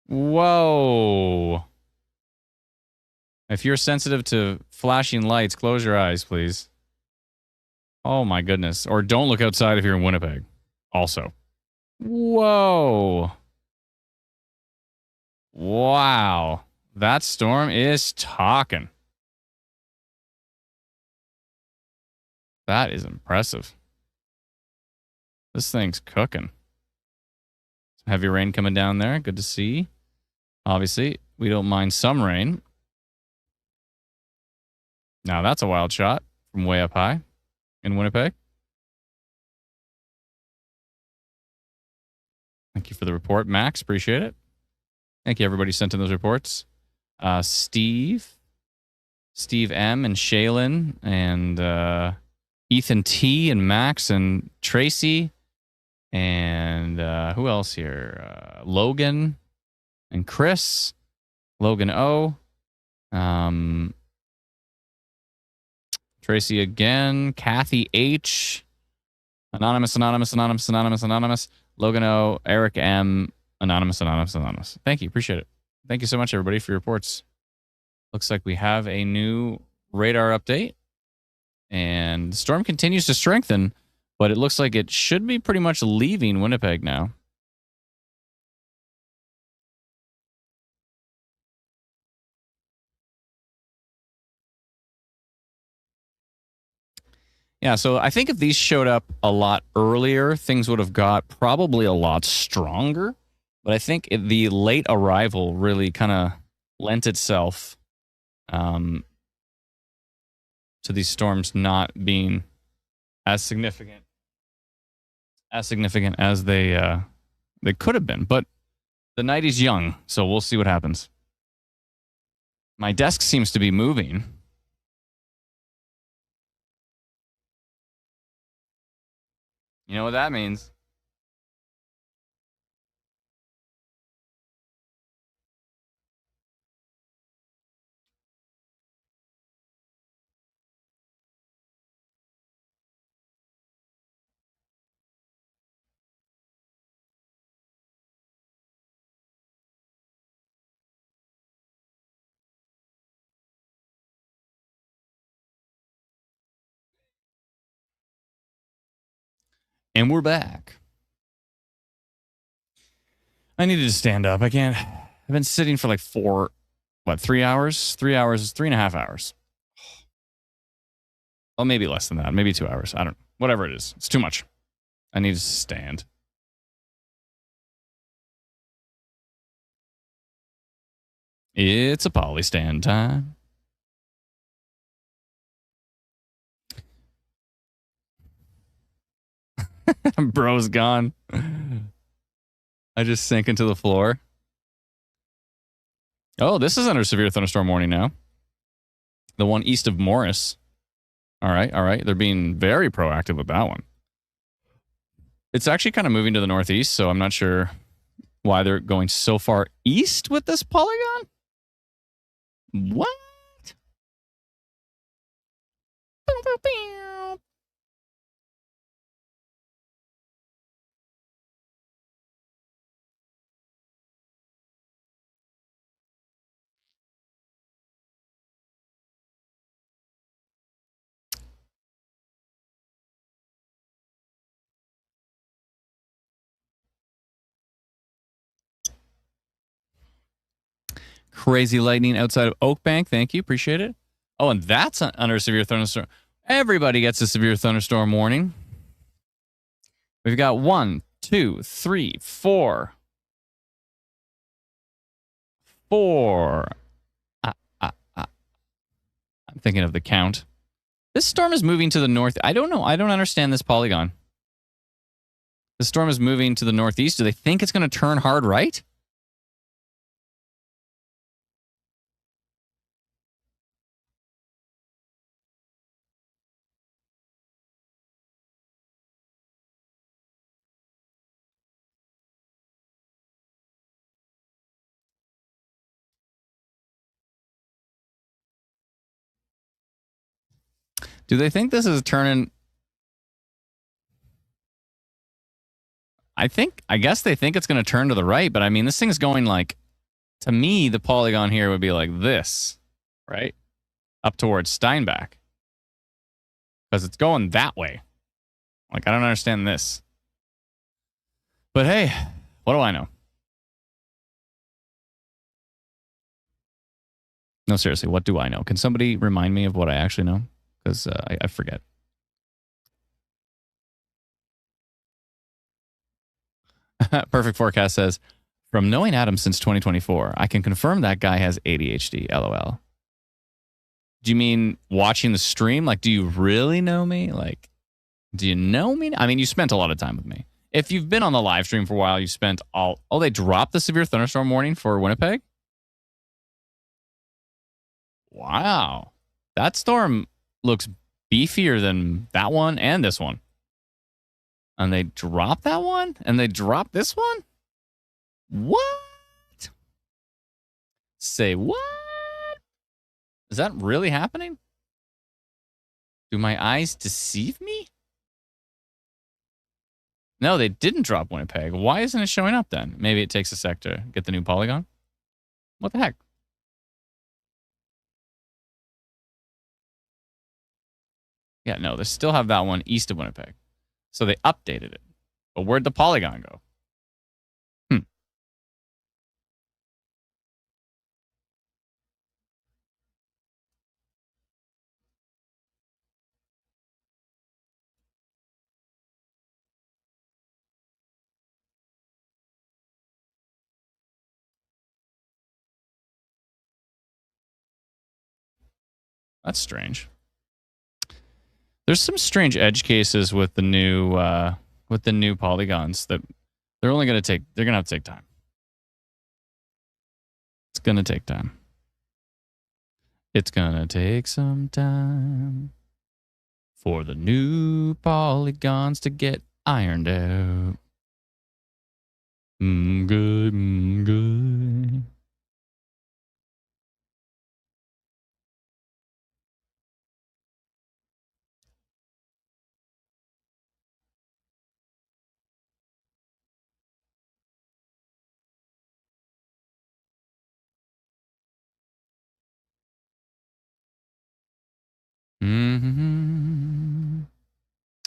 Whoa. If you're sensitive to flashing lights, close your eyes, please. Oh my goodness. Or don't look outside if you're in Winnipeg. Also. Whoa. Wow. That storm is talking. That is impressive. This thing's cooking. Some heavy rain coming down there. Good to see. Obviously, we don't mind some rain. Now, that's a wild shot from way up high in Winnipeg. Thank you for the report, Max. Appreciate it. Thank you, everybody sent in those reports. Steve M, and Shaylin, and Ethan T, and Max, and Tracy, and who else here? Logan, and Chris, Logan O, Tracy again, Kathy H, Anonymous, Logan O, Eric M, Anonymous. Thank you. Appreciate it. Thank you so much, everybody, for your reports. Looks like we have a new radar update, and the storm continues to strengthen, but it looks like it should be pretty much leaving Winnipeg now. Yeah, so I think if these showed up a lot earlier, things would have got probably a lot stronger. But I think the late arrival really kind of lent itself to these storms not being as significant as they could have been. But the night is young, so we'll see what happens. My desk seems to be moving. You know what that means? And we're back. I needed to stand up. I can't. I've been sitting for like 3 hours? 3 hours is 3.5 hours. Well, maybe less than that. Maybe 2 hours. I don't know. Whatever it is. It's too much. I need to stand. It's a poly stand time. Bro's gone. I just sank into the floor. Oh, this is under severe thunderstorm warning now. The one east of Morris. All right. They're being very proactive with that one. It's actually kind of moving to the northeast, so I'm not sure why they're going so far east with this polygon. What? Crazy lightning outside of Oak Bank. Thank you. Appreciate it. Oh, and that's under a severe thunderstorm. Everybody gets a severe thunderstorm warning. We've got 1, 2, 3, 4. 4. I'm thinking of the count. This storm is moving to the north. I don't know. I don't understand this polygon. The storm is moving to the northeast. Do they think it's going to turn hard right? Do they think this is turning? I guess they think it's going to turn to the right, but I mean, this thing's going like, to me, the polygon here would be like this, right? Up towards Steinbach. Because it's going that way. Like, I don't understand this. But hey, what do I know? No, seriously, what do I know? Can somebody remind me of what I actually know? Because I forget. Perfect Forecast says, from knowing Adam since 2024, I can confirm that guy has ADHD, LOL. Do you mean watching the stream? Like, do you really know me? Like, do you know me? I mean, you spent a lot of time with me. If you've been on the live stream for a while, you spent all... Oh, they dropped the severe thunderstorm warning for Winnipeg? Wow. That storm looks beefier than that one and this one. And they dropped that one? And they dropped this one? What? Say what? Is that really happening? Do my eyes deceive me? No, they didn't drop Winnipeg. Why isn't it showing up then? Maybe it takes a sec to get the new polygon? What the heck? Yeah, no, they still have that one east of Winnipeg. So they updated it. But where'd the polygon go? That's strange. There's some strange edge cases with the new polygons that they're only going to take. They're going to have to take time. It's going to take time. It's going to take some time for the new polygons to get ironed out. Good, good. Mm-hmm.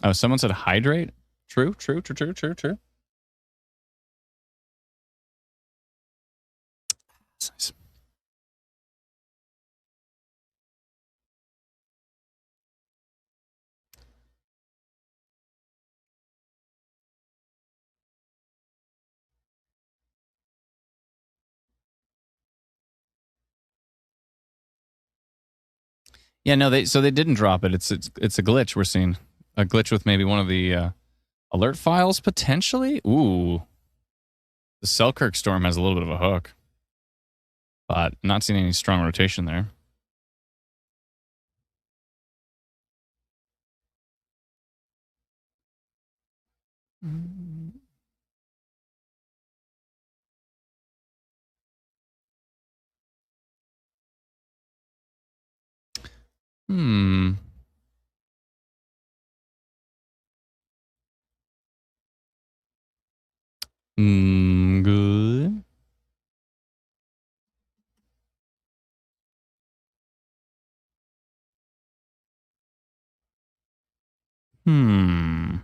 Oh, someone said hydrate? True. That's nice. Yeah, no, they didn't drop it. It's a glitch we're seeing. A glitch with maybe one of the alert files potentially. Ooh. The Selkirk storm has a little bit of a hook. But not seeing any strong rotation there. Hmm. Good. Hmm.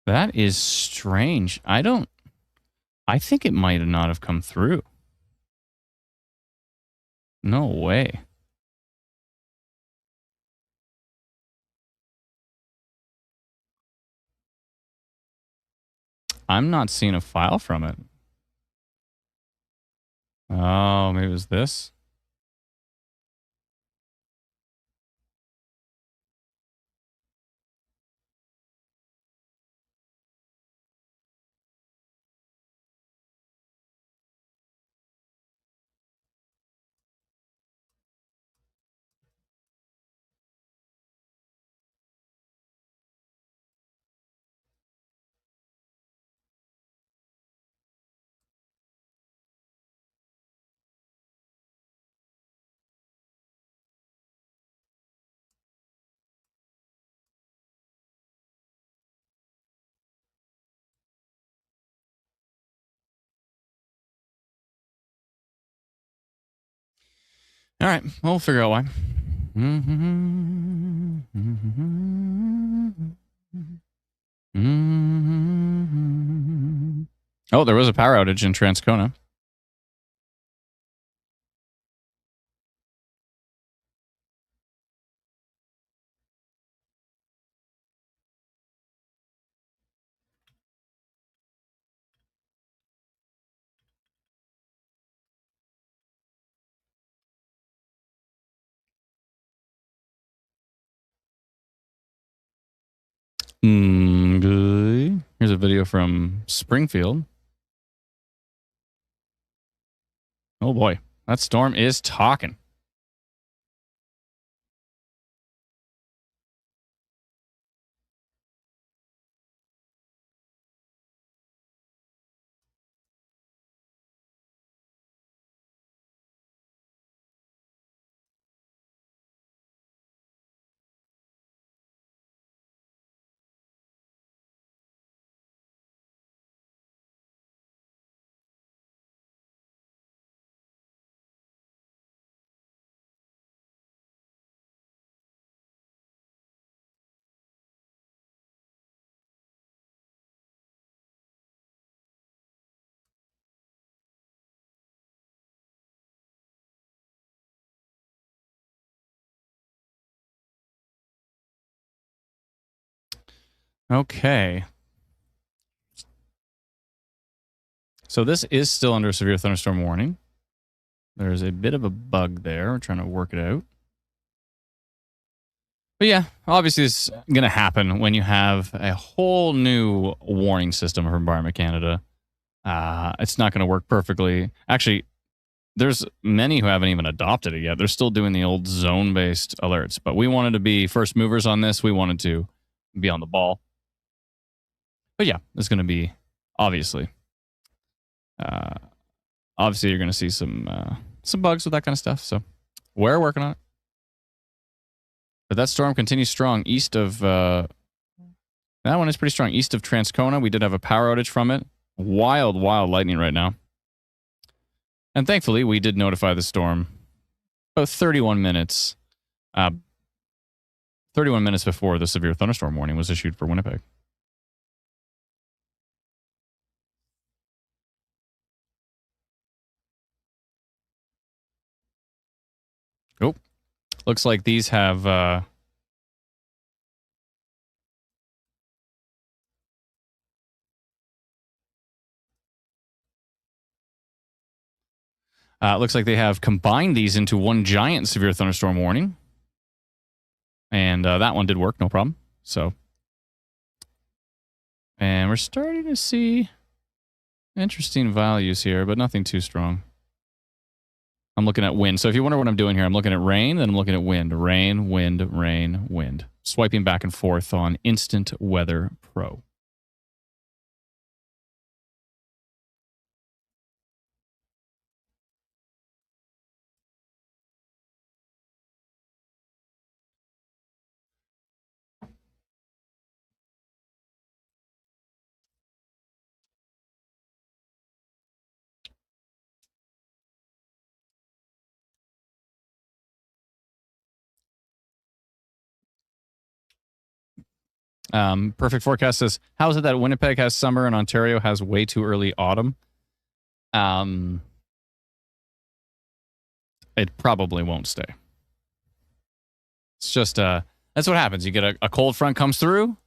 That is strange. I think it might not have come through. No way. I'm not seeing a file from it. Oh, maybe it was this. All right, we'll figure out why. Oh, there was a power outage in Transcona. Good. Here's a video from Springfield. Oh boy, that storm is talking. Okay. So this is still under a severe thunderstorm warning. There's a bit of a bug there. We're trying to work it out. But yeah, obviously it's going to happen when you have a whole new warning system from Environment Canada. It's not going to work perfectly. Actually, there's many who haven't even adopted it yet. They're still doing the old zone-based alerts. But we wanted to be first movers on this. We wanted to be on the ball. But yeah, it's going to be obviously. Obviously, you're going to see some bugs with that kind of stuff. So we're working on it. But that storm continues strong east of. That one is pretty strong east of Transcona. We did have a power outage from it. Wild lightning right now. And thankfully, we did notify the storm about 31 minutes. 31 minutes before the severe thunderstorm warning was issued for Winnipeg. Oh, looks like these have. Looks like they have combined these into one giant severe thunderstorm warning. And that one did work, no problem. So, and we're starting to see interesting values here, but nothing too strong. I'm looking at wind. So if you wonder what I'm doing here, I'm looking at rain, then I'm looking at wind. Rain, wind, rain, wind. Swiping back and forth on Instant Weather Pro. Perfect Forecast says, how is it that Winnipeg has summer and Ontario has way too early autumn? It probably won't stay. It's just, that's what happens. You get a cold front comes through,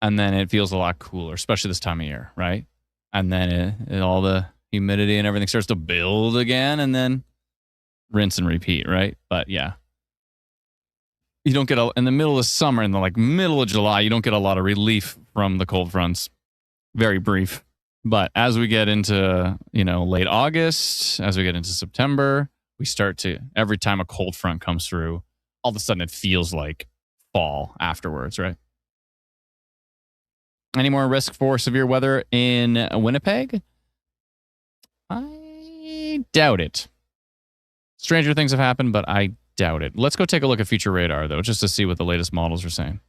and then it feels a lot cooler, especially this time of year, right? And then all the humidity and everything starts to build again, and then rinse and repeat, right? But yeah. You don't get in the middle of summer, in the middle of July, you don't get a lot of relief from the cold fronts. Very brief. But as we get into, late August, as we get into September, we start to, every time a cold front comes through, all of a sudden it feels like fall afterwards, right? Any more risk for severe weather in Winnipeg? I doubt it. Stranger things have happened, but I doubt it. Let's go take a look at future radar, though, just to see what the latest models are saying.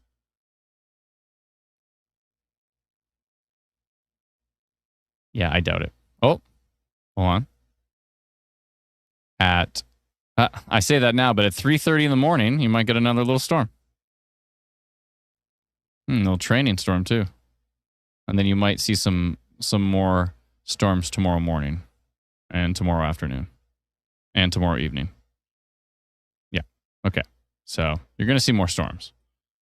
Yeah, I doubt it. Oh, hold on. At I say that now, but at 3:30 in the morning, you might get another little storm. Little training storm too. And then you might see some more storms tomorrow morning and tomorrow afternoon and tomorrow evening. Yeah. Okay. So you're going to see more storms.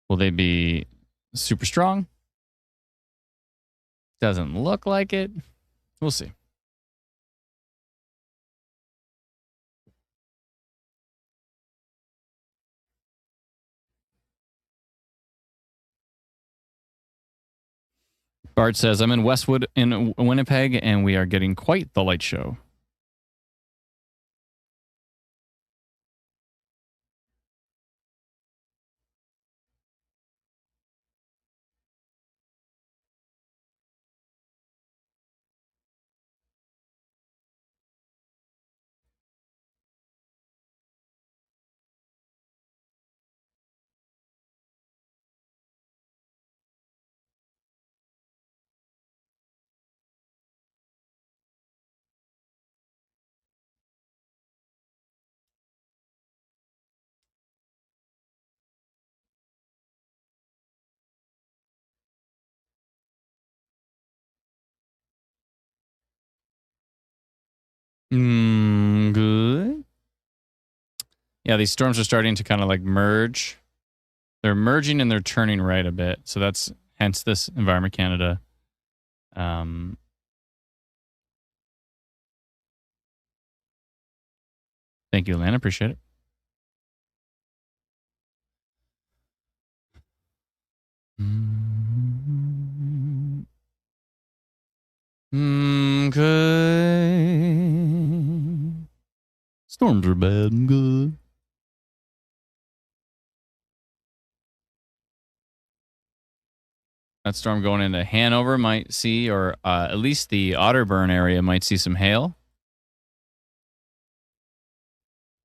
Will they be super strong? Doesn't look like it. We'll see. Bart says, I'm in Westwood in Winnipeg, and we are getting quite the light show. Good. Yeah, these storms are starting to kind of like merge. They're merging and they're turning right a bit. So that's hence this Environment Canada. Thank you, Lana. Appreciate it. Good. Storms are bad and good. That storm going into Hanover might see, or at least the Otterburn area might see some hail.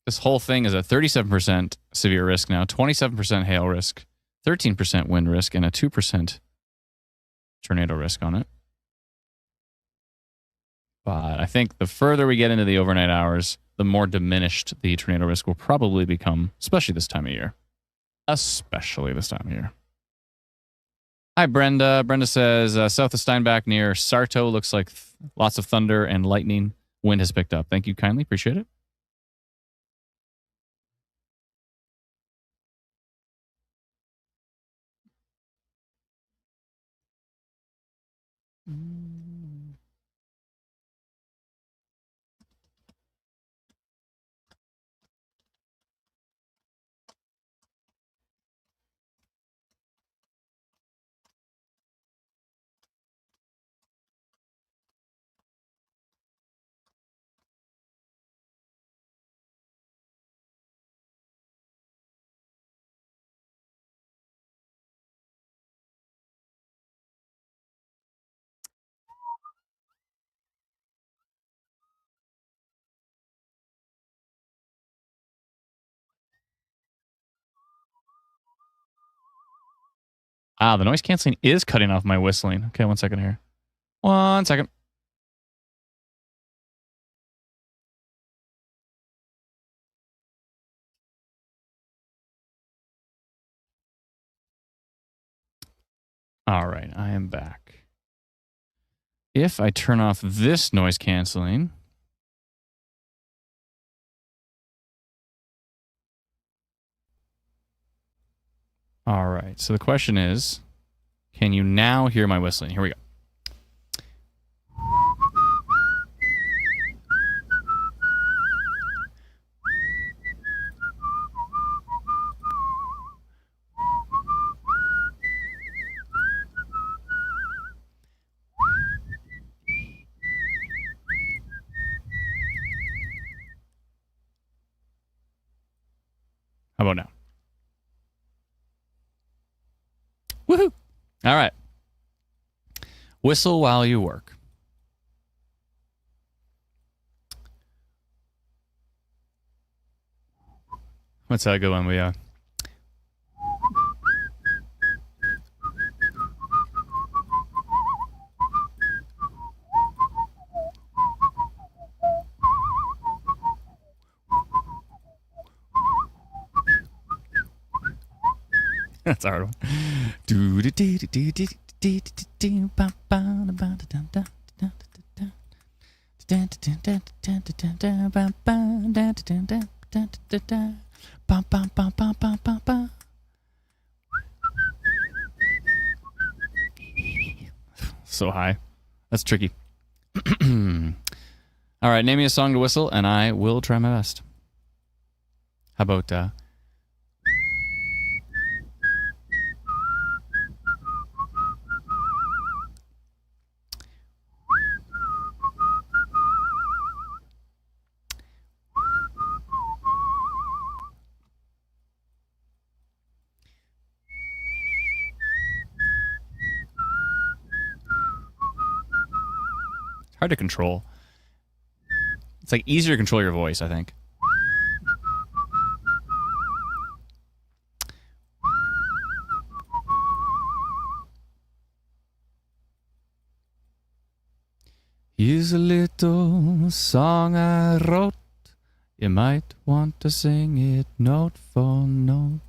This whole thing is a 37% severe risk now, 27% hail risk, 13% wind risk, and a 2% tornado risk on it. But I think the further we get into the overnight hours, the more diminished the tornado risk will probably become, especially this time of year. Especially this time of year. Hi, Brenda. Brenda says, south of Steinbach near Sarto looks like lots of thunder and lightning. Wind has picked up. Thank you kindly. Appreciate it. The noise canceling is cutting off my whistling. Okay, 1 second here. 1 second. All right, I am back. If I turn off this noise canceling, all right, so the question is, can you now hear my whistling? Here we go. How about now? Woohoo! All right. Whistle while you work. What's that good one? How That's a hard one. So high. That's tricky. All right, name me a song to whistle, and I will try my best. How about... hard to control. It's like easier to control your voice, I think. Here's a little song I wrote. You might want to sing it note for note.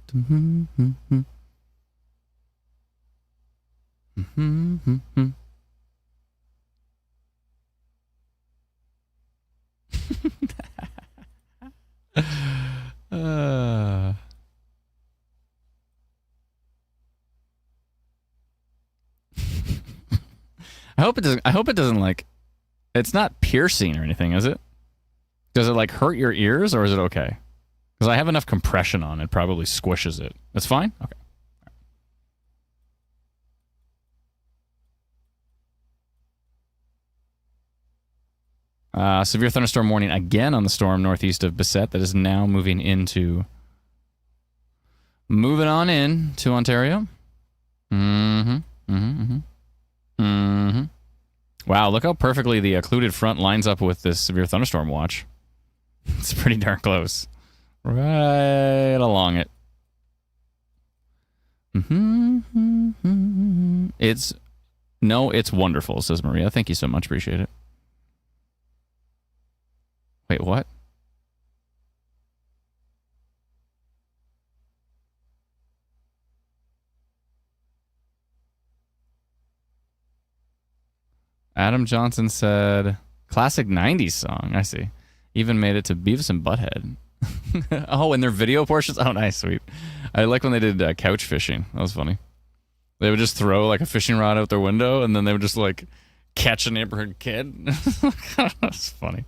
I hope it doesn't like. It's not piercing or anything, is it? Does it like hurt your ears, or is it okay? Because I have enough compression on it, probably squishes it. That's fine. Okay. Severe thunderstorm warning again on the storm northeast of Bissett that is now moving on in to Ontario. Wow, look how perfectly the occluded front lines up with this severe thunderstorm watch. It's pretty darn close. Right along it. It's wonderful, says Maria. Thank you so much. Appreciate it. Wait, what? Adam Johnson said, classic 90s song. I see. Even made it to Beavis and Butthead. Oh, and their video portions? Oh, nice, sweet. I like when they did couch fishing. That was funny. They would just throw like a fishing rod out their window, and then they would just like catch a neighborhood kid. That's funny.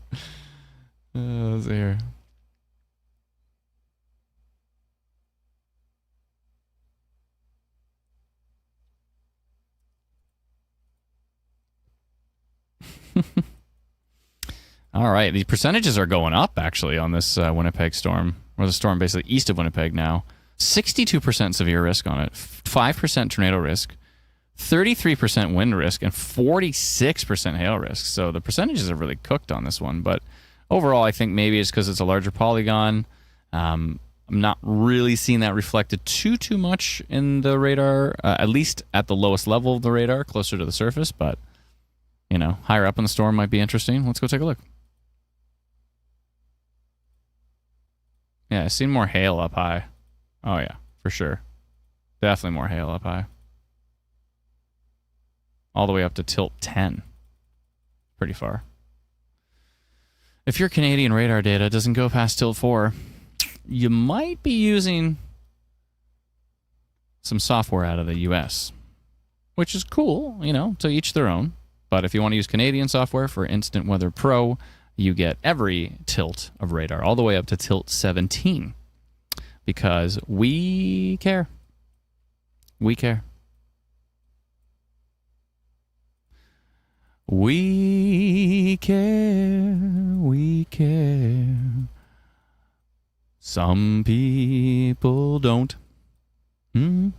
Let's see here. All right, the percentages are going up actually on this Winnipeg storm, or the storm basically east of Winnipeg now. 62% severe risk on it, 5% tornado risk, 33% wind risk, and 46% hail risk. So the percentages are really cooked on this one. But overall, I think maybe it's because it's a larger polygon. I'm not really seeing that reflected too much in the radar, at least at the lowest level of the radar, closer to the surface. But you know, higher up in the storm might be interesting. Let's go take a look. Yeah, I've seen more hail up high. Oh, yeah, for sure. Definitely more hail up high. All the way up to tilt 10. Pretty far. If your Canadian radar data doesn't go past tilt 4, you might be using some software out of the US, which is cool, you know, to each their own. But if you want to use Canadian software for Instant Weather Pro, you get every tilt of radar, all the way up to tilt 17. Because we care. We care. We care. We care. Some people don't. Boom,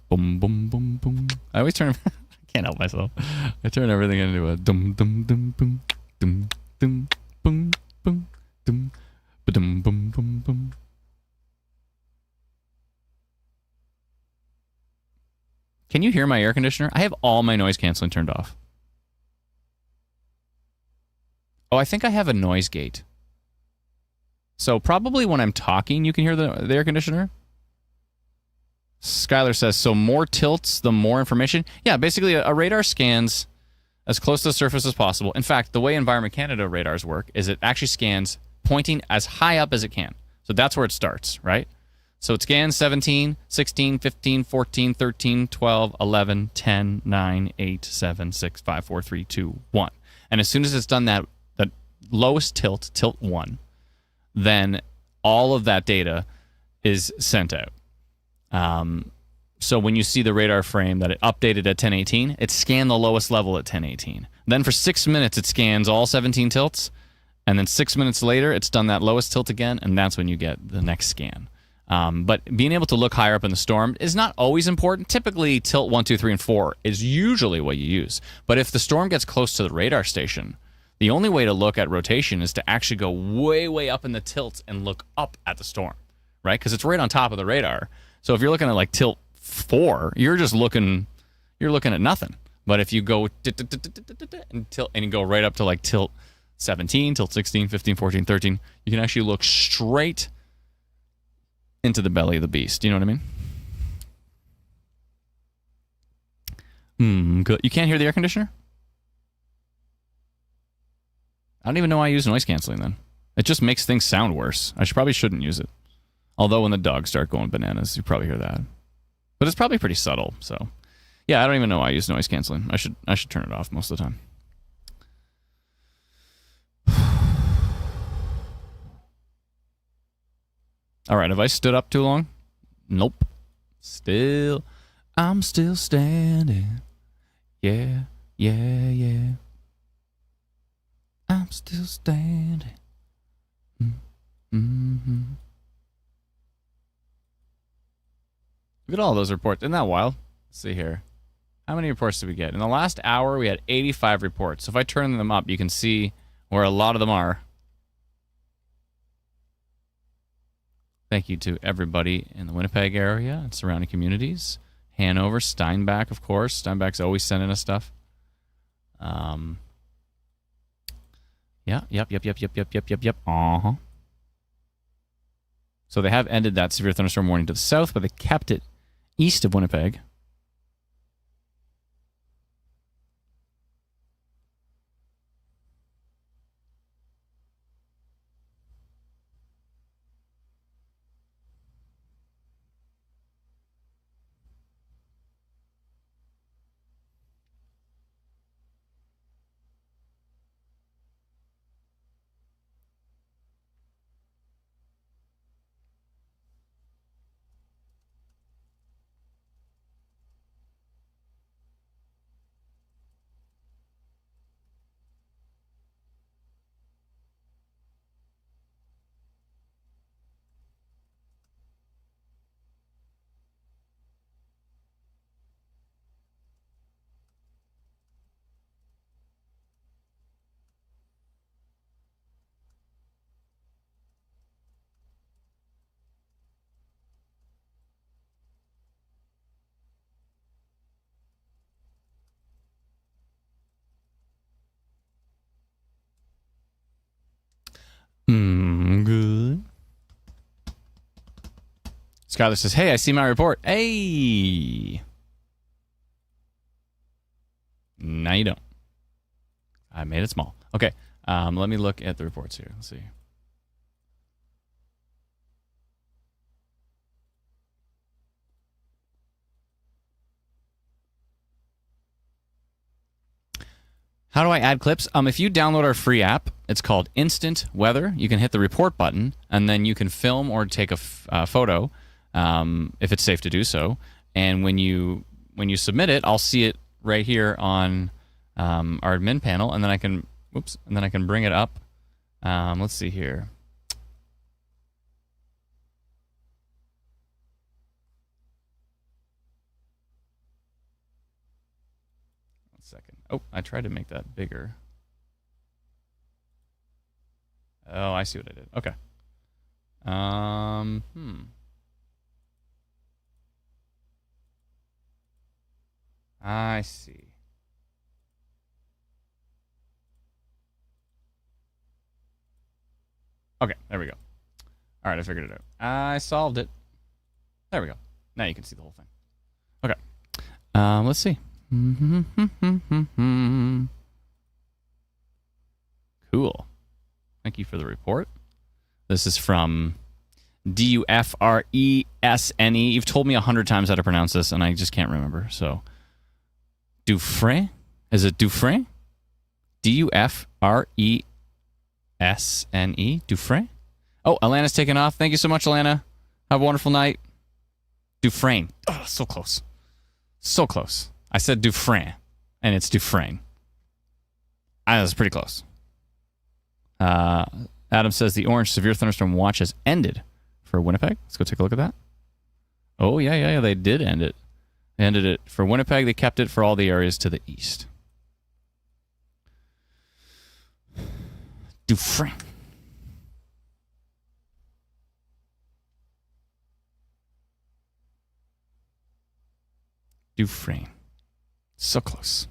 boom, boom, boom. I always turn. I can't help myself. I turn everything into a dum dum dum boom dum dum boom boom dum ba-dum boom boom boom. Can you hear my air conditioner? I have all my noise canceling turned off. Oh, I think I have a noise gate. So probably when I'm talking, you can hear the air conditioner. Skylar says, so more tilts, the more information. Yeah, basically a radar scans as close to the surface as possible. In fact, the way Environment Canada radars work is it actually scans pointing as high up as it can. So that's where it starts, right? So it scans 17, 16, 15, 14, 13, 12, 11, 10, 9, 8, 7, 6, 5, 4, 3, 2, 1. And as soon as it's done that lowest tilt, tilt 1, then all of that data is sent out. So when you see the radar frame that it updated at 1018, it scanned the lowest level at 1018. Then for 6 minutes, it scans all 17 tilts. And then 6 minutes later, it's done that lowest tilt again, and that's when you get the next scan. But being able to look higher up in the storm is not always important. Typically, tilt 1, 2, 3, and 4 is usually what you use. But if the storm gets close to the radar station, the only way to look at rotation is to actually go way, way up in the tilts and look up at the storm, right? Because it's right on top of the radar. So if you're looking at like tilt 4, you're looking at nothing. But if you go and tilt and you go right up to like tilt 17, tilt 16, 15, 14, 13, you can actually look straight into the belly of the beast. You know what I mean? Good. You can't hear the air conditioner? I don't even know why I use noise canceling then. It just makes things sound worse. Probably shouldn't use it. Although when the dogs start going bananas, you probably hear that. But it's probably pretty subtle. So, yeah, I don't even know why I use noise canceling. I should turn it off most of the time. All right, have I stood up too long? Nope. I'm still standing. Yeah, yeah, yeah. I'm still standing. Mm-hmm. Look at all those reports. Isn't that wild? Let's see here. How many reports did we get? In the last hour, we had 85 reports. So if I turn them up, you can see where a lot of them are. Thank you to everybody in the Winnipeg area and surrounding communities. Hanover, Steinbach, of course. Steinbach's always sending us stuff. Yep. Uh-huh. So they have ended that severe thunderstorm warning to the south, but they kept it east of Winnipeg. Good. Skylar says, hey, I see my report. Hey. No, you don't. I made it small. Okay. Let me look at the reports here. Let's see. How do I add clips? If you download our free app, it's called Instant Weather. You can hit the report button, and then you can film or take a photo if it's safe to do so. And when you submit it, I'll see it right here on our admin panel, and then I can bring it up. Let's see here. Second. Oh, I tried to make that bigger. Oh, I see what I did. Okay. I see. Okay, there we go. All right, I figured it out. I solved it. There we go. Now you can see the whole thing. Okay. Let's see. Cool. Thank you for the report. This is from Dufresne. You've told me 100 times how to pronounce this, and I just can't remember. So, Dufresne? Is it Dufresne? Dufresne? Dufresne? Oh, Alana's taken off. Thank you so much, Alana. Have a wonderful night. Dufresne. Oh, so close. So close. I said Dufresne, and it's Dufresne. That's pretty close. Adam says the orange severe thunderstorm watch has ended for Winnipeg. Let's go take a look at that. Oh, yeah. They did end it. They ended it for Winnipeg. They kept it for all the areas to the east. Dufresne. Dufresne. So close.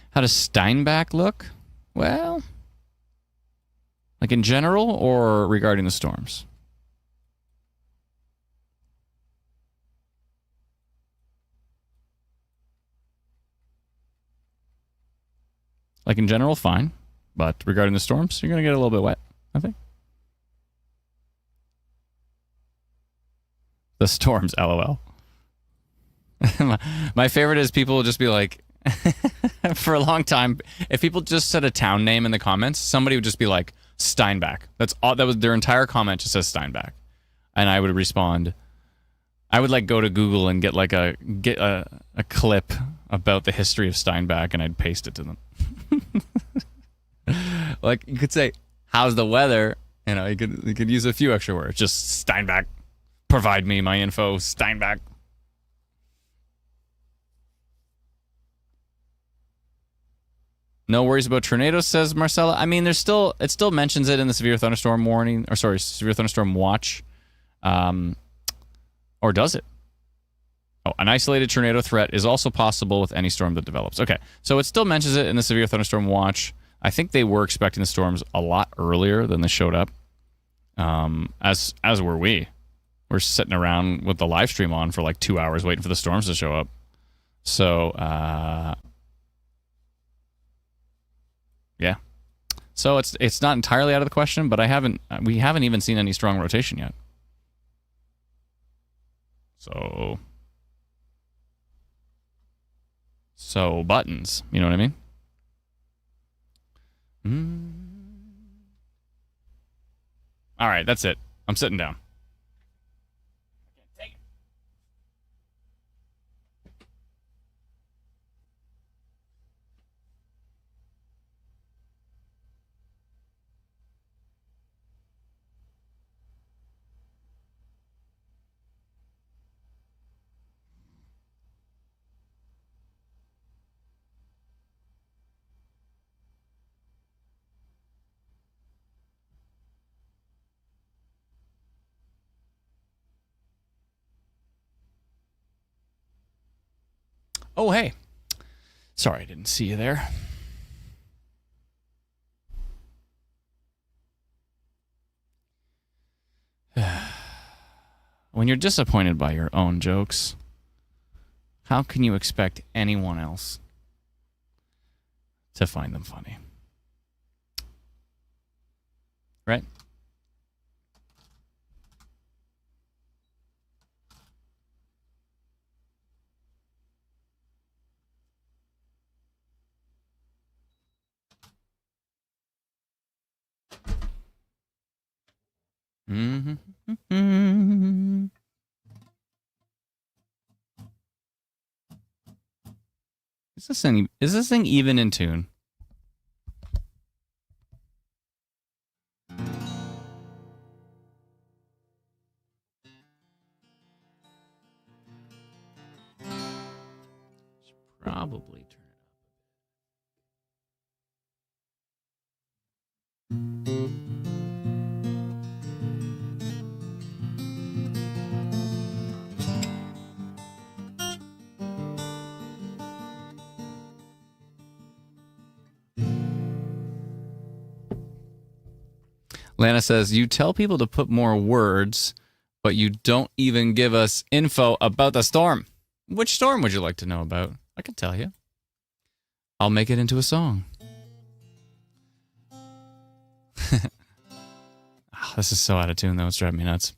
How does Steinbach look? Well, like in general or regarding the storms? Like in general, fine. But regarding the storms, you're going to get a little bit wet, I think. The storms, LOL. My favorite is people will just be like, for a long time, if people just said a town name in the comments, somebody would just be like, Steinbach. That's all. That was their entire comment, just says Steinbach. And I would respond, I would like go to Google and get a clip about the history of Steinbach, and I'd paste it to them. Like you could say, how's the weather? You know, you could use a few extra words. Just Steinbach. Provide me my info, Steinbach. No worries about tornadoes, says Marcella. I mean, it still mentions it in the severe thunderstorm warning, or sorry, severe thunderstorm watch. Or does it? Oh, an isolated tornado threat is also possible with any storm that develops. Okay, so it still mentions it in the severe thunderstorm watch. I think they were expecting the storms a lot earlier than they showed up. As were we. We're sitting around with the live stream on for like 2 hours waiting for the storms to show up. So, yeah. So it's not entirely out of the question, but we haven't even seen any strong rotation yet. So buttons, you know what I mean? All right, that's it. I'm sitting down. I can't take it. Oh, hey. Sorry, I didn't see you there. When you're disappointed by your own jokes, how can you expect anyone else to find them funny? Right? Mm-hmm. Is this thing even in tune? Should probably turn it up. Lana says, you tell people to put more words, but you don't even give us info about the storm. Which storm would you like to know about? I can tell you. I'll make it into a song. This is so out of tune, though. It's driving me nuts.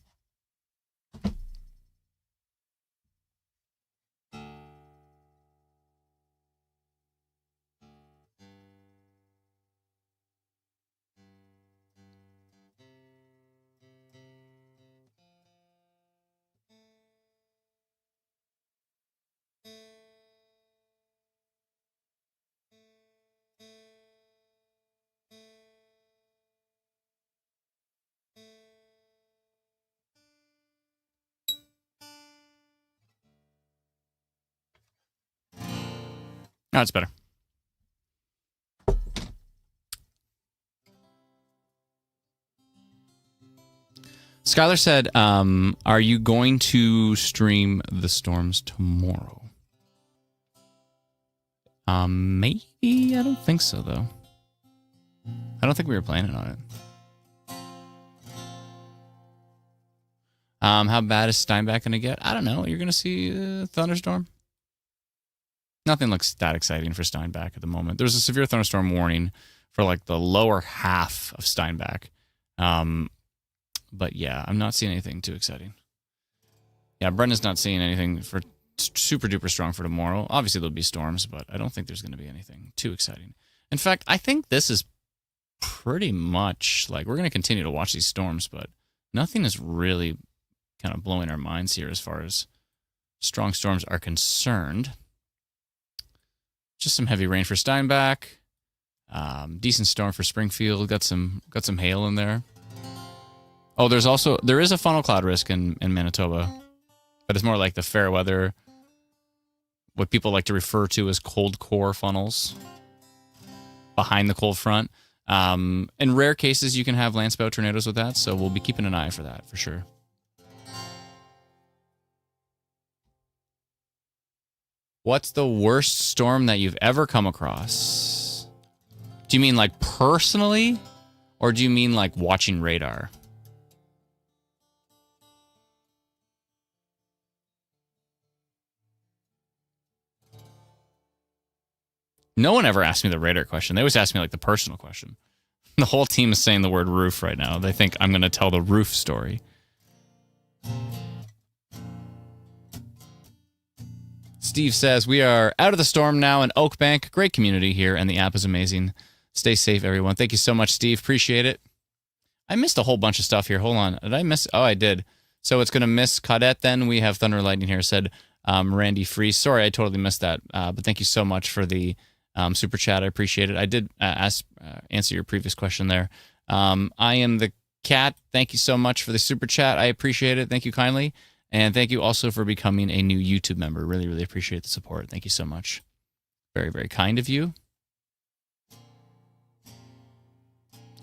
No, it's better. Skylar said, are you going to stream the storms tomorrow? Maybe. I don't think so, though. I don't think we were planning on it. How bad is Steinbach going to get? I don't know. You're going to see a thunderstorm? Nothing looks that exciting for Steinbach at the moment. There's a severe thunderstorm warning for like the lower half of Steinbach. But yeah, I'm not seeing anything too exciting. Yeah, Brendan's not seeing anything for super duper strong for tomorrow. Obviously there'll be storms, but I don't think there's going to be anything too exciting. In fact, I think this is pretty much like we're going to continue to watch these storms, but nothing is really kind of blowing our minds here as far as strong storms are concerned. Just some heavy rain for Steinbach. Decent storm for Springfield. Got some hail in there. Oh, there is a funnel cloud risk in Manitoba, but it's more like the fair weather, what people like to refer to as cold core funnels behind the cold front. In rare cases, you can have landspout tornadoes with that, so we'll be keeping an eye for that for sure. What's the worst storm that you've ever come across? Do you mean like personally, or do you mean like watching radar? No one ever asked me the radar question. They always ask me like the personal question. The whole team is saying the word roof right now. They think I'm going to tell the roof story. Steve says, we are out of the storm now in Oak Bank. Great community here, and the app is amazing. Stay safe, everyone. Thank you so much, Steve. Appreciate it. I missed a whole bunch of stuff here. Hold on. Did I miss? Oh, I did. So it's going to miss Cadet then. We have Thunder and Lightning here, said Randy Freeze. Sorry, I totally missed that. But thank you so much for the super chat. I appreciate it. I did answer your previous question there. I am the cat. Thank you so much for the super chat. I appreciate it. Thank you kindly. And thank you also for becoming a new YouTube member. Really, really appreciate the support. Thank you so much. Very, very kind of you.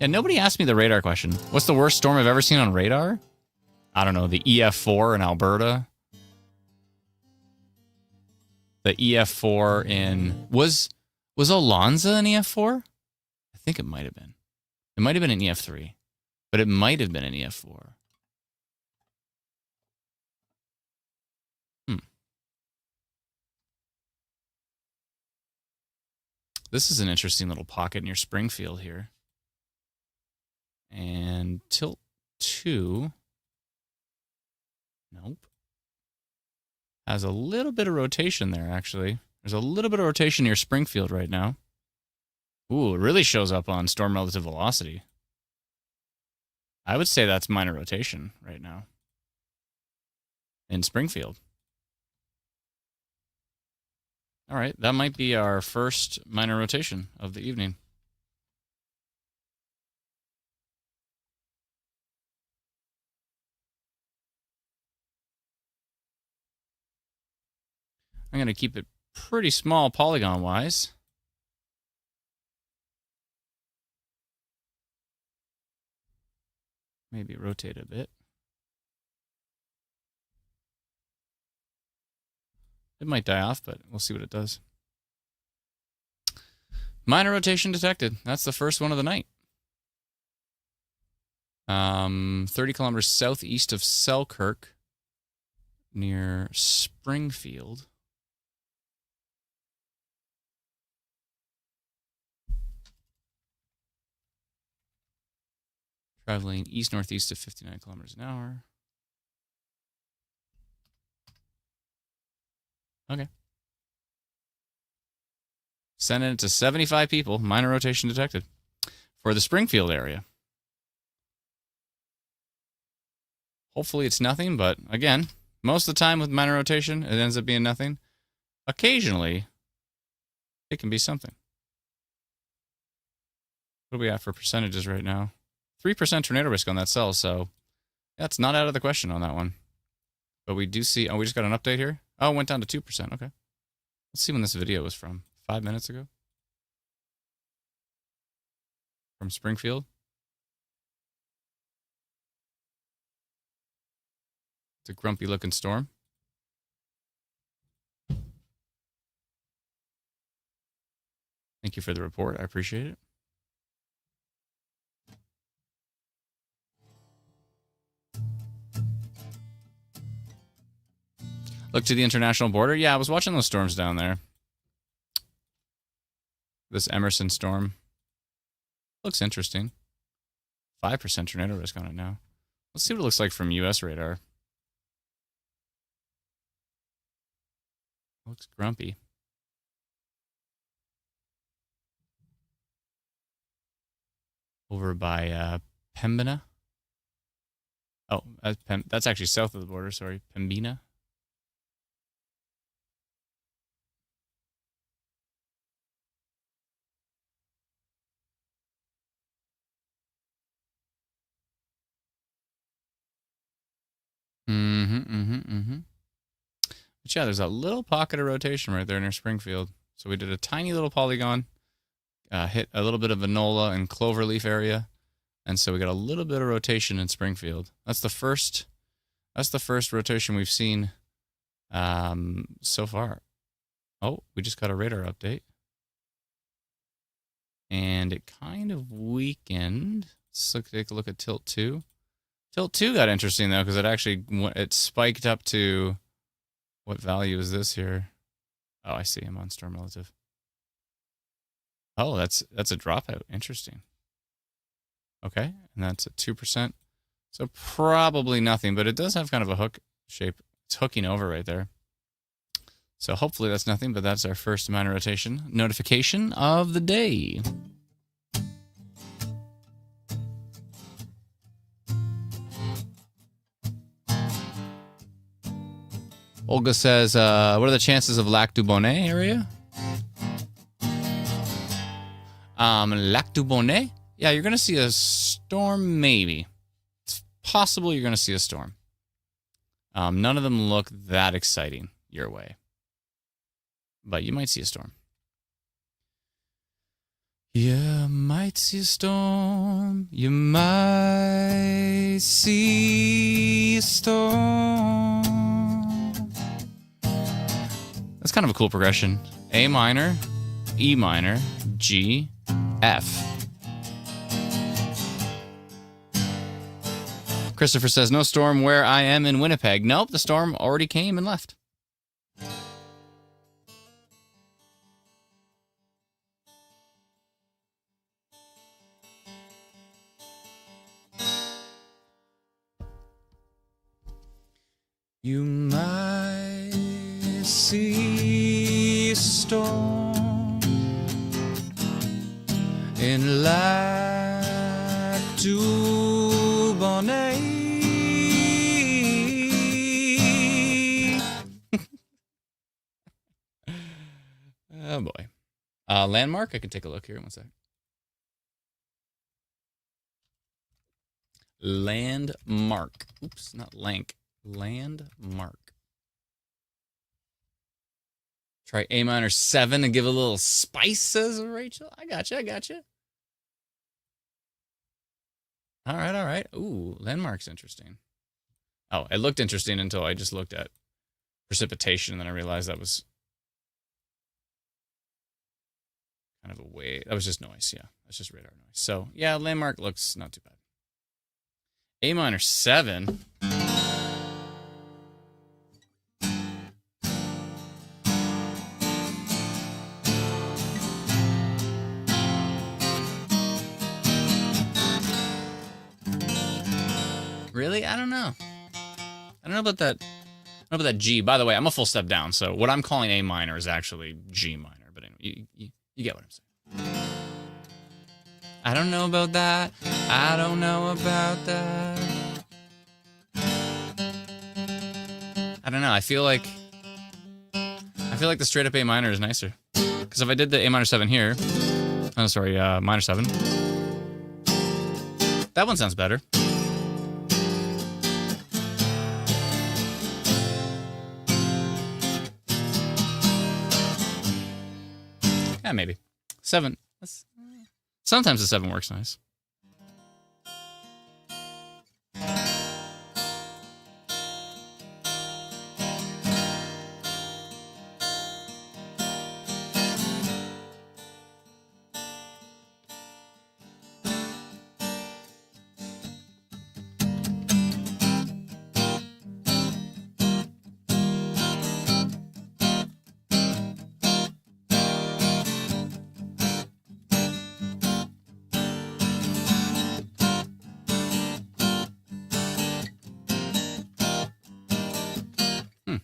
Yeah, nobody asked me the radar question. What's the worst storm I've ever seen on radar? I don't know, the EF4 in Alberta. The EF4 in... Was Alonza an EF4? I think it might have been. It might have been an EF3. But it might have been an EF4. This is an interesting little pocket near Springfield here. And tilt 2. Nope. Has a little bit of rotation there, actually. There's a little bit of rotation near Springfield right now. Ooh, it really shows up on storm relative velocity. I would say that's minor rotation right now in Springfield. All right, that might be our first minor rotation of the evening. I'm going to keep it pretty small polygon-wise. Maybe rotate a bit. It might die off, but we'll see what it does. Minor rotation detected. That's the first one of the night. 30 kilometers southeast of Selkirk, near Springfield. Traveling east-northeast at 59 kilometers an hour. Okay. Sending it to 75 people. Minor rotation detected for the Springfield area. Hopefully it's nothing, but again, most of the time with minor rotation, it ends up being nothing. Occasionally, it can be something. What are we at for percentages right now? 3% tornado risk on that cell, so that's not out of the question on that one. But we do see, we just got an update here. Oh, it went down to 2%. Okay. Let's see when this video was from. 5 minutes ago? From Springfield? It's a grumpy looking storm. Thank you for the report. I appreciate it. Look to the international border. Yeah, I was watching those storms down there. This Emerson storm looks interesting. 5% tornado risk on it now. Let's see what it looks like from U.S. radar. Looks grumpy. Over by Pembina. Oh, that's actually south of the border. Sorry, Pembina. But yeah, there's a little pocket of rotation right there near Springfield. So we did a tiny little polygon, hit a little bit of Enola and Cloverleaf area, and so we got a little bit of rotation in Springfield. That's the first rotation we've seen so far. Oh, we just got a radar update, and it kind of weakened. Let's take a look at Tilt 2. Tilt 2 got interesting though, because it spiked up to, what value is this here? Oh, I see. I'm on storm relative. Oh, that's a dropout. Interesting. Okay, and that's at 2%. So probably nothing, but it does have kind of a hook shape. It's hooking over right there. So hopefully that's nothing, but that's our first minor rotation notification of the day. Olga says, what are the chances of Lac du Bonnet area? Lac du Bonnet? Yeah, you're going to see a storm, maybe. It's possible you're going to see a storm. None of them look that exciting your way. But you might see a storm. You might see a storm. You might see a storm. That's kind of a cool progression. A minor, E minor, G, F. Christopher says, no storm where I am in Winnipeg. Nope, the storm already came and left. You might see a storm in Lac du Bonnet. Oh boy. Landmark, I can take a look here. One sec. Landmark. Oops, not Lank. Landmark. Try A minor 7 and give a little spice, says Rachel. I got you. All right. Ooh, Landmark's interesting. Oh, it looked interesting until I just looked at precipitation, and then I realized that was kind of a way. That was just noise, yeah. That's just radar noise. So, yeah, Landmark looks not too bad. A minor 7. Really? I don't know. I don't know about that. I don't know about that G. By the way, I'm a full step down, so what I'm calling A minor is actually G minor. But anyway, you get what I'm saying. I don't know about that. I don't know about that. I don't know. I feel like the straight up A minor is nicer. Because if I did the A minor 7 here, oh sorry, minor 7. That one sounds better. Yeah, maybe 7. Sometimes the 7 works nice.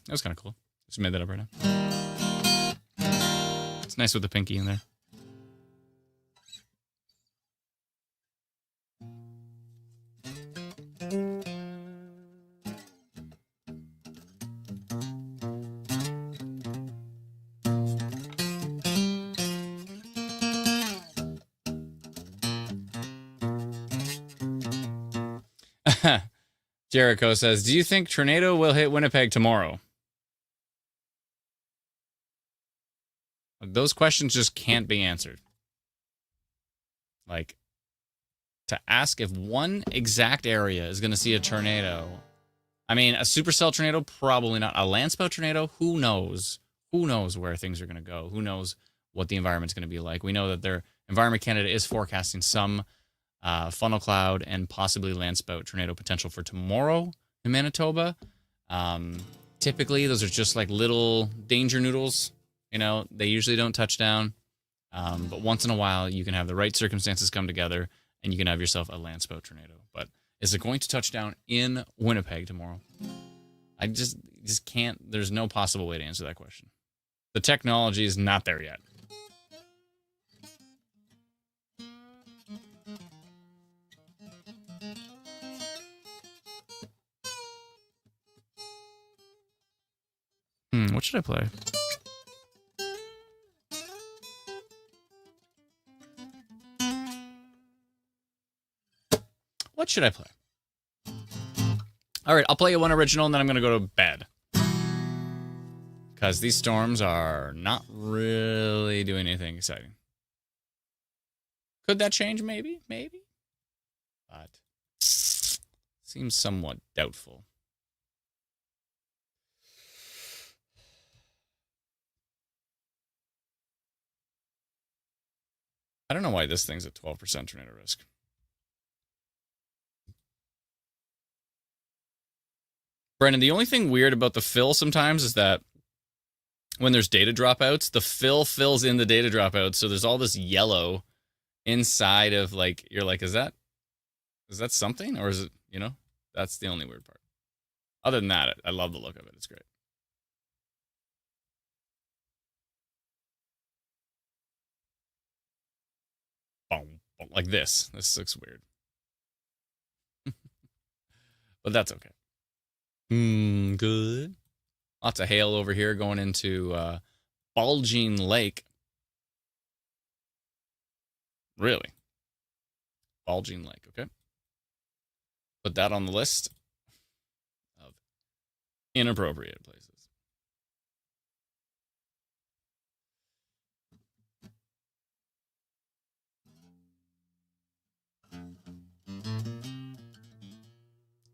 That was kind of cool. Just made that up right now. It's nice with the pinky in there. Jericho says, do you think tornado will hit Winnipeg tomorrow? Those questions just can't be answered. Like, to ask if one exact area is going to see a tornado. I mean, a supercell tornado, probably not. A landspout tornado, who knows? Who knows where things are going to go? Who knows what the environment's going to be like? We know that their Environment Canada is forecasting some funnel cloud and possibly landspout tornado potential for tomorrow in Manitoba. Typically, those are just like little danger noodles. You know, they usually don't touch down. But once in a while, you can have the right circumstances come together and you can have yourself a landspout tornado. But is it going to touch down in Winnipeg tomorrow? I just can't. There's no possible way to answer that question. The technology is not there yet. What should I play? What should I play? All right, I'll play you one original, and then I'm going to go to bed. Because these storms are not really doing anything exciting. Could that change? Maybe. But seems somewhat doubtful. I don't know why this thing's at 12% tornado risk. Brendan, the only thing weird about the fill sometimes is that when there's data dropouts, the fill fills in the data dropouts. So there's all this yellow inside of, like, you're like, is that something? Or is it, you know, that's the only weird part. Other than that, I love the look of it. It's great. Boom, boom, like this. This looks weird. But that's okay. Good. Lots of hail over here going into Bulging Lake. Really? Bulging Lake, okay. Put that on the list of inappropriate places.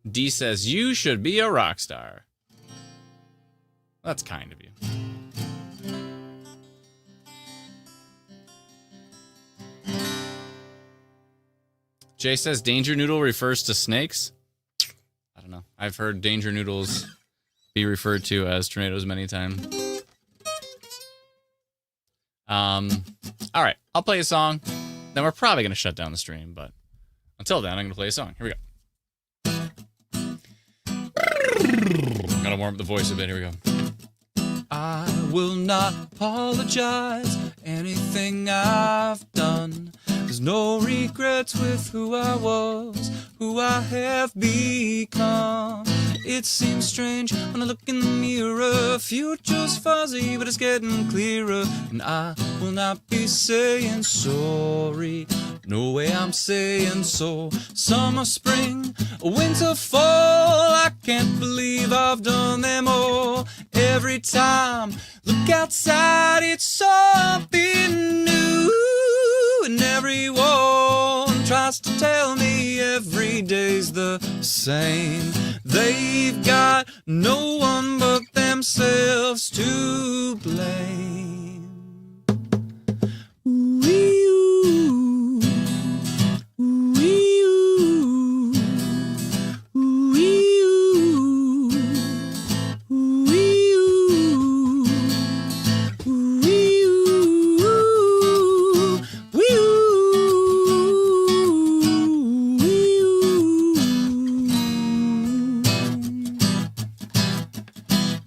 D says, you should be a rock star. That's kind of you. Jay says, danger noodle refers to snakes. don't know. I've heard danger noodles be referred to as tornadoes many times. All right, I'll play a song. Then we're probably going to shut down the stream, but until then, I'm going to play a song. Here we go. Gotta warm up the voice a bit. Here we go. I will not apologize for anything I've done. There's no regrets with who I was, who I have become. It seems strange when I look in the mirror. Future's fuzzy, but it's getting clearer. And I will not be saying sorry. No way I'm saying so. Summer, spring, winter, fall. I can't believe I've done them all. Every time, look outside, it's something new. And everyone tries to tell me every day's the same. They've got no one but themselves to blame. Ooh-wee-oo. Ooh-wee-oo. Ooh-wee-oo. Ooh-wee-oo. Ooh-wee-oo.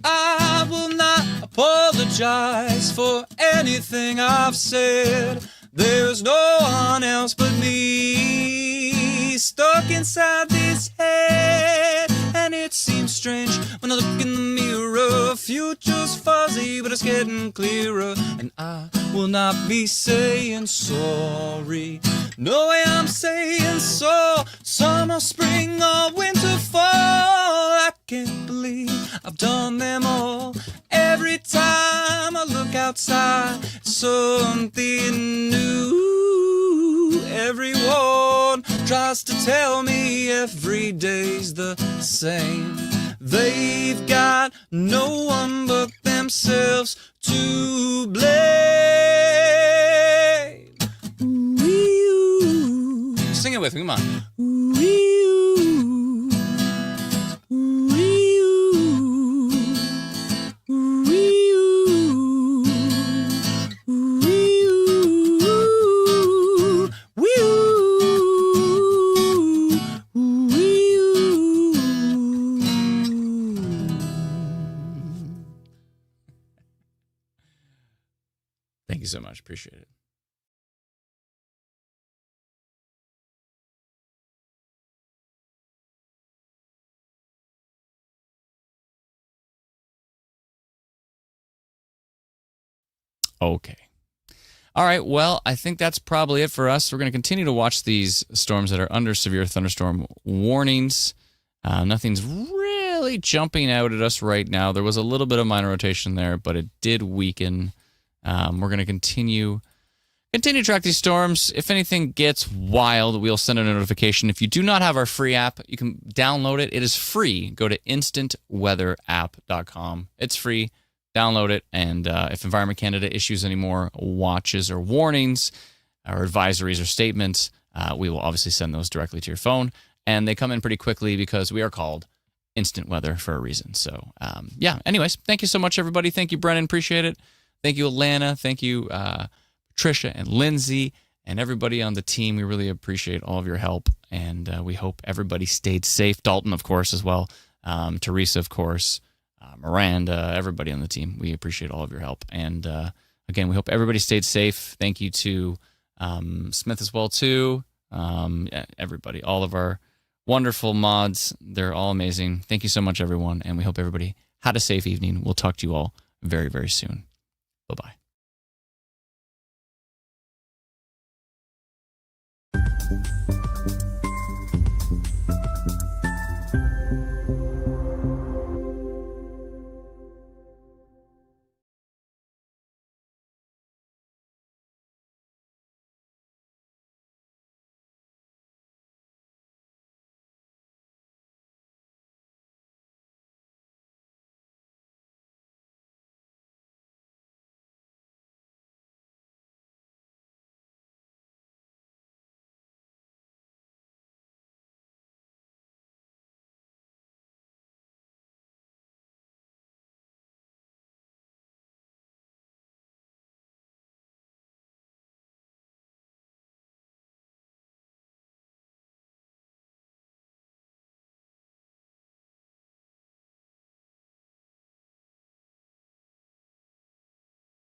I will not apologize for anything I've said. There's no one else but me stuck inside this head. And it seems strange when I look in the mirror. Future's fuzzy, but it's getting clearer. And I will not be saying sorry. No way I'm saying so. Summer, spring, or winter, fall. I can't believe I've done them all. Every time I look outside, something new. Everyone tries to tell me every day's the same. They've got no one but themselves to blame. Ooh-wee-oo. Sing it with me, come on. Ooh-wee-oo. Ooh-wee-oo. Ooh-wee-oo. Ooh-wee-oo. Wee-oo. Ooh-wee-oo. Thank you so much. Appreciate it. Okay. All right. Well, I think that's probably it for us. We're going to continue to watch these storms that are under severe thunderstorm warnings. Nothing's really jumping out at us right now. There was a little bit of minor rotation there, but it did weaken. We're going to continue to track these storms. If anything gets wild, we'll send a notification. If you do not have our free app, you can download it. It is free. Go to instantweatherapp.com. It's free. Download it, and if Environment Canada issues any more watches or warnings or advisories or statements, we will obviously send those directly to your phone, and they come in pretty quickly because we are called Instant Weather for a reason. So, yeah, anyways, thank you so much, everybody. Thank you, Brennan. Appreciate it. Thank you, Alana. Thank you, Patricia and Lindsay and everybody on the team. We really appreciate all of your help, and we hope everybody stayed safe. Dalton, of course, as well. Teresa, of course. Miranda, everybody on the team. We appreciate all of your help. And again, we hope everybody stayed safe. Thank you to Smith as well, too. Everybody, all of our wonderful mods. They're all amazing. Thank you so much, everyone. And we hope everybody had a safe evening. We'll talk to you all very, very soon. Bye-bye.